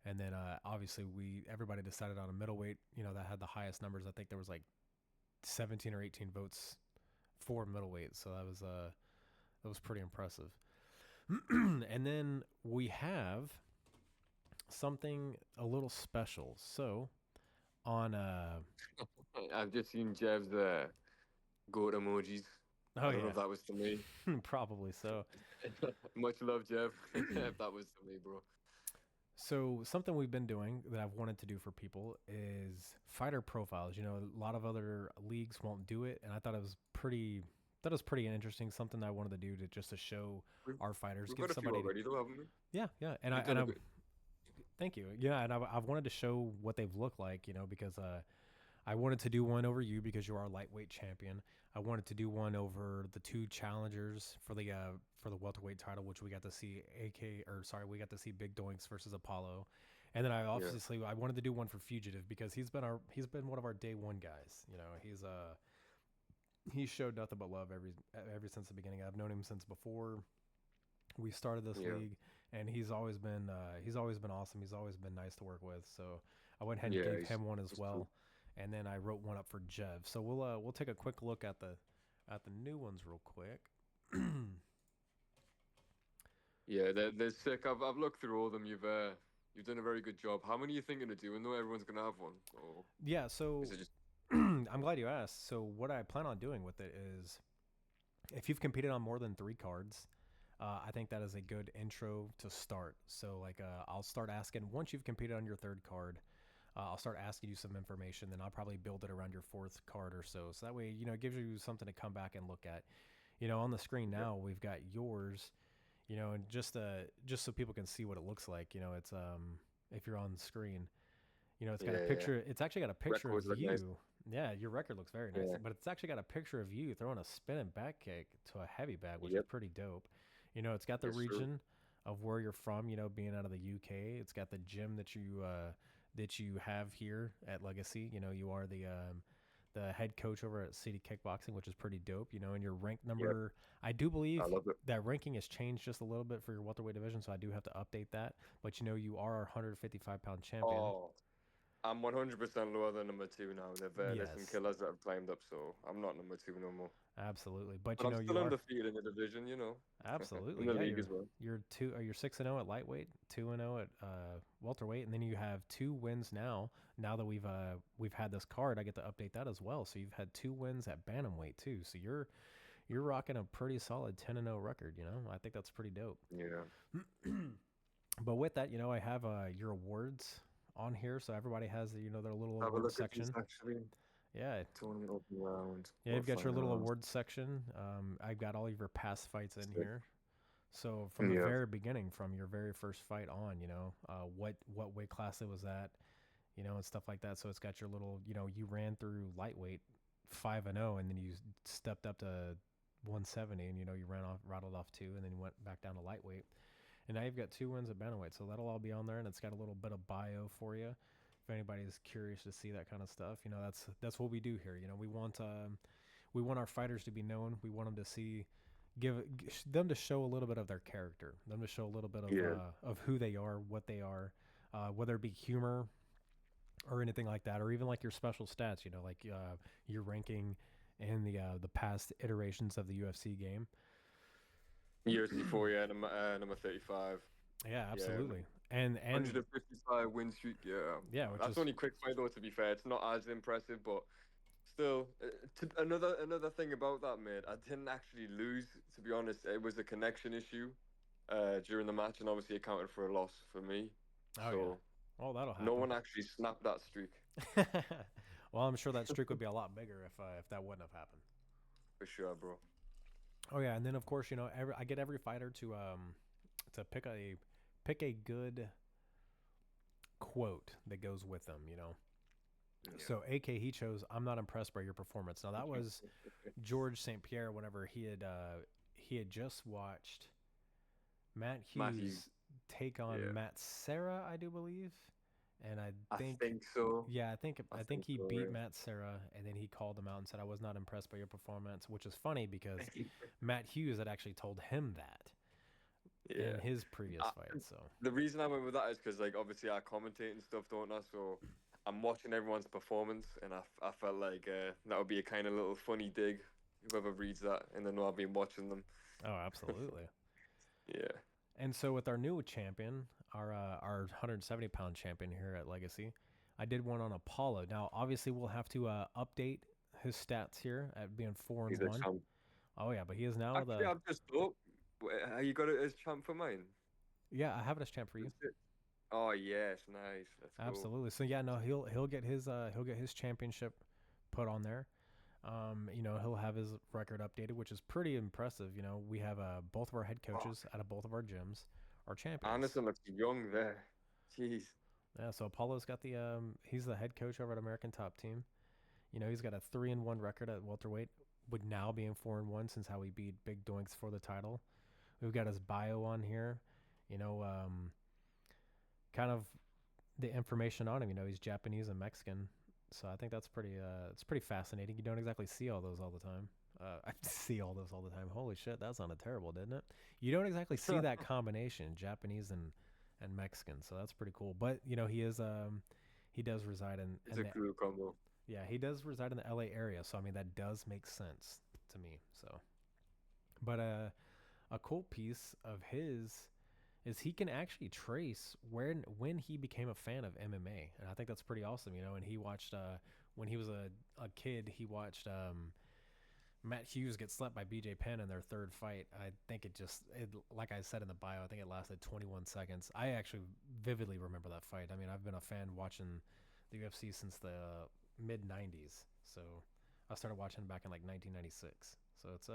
And then obviously everybody decided on a middleweight, you know, that had the highest numbers. I think there was like 17 or 18 votes for middleweight. So that was pretty impressive. And then we have something a little special. So on I've just seen Jev's goat emojis. Oh, I don't know if that was to me. Probably so. Much love, Jeff. If that was to me, bro. So something we've been doing that I've wanted to do for people is fighter profiles. You know, a lot of other leagues won't do it, and I thought it was pretty interesting. Something I wanted to do to show our fighters. We've give got a few somebody already, though, haven't we? Yeah, and thank you. Yeah, and I've wanted to show what they've looked like. You know, because I wanted to do one over you because you're our lightweight champion. I wanted to do one over the 2 challengers for the welterweight title, which we got to see we got to see BigDoinks versus Apollo. And then I wanted to do one for Fugitive because he's been one of our day one guys. You know, he's showed nothing but love ever since the beginning. I've known him since before we started this league, and he's always been awesome. He's always been nice to work with. So I went ahead and gave him one as well. Cool. And then I wrote one up for Jev. So we'll take a quick look at the new ones real quick. Yeah, they're sick. I've looked through all of them. You've done a very good job. How many are you thinking of doing though? Everyone's gonna have one. Or yeah. So is it just... I'm glad you asked. So what I plan on doing with it is, if you've competed on more than 3 cards, I think that is a good intro to start. So like I'll start asking once you've competed on your 3rd card. I'll start asking you some information, then I'll probably build it around your 4th card or so. So that way, you know, it gives you something to come back and look at. You know, on the screen now, we've got yours, you know, and just so people can see what it looks like, you know, it's, if you're on screen, you know, it's got a picture, it's actually got a picture of you. Nice. Yeah, your record looks very nice, but it's actually got a picture of you throwing a spinning back kick to a heavy bag, which is pretty dope. You know, it's got the region of where you're from, you know, being out of the UK. It's got the gym that you have here at Legacy. You know, you are the head coach over at City Kickboxing, which is pretty dope. You know, and your rank number, I do believe that ranking has changed just a little bit for your welterweight division, so I do have to update that. But you know, you are our 155-pound champion. Oh, I'm 100% lower than number 2 now. There's some killers that have climbed up, so I'm not number 2 no more. Absolutely, but you know, I'm still undefeated in the division, you know. Absolutely, in the league as well. You're 6-0 at lightweight, 2-0 at welterweight, and then you have 2 wins now. Now that we've had this card, I get to update that as well. So you've had 2 wins at bantamweight too. So you're rocking a pretty solid 10-0 record. You know, I think that's pretty dope. Yeah. But with that, you know, I have your awards on here, so everybody has their little award section. Yeah. Tournament open round. Yeah, you've got your little awards section. I've got all of your past fights in here. So from the very beginning, from your very first fight on, you know, what weight class it was at, you know, and stuff like that. So it's got your little, you know, you ran through lightweight 5-0, and then you stepped up to 170, and you know, you rattled off 2, and then you went back down to lightweight. And now you've got 2 wins at bantamweight, so that'll all be on there, and it's got a little bit of bio for you. If anybody's curious to see that kind of stuff, you know, that's what we do here. You know, we we want our fighters to be known. We want them to see, them to show a little bit of their character, them to show a little bit of who they are, what they are, whether it be humor or anything like that, or even like your special stats, you know, like your ranking in the past iterations of the UFC game. UFC 4, yeah, number 35. Yeah, absolutely. And 155 win streak, yeah, that's only quick fight though. To be fair, it's not as impressive, but still, another thing about that, mate. I didn't actually lose. To be honest, it was a connection issue during the match, and obviously accounted for a loss for me. Oh, so yeah. Well, that'll happen. no one actually snapped that streak. Well, I'm sure that streak would be a lot bigger if that wouldn't have happened. For sure, bro. Oh yeah, and then of course, you know, I get every fighter to pick a good quote that goes with them, you know. Yeah. So AK, he chose, "I'm not impressed by your performance." Now that was George St. Pierre whenever he had just watched Matt Hughes take on Matt Serra, I do believe. And I think so. Yeah, I think he so, beat Matt Serra, and then he called him out and said, "I was not impressed by your performance," which is funny because Matt Hughes had actually told him that in his previous fight. So the reason I went with that is because, like, obviously I commentate and stuff, don't I? So I'm watching everyone's performance, and I felt like that would be a kind of little funny dig. Whoever reads that, and then I've been watching them. Oh, absolutely. Yeah. And so with our new champion, our 170-pound champion here at Legacy, I did one on Apollo. Now, obviously, we'll have to update his stats here at being 4-1. Oh yeah, but he is now Actually, I've just thought, you got it as champ for mine? Yeah, I have it as champ for you. Oh yes, nice. That's absolutely. Cool. So yeah, no, he'll get his championship put on there. You know, he'll have his record updated, which is pretty impressive. You know, we have both of our head coaches out of both of our gyms are champions. Anderson looks young there. Jeez. Yeah, so Apollo's got the he's the head coach over at American Top Team. You know, he's got a 3-1 record at welterweight, with now being 4-1 since how he beat BigDoinks for the title. We've got his bio on here. You know, kind of the information on him. You know, he's Japanese and Mexican. So I think that's it's pretty fascinating. You don't exactly see all those all the time. I see all those all the time. Holy shit, that sounded terrible, didn't it? You don't exactly see that combination, Japanese and Mexican. So that's pretty cool. But you know, he does reside in. It's a cool combo. Yeah, he does reside in the LA area. So I mean, that does make sense to me. So, but a cool piece of his is he can actually trace when he became a fan of MMA, and I think that's pretty awesome, you know. And he watched when he was a kid, he watched Matt Hughes get slept by BJ Penn in their third fight. I think it like I said in the bio, I think it lasted 21 seconds. I actually vividly remember that fight. I mean, I've been a fan watching the UFC since the mid 90s, so I started watching back in like 1996. So it's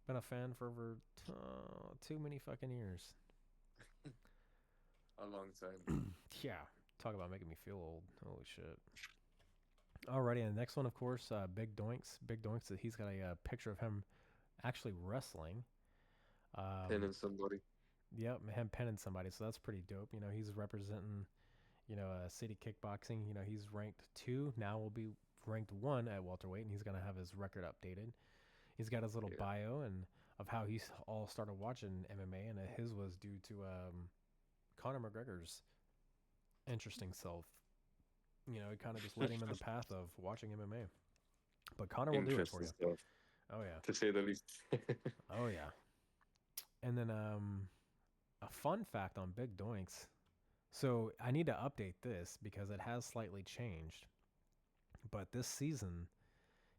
been a fan for over too many fucking years. A long time. Yeah, talk about making me feel old. Holy shit. Alrighty, and the next one, of course, BigDoinks. BigDoinks, he's got a picture of him actually wrestling. Pinning somebody. Yep, him pinning somebody, so that's pretty dope. You know, he's representing, you know, City Kickboxing. You know, he's ranked 2. Now will be ranked 1 at welterweight, and he's going to have his record updated. He's got his little bio and of how he's all started watching MMA, and his was due to Conor McGregor's interesting self. You know, it kind of just led him in the path of watching MMA. But Conor will do it for you. Stuff, oh yeah, to say the least. oh yeah. And then a fun fact on BigDoinks. So I need to update this because it has slightly changed. But this season,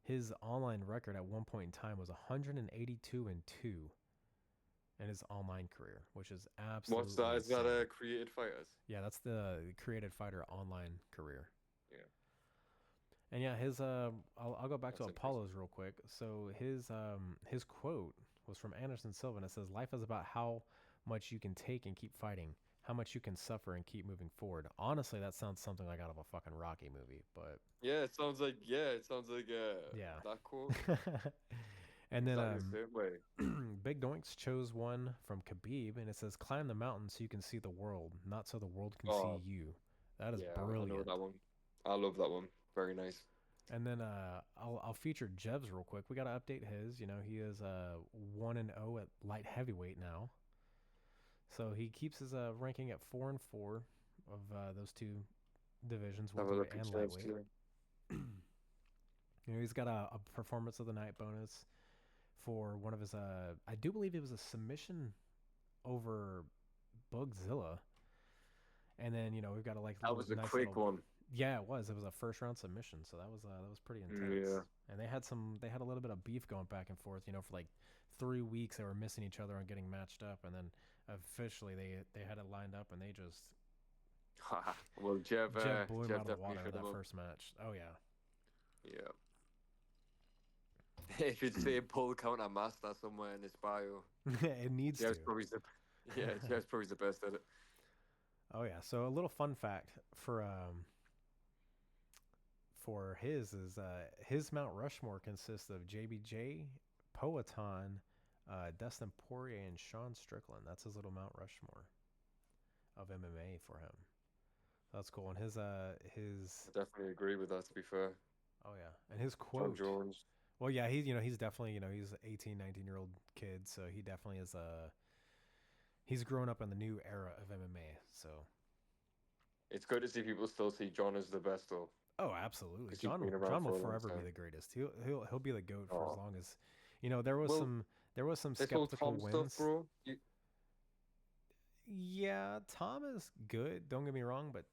his online record at one point in time was 182-2 in his online career, which is absolutely What's that? Is that insane. a created fighters? Yeah, that's the created fighter online career. Yeah. And yeah, his I'll go back to That's Apollo's real quick. So his quote was from Anderson Silva, and it says, "Life is about how much you can take and keep fighting, how much you can suffer and keep moving forward." Honestly, that sounds something like out of a fucking Rocky movie, but yeah, it sounds like that quote. And then BigDoinks chose one from Khabib, and it says, "Climb the mountain so you can see the world, not so the world can see you." That is brilliant. I know that one. I love that one. Very nice. And then I'll feature Jebs real quick. We got to update his. You know, he is 1-0 at light heavyweight now. So he keeps his ranking at 4-4 of those two divisions, Have a look welterweight at and Jeb's lightweight. too. You know, he's got a performance of the night bonus for one of his. I do believe it was a submission over Bugzilla. And then we've got That was a quick one. Yeah, it was. It was a first round submission, so that was pretty intense. Yeah. And they had a little bit of beef going back and forth. For like 3 weeks they were missing each other and getting matched up, and then officially they had it lined up, and they just Well, Jeb blew him Jeb out of the definitely water shut him that up. first match. Oh yeah. Yeah. It should say pull counter master somewhere in his bio. It needs Jeb's to. probably Jeb's probably the best at it. Oh yeah. So a little fun fact for his is his Mount Rushmore consists of JBJ, Poatan, Dustin Poirier, and Sean Strickland. That's his little Mount Rushmore of MMA for him. That's cool. And his I definitely agree with that, to be fair. oh yeah, and his John quote. Jones. Well, yeah, he's definitely he's an 18, 19-year-old kid, so he definitely is he's grown up in the new era of MMA. So It's good to see people still see John as the best, though. oh, absolutely. 'Cause he's John been around will for a long forever be time. the greatest. He'll be the GOAT for as Oh. long as there was some This whole skeptical Tom wins. stuff, bro. Yeah, Tom is good. Don't get me wrong, but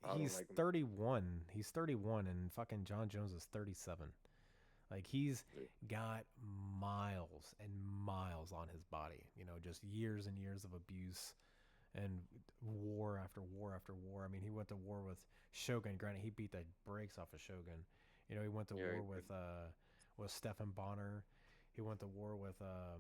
I don't he's like him. 31. He's 31, and fucking John Jones is 37. Like he's Yeah. got miles and miles on his body. Just years and years of abuse and war after war after war. I mean, he went to war with Shogun. Granted, he beat the brakes off of Shogun. He went to Yeah, war he with Stephan Bonner. He went to war with oh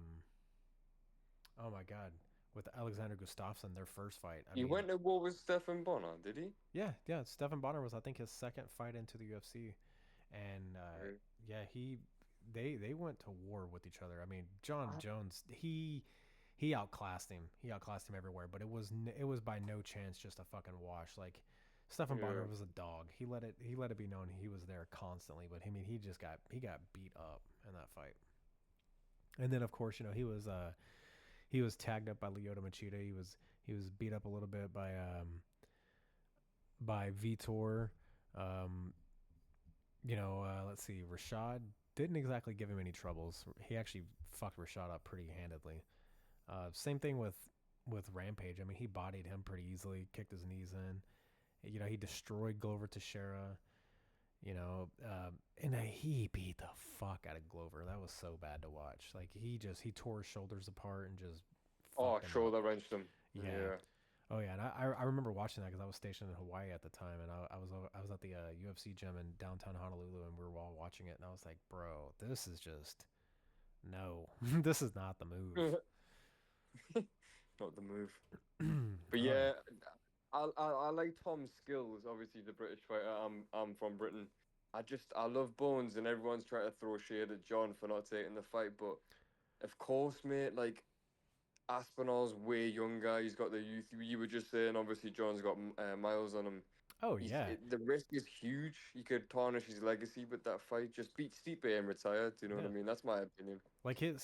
my God, with Alexander Gustafsson, their first fight. He went to war with Stephan Bonner, did he? Yeah. Stephan Bonner was, I think, his second fight into the UFC, and Right. yeah, they went to war with each other. I mean, John Jones, he outclassed him. He outclassed him everywhere, but it was by no chance just a fucking wash. Like Stephan Bonner Yeah. was a dog. He let it be known he was there constantly, but he just got beat up in that fight. And then of course, he was tagged up by Lyoto Machida. He was beat up a little bit by Vitor. Let's see, Rashad didn't exactly give him any troubles. He actually fucked Rashad up pretty handedly. Same thing with Rampage. I mean, he bodied him pretty easily, kicked his knees in. He destroyed Glover Teixeira. And he beat the fuck out of Glover. That was so bad to watch. Like he tore his shoulders apart and just. Oh, fucked him up. shoulder wrenched him. Yeah. Oh yeah, and I remember watching that because I was stationed in Hawaii at the time, and I was at the UFC gym in downtown Honolulu, and we were all watching it, and I was like, bro, this is just no, this is not the move. Not the move. But yeah, I like Tom's skills. Obviously, the British fighter. I'm from Britain. I love Bones, and everyone's trying to throw shade at John for not taking the fight, but of course, mate, like. Aspinall's way younger. He's got the youth. You were just saying, obviously, John's got miles on him. Oh yeah, The risk is huge. He could tarnish his legacy with that fight. Just beat Stipe and retire. Do you know what I mean? That's my opinion. Like in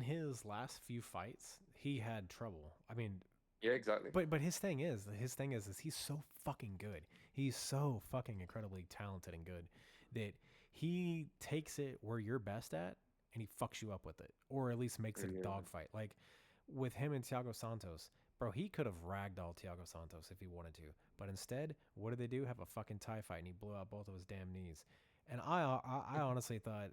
his last few fights, he had trouble. I mean, yeah, exactly. But his thing is he's so fucking good. He's so fucking incredibly talented and good that he takes it where you're best at and he fucks you up with it, or at least makes it a dogfight. Like with him and Thiago Santos, bro, he could have ragdolled Thiago Santos if he wanted to, but instead, what did they do? Have a fucking tie fight, and he blew out both of his damn knees. And I honestly thought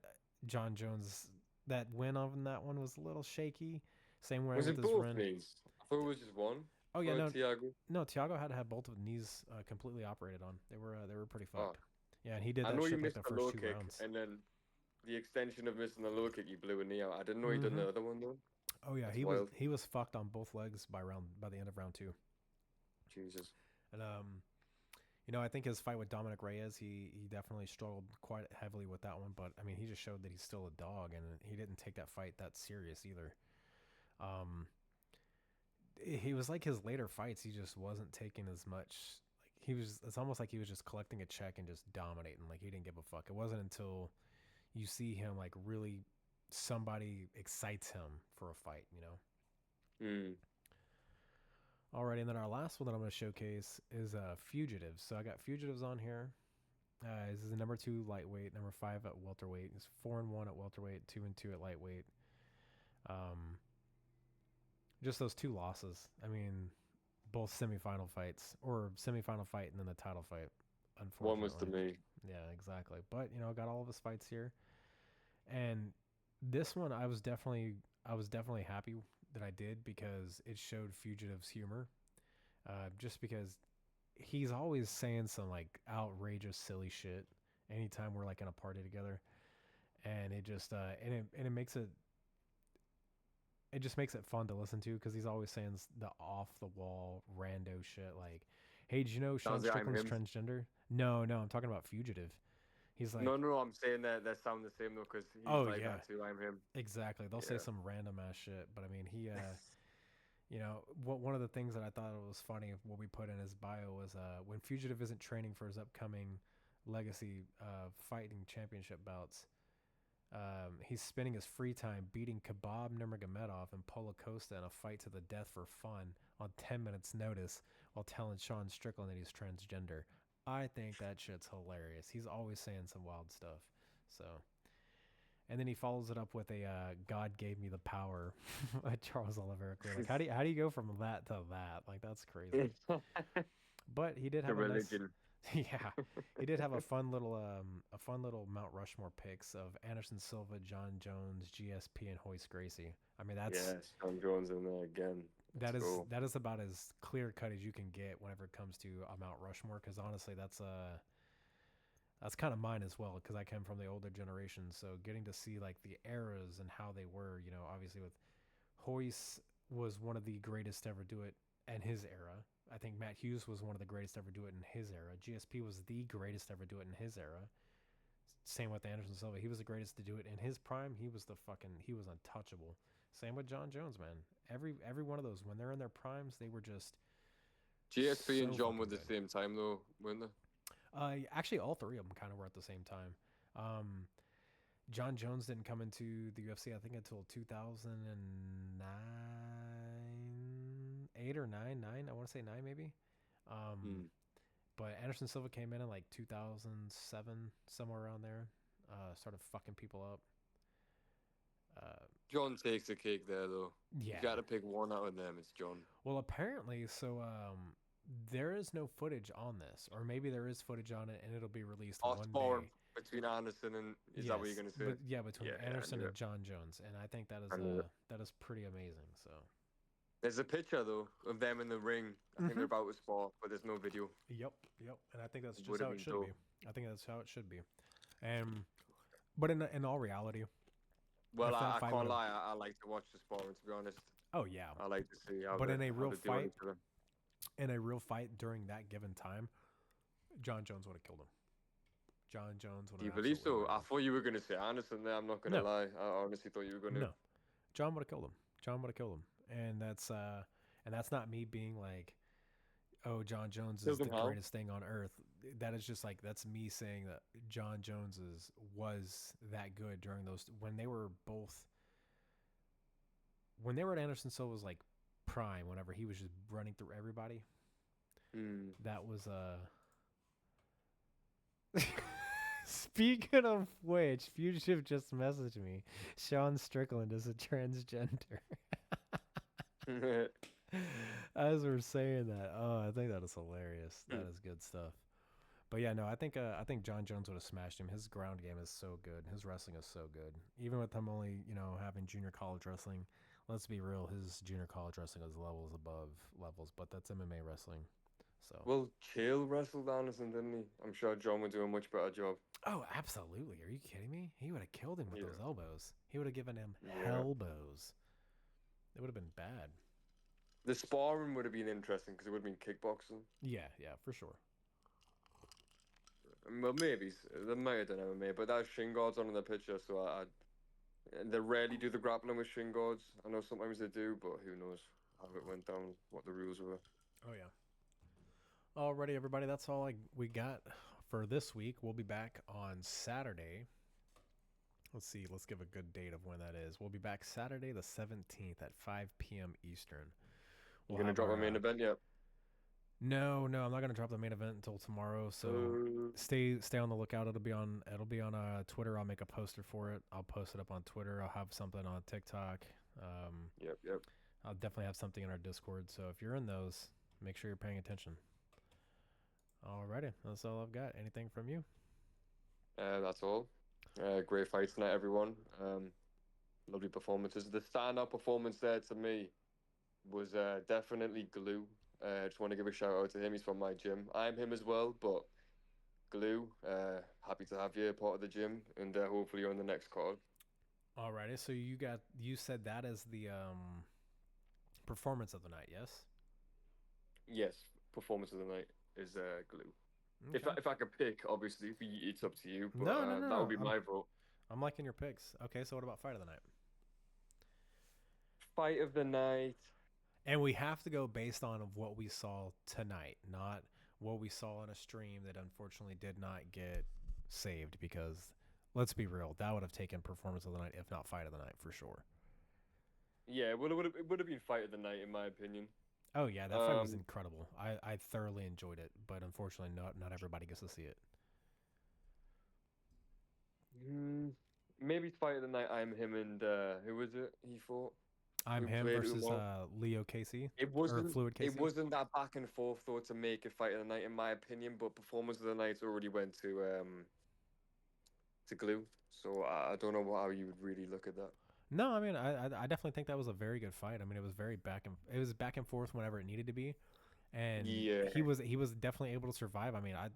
John Jones, that win on that one was a little shaky. Same way Was with it his both run. knees? I thought it was just one. Oh yeah, no, Thiago. no, Thiago had to have both of the knees completely operated on. They were pretty fucked. Yeah, and he did I that know you shit like missed the the low first two kick, rounds. and then the extension of missing the low kick, you blew a knee out. I didn't know he done the other one though. Oh yeah, That's he was fucked on both legs by the end of round 2. Jesus. And I think his fight with Dominic Reyes, he definitely struggled quite heavily with that one, but I mean, he just showed that he's still a dog, and he didn't take that fight that serious either. He was like his later fights, he just wasn't taking as much. Like It's almost like he was just collecting a check and just dominating. Like he didn't give a fuck. It wasn't until you see him like really somebody excites him for a fight, you know. Alrighty, and then our last one that I'm going to showcase is Fugitive. So I got Fugitives on here. This is the number 2 lightweight, number 5 at welterweight. He's 4-1 at welterweight, 2-2 at lightweight. Just those 2 losses. I mean, both semifinal fights, or semifinal fight and then the title fight. Unfortunately, One was to me. Yeah, exactly. But you know, got all of his fights here, and this one I was definitely happy that I did because it showed Fugitive's humor. Just because he's always saying some like outrageous, silly shit anytime we're like in a party together, and it just it makes it. It just makes it fun to listen to because he's always saying the off the wall rando shit like, "Hey, did you know Sean Strickland's transgender?" No, I'm talking about Fugitive. He's like, no, I'm saying that sound the same though because he's like that too. I'm him. Exactly. They'll say some random ass shit, but I mean, he, you know, one of the things that I thought was funny of what we put in his bio was when Fugitive isn't training for his upcoming Legacy fighting championship bouts. He's spending his free time beating Kebab Nurmagomedov and Paulo Costa in a fight to the death for fun on 10 minutes notice while telling Sean Strickland that he's transgender. I think that shit's hilarious. He's always saying some wild stuff. So, and then he follows it up with a God gave me the power by Charles Oliveira. Like, how do you go from that to that? Like, that's crazy. But he did have a nice, yeah, he did have a fun little Mount Rushmore picks of Anderson Silva, John Jones, GSP, and Hoist Gracie. I mean, that's John Jones in there again. That is about as clear cut as you can get whenever it comes to a Mount Rushmore. Because honestly, that's kind of mine as well. Because I came from the older generation, so getting to see like the eras and how they were, you know, obviously with Hoist was one of the greatest to ever do it in his era. I think Matt Hughes was one of the greatest to ever do it in his era. GSP was the greatest to ever do it in his era. Same with Anderson Silva. He was the greatest to do it in his prime. He was untouchable. Same with John Jones, man. Every one of those, when they're in their primes, they were just GSP and John were the same time though, weren't they? Actually, all 3 of them kind of were at the same time. John Jones didn't come into the UFC, I think, until 2009, 8 or 9. I want to say 9, maybe. But Anderson Silva came in like 2007, somewhere around there. Started fucking people up. John takes the cake there, though. Yeah. You got to pick one out of them. It's John. Well, apparently, so there is no footage on this, or maybe there is footage on it, and it'll be released one day. Between Anderson and is that what you're gonna say? Between Anderson and John Jones, and I think that is pretty amazing. So there's a picture though of them in the ring. I think they're about to spar, but there's no video. Yep, and I think that's just how it should be. I think that's how it should be. But in all reality. Well, I can't lie. I like to watch the sparring, to be honest. Oh yeah. I like to see how. But in a real fight during that given time, John Jones would have killed him. John Jones would have. Do you believe so? I thought you were gonna say Anderson there. I'm not gonna lie. I honestly thought you were gonna. No, John would have killed him. And that's not me being like, oh, John Jones is the greatest thing on earth. That is just like, that's me saying that John Jones was that good during those, when they were at Anderson Silva's like prime, whenever he was just running through everybody. That was Speaking of which, Fugitive just messaged me. Sean Strickland is a transgender. As we're saying that, I think that is hilarious. That is good stuff. But yeah, no, I think John Jones would have smashed him. His ground game is so good. His wrestling is so good. Even with him only, having junior college wrestling, let's be real, his junior college wrestling is levels above levels, but that's MMA wrestling. So. Well, Chael wrestled Anderson, didn't he? I'm sure John would do a much better job. Oh, absolutely. Are you kidding me? He would have killed him with those elbows. He would have given him elbows. It would have been bad. The sparring would have been interesting because it would have been kickboxing. Yeah, for sure. Well, maybe. They might have done MMA, but that's shin guards on in the picture, so they rarely do the grappling with shin guards. I know sometimes they do, but who knows how it went down, what the rules were. Oh, yeah. Alrighty, everybody. That's all we got for this week. We'll be back on Saturday. Let's see. Let's give a good date of when that is. We'll be back Saturday the 17th at 5 p.m. Eastern. You gonna drop a main event yet? No, I'm not gonna drop the main event until tomorrow. So stay on the lookout. It'll be on Twitter. I'll make a poster for it. I'll post it up on Twitter. I'll have something on TikTok. Yep. I'll definitely have something in our Discord. So if you're in those, make sure you're paying attention. Alrighty, that's all I've got. Anything from you? That's all. Great fight tonight, everyone. Lovely performances. The standout performance there to me was definitely Glue. I just want to give a shout out to him. He's from my gym. I'm him as well, but Glue, happy to have you part of the gym, and hopefully you're on the next card. Alrighty, so you said that as the performance of the night, yes? Yes, performance of the night is Glue. Okay. If I could pick, obviously, it's up to you. But No, that would be my vote. I'm liking your picks. Okay, so what about fight of the night? Fight of the night. And we have to go based on what we saw tonight, not what we saw on a stream that unfortunately did not get saved, because let's be real, that would have taken performance of the night, if not fight of the night, for sure. Yeah, it would have been fight of the night in my opinion. Oh yeah, that fight was incredible. I thoroughly enjoyed it, but unfortunately not everybody gets to see it. Maybe fight of the night. I'm him and who was it he fought? I'm him versus Leo Casey. It wasn't Fluid Casey. It wasn't that back and forth though to make a fight of the night in my opinion, but performance of the night already went to Glue. So I don't know how you would really look at that. No, I mean I definitely think that was a very good fight. I mean it was back and forth whenever it needed to be, and yeah, he was definitely able to survive. I mean I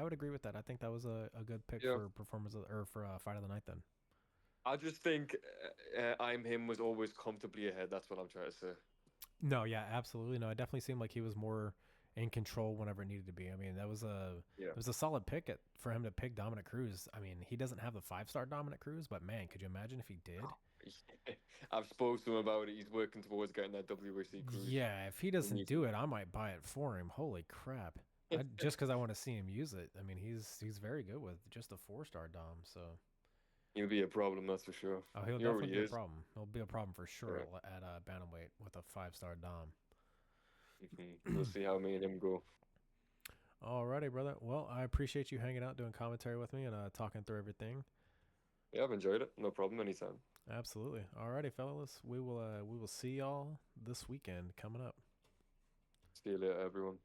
would agree with that. I think that was a good pick for performance for fight of the night then. I just think I'm him was always comfortably ahead. That's what I'm trying to say. No, yeah, absolutely. No, it definitely seemed like he was more in control whenever it needed to be. I mean, it was a solid pick for him to pick Dominic Cruz. I mean, he doesn't have the 5-star Dominic Cruz, but man, could you imagine if he did? I've spoken to him about it. He's working towards getting that WRC Cruz. Yeah, if he doesn't do it, I might buy it for him. Holy crap. Just because I want to see him use it. I mean, he's very good with just a 4-star Dom, so... He'll be a problem, that's for sure. Oh, he'll definitely be a problem. He'll be a problem for sure at bantamweight with a 5-star Dom. We'll see how me and him go. Alrighty, brother. Well, I appreciate you hanging out, doing commentary with me, and talking through everything. Yeah, I've enjoyed it. No problem, anytime. Absolutely. Alrighty, fellas. We will see y'all this weekend coming up. See you later, everyone.